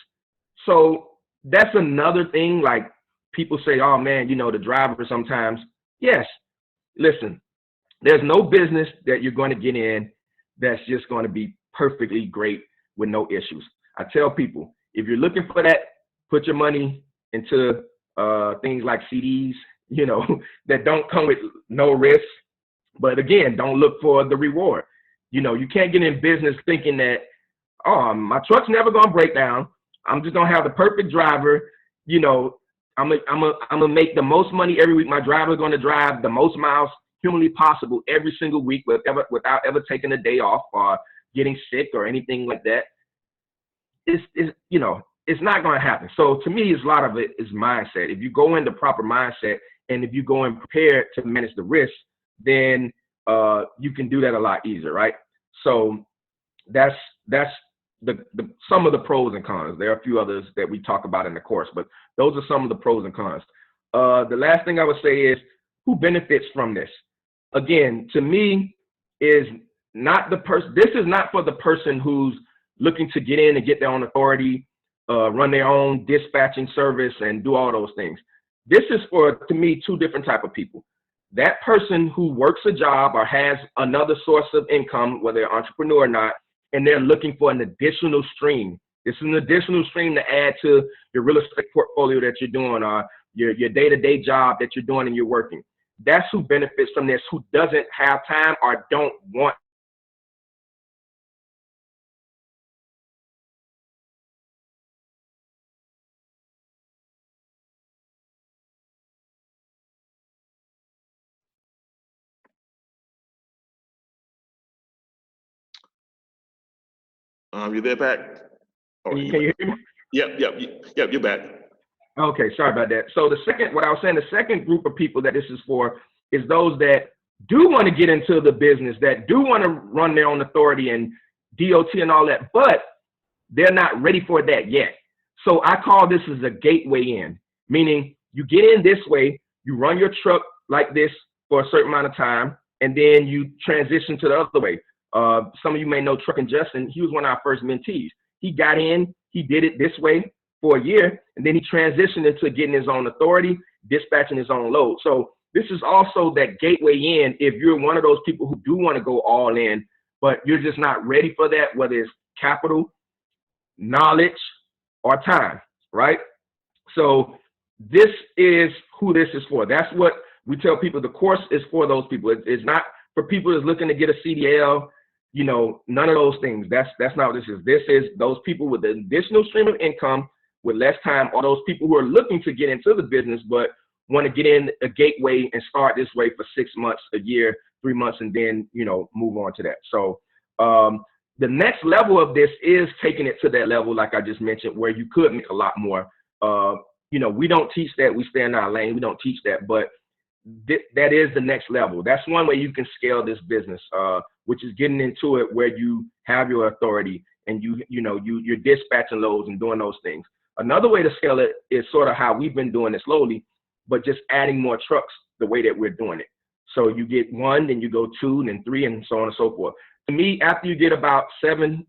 So that's another thing. Like people say, oh man, the driver sometimes. Yes, listen, there's no business that you're going to get in that's just going to be perfectly great with no issues. I tell people, if you're looking for that, put your money into things like CDs, that don't come with no risk. But again, don't look for the reward. You can't get in business thinking that, oh, my truck's never going to break down. I'm just going to have the perfect driver. I'm gonna make the most money every week. My driver's going to drive the most miles humanly possible every single week without ever taking a day off or getting sick or anything like that. It's not going to happen. So to me, a lot of it is mindset. If you go in the proper mindset and if you go in prepared to manage the risk, then you can do that a lot easier, right? So that's some of the pros and cons. There are a few others that we talk about in the course, but those are some of the pros and cons. The last thing I would say is who benefits from this. Again, to me, is not the person. This is not for the person who's looking to get in and get their own authority, run their own dispatching service, and do all those things. This is for, to me, two different type of people. That person who works a job or has another source of income, whether they're an entrepreneur or not, and they're looking for an additional stream. This is an additional stream to add to your real estate portfolio that you're doing, or your day-to-day job that you're doing and you're working. That's who benefits from this, who doesn't have time or don't want. You there, back? Can you hear me? Yep, you're back. Okay, sorry about that. So what I was saying, the second group of people that this is for is those that do want to get into the business, that do want to run their own authority and DOT and all that, but they're not ready for that yet. So I call this as a gateway in, meaning you get in this way, you run your truck like this for a certain amount of time, and then you transition to the other way. Some of you may know Truckin' Justin. He was one of our first mentees. He got in, he did it this way for a year, and then he transitioned into getting his own authority, dispatching his own load. So this is also that gateway in if you're one of those people who do want to go all in, but you're just not ready for that, whether it's capital, knowledge, or time, right? So this is who this is for. That's what we tell people. The course is for those people. It's not for people that's looking to get a CDL, none of those things. That's not what this is. This is those people with an additional stream of income with less time, or those people who are looking to get into the business but want to get in a gateway and start this way for 6 months, a year, 3 months, and then, move on to that. So the next level of this is taking it to that level, like I just mentioned, where you could make a lot more. We don't teach that. We stay in our lane. We don't teach that, but that is the next level. That's one way you can scale this business, which is getting into it where you have your authority and you're dispatching loads and doing those things. Another way to scale it is sort of how we've been doing it slowly, but just adding more trucks the way that we're doing it. So you get 1, then you go 2, then 3, and so on and so forth. To me, after you get about 7,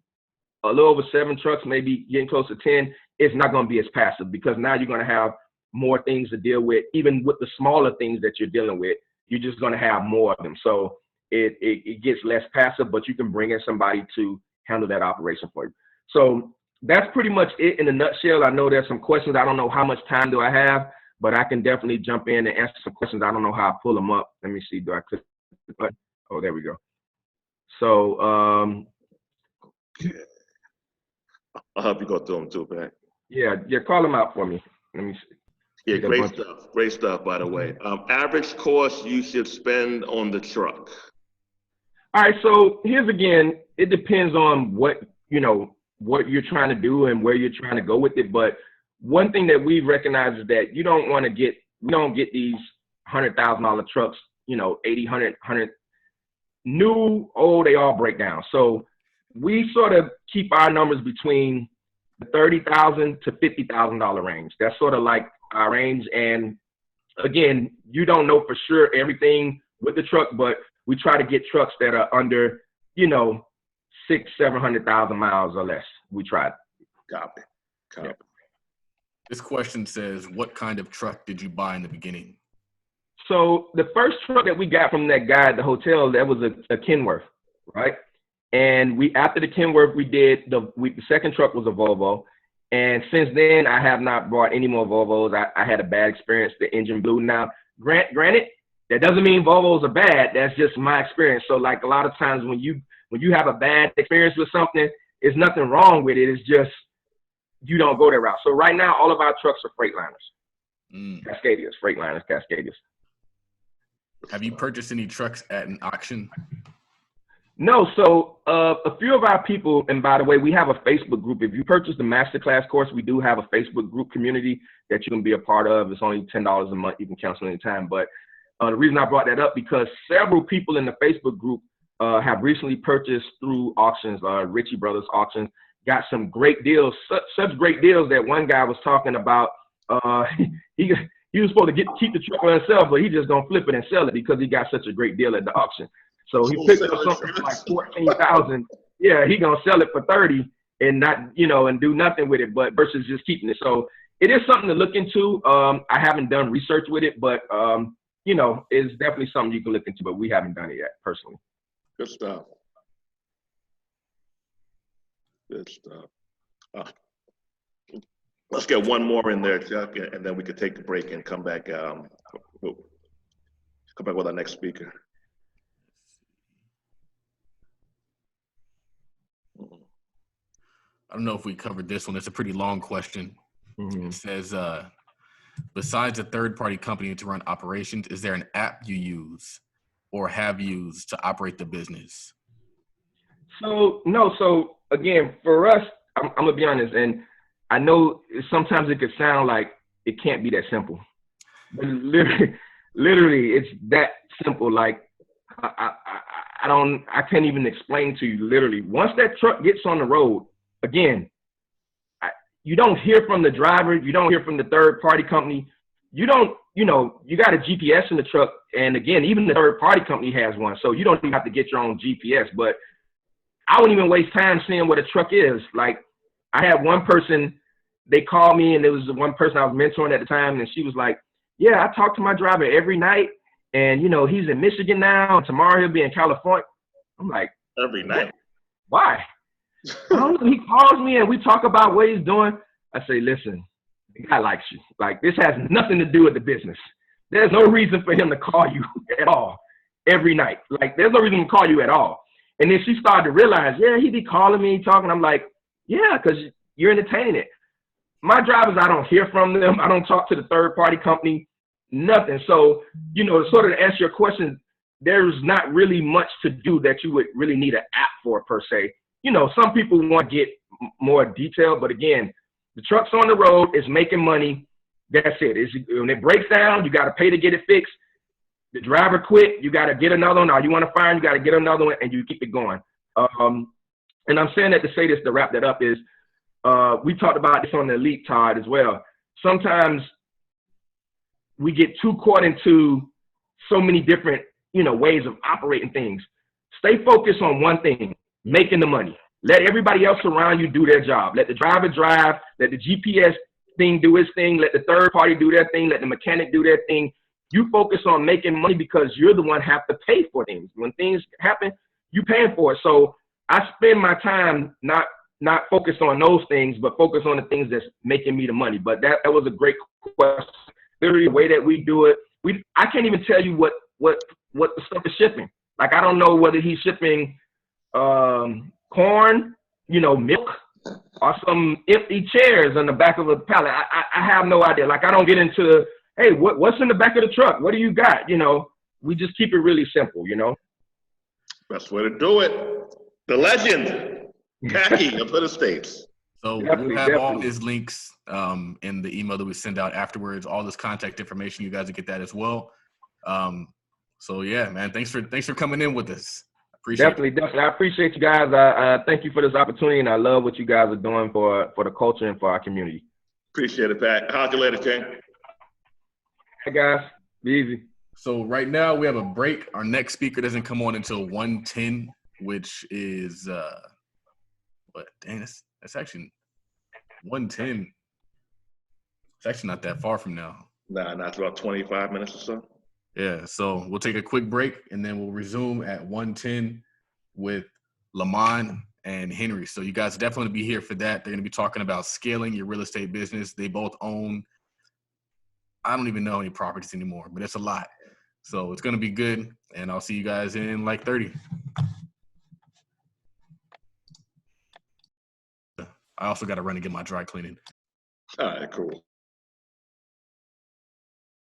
a little over 7 trucks, maybe getting close to 10, it's not going to be as passive because now you're going to have more things to deal with. Even with the smaller things that you're dealing with, you're just going to have more of them. So it gets less passive, but you can bring in somebody to handle that operation for you. So that's pretty much it in a nutshell. I know there's some questions. I don't know how much time do I have, but I can definitely jump in and answer some questions. I don't know how I pull them up. Let me see. Do I click the button? Oh, there we go. So I'll help you go through them too, man. Yeah, call them out for me. Let me see. Yeah, great stuff, by the way. Average cost you should spend on the truck. All right, so here's again, it depends on what you're trying to do and where you're trying to go with it. But one thing that we recognize is that we don't get these $100,000 trucks, 80, 100, new, old, they all break down. So we sort of keep our numbers between, the $30,000 to $50,000 range. That's sort of like our range. And again, you don't know for sure everything with the truck, but we try to get trucks that are under, 600,000-700,000 miles or less. We tried. Copy. Yeah. This question says, what kind of truck did you buy in the beginning? So the first truck that we got from that guy at the hotel, that was a Kenworth, right? And after the Kenworth, the second truck was a Volvo. And since then, I have not bought any more Volvos. I had a bad experience. The engine blew. Now, granted, that doesn't mean Volvos are bad. That's just my experience. So like a lot of times when you have a bad experience with something, there's nothing wrong with it. It's just you don't go that route. So right now, all of our trucks are Freightliners, Cascadias, Freightliners, Cascadias. Have you purchased any trucks at an auction? No. So a few of our people, and by the way, we have a Facebook group. If you purchase the masterclass course, we do have a Facebook group community that you can be a part of. It's only $10 a month. You can cancel anytime. But the reason I brought that up, because several people in the Facebook group have recently purchased through auctions, Ritchie Brothers auctions, got some great deals, such great deals that one guy was talking about. He was supposed to keep the truck for himself, but he just gonna flip it and sell it because he got such a great deal at the auction. So he picked up something for like $14,000. Yeah, he gonna sell it for $30,000 and not, and do nothing with it, but versus just keeping it. So it is something to look into. I haven't done research with it, but it's definitely something you can look into, but we haven't done it yet personally. Good stuff. Good stuff. Let's get one more in there, Chuck, and then we could take a break and come back. Come back with our next speaker. I don't know if we covered this one. It's a pretty long question. Mm-hmm. It says, besides a third-party company to run operations, is there an app you use or have used to operate the business? So, no. So, again, for us, I'm going to be honest, and I know sometimes it could sound like it can't be that simple. But literally, it's that simple. Like, I can't even explain to you, literally. Once that truck gets on the road, again, you don't hear from the driver. You don't hear from the third-party company. You don't, you got a GPS in the truck. And again, even the third-party company has one. So you don't even have to get your own GPS. But I wouldn't even waste time seeing what a truck is. Like, I had one person, they called me, and it was the one person I was mentoring at the time. And she was like, yeah, I talk to my driver every night. And, he's in Michigan now. And tomorrow he'll be in California. I'm like, every night? Why? I don't know. He calls me and we talk about what he's doing. I say, listen, the guy likes you. Like, this has nothing to do with the business. There's no reason for him to call you at all every night. Like, there's no reason to call you at all. And then she started to realize, yeah, he be calling me, talking. I'm like, yeah, because you're entertaining it. My drivers, I don't hear from them. I don't talk to the third-party company, nothing. So, to sort of answer your question, there's not really much to do that you would really need an app for, per se. Some people want to get more detail, but again, the truck's on the road, it's making money. That's it. When it breaks down, you got to pay to get it fixed. The driver quit, you got to get another one. Or you want to fire, you got to get another one, and you keep it going. And I'm saying that to say this, to wrap that up, is we talked about this on the Elite, Todd, as well. Sometimes we get too caught into so many different, ways of operating things. Stay focused on one thing. Making the money. Let everybody else around you do their job. Let the driver drive. Let the GPS thing do its thing. Let the third party do their thing. Let the mechanic do their thing. You focus on making money because you're the one have to pay for things. When things happen, you paying for it. So I spend my time not focused on those things, but focus on the things that's making me the money. But that was a great question. Literally, the way that we do it, I can't even tell you what the stuff is shipping. Like, I don't know whether he's shipping corn, milk, or some empty chairs on the back of a pallet. I have no idea. Like, I don't get into, hey, what's in the back of the truck? What do you got? We just keep it really simple, Best way to do it. The legend, Khaki of the States. So we'll have all his links in the email that we send out afterwards, all this contact information. You guys will get that as well. So yeah, man, thanks for coming in with us. Definitely. I appreciate you guys. I thank you for this opportunity, and I love what you guys are doing for the culture and for our community. Appreciate it, Pat. Talk to you later, King. Hey, guys. Be easy. So right now we have a break. Our next speaker doesn't come on until 1:10, which is what? Dang, that's actually 1:10. It's actually not that far from now. Nah, it's about 25 minutes or so. Yeah, so we'll take a quick break and then we'll resume at 1:10 with Lamont and Henry. So you guys definitely be here for that. They're going to be talking about scaling your real estate business. They both own, I don't even know any properties anymore, but it's a lot. So it's going to be good, and I'll see you guys in like 30. I also got to run and get my dry cleaning. All right, cool.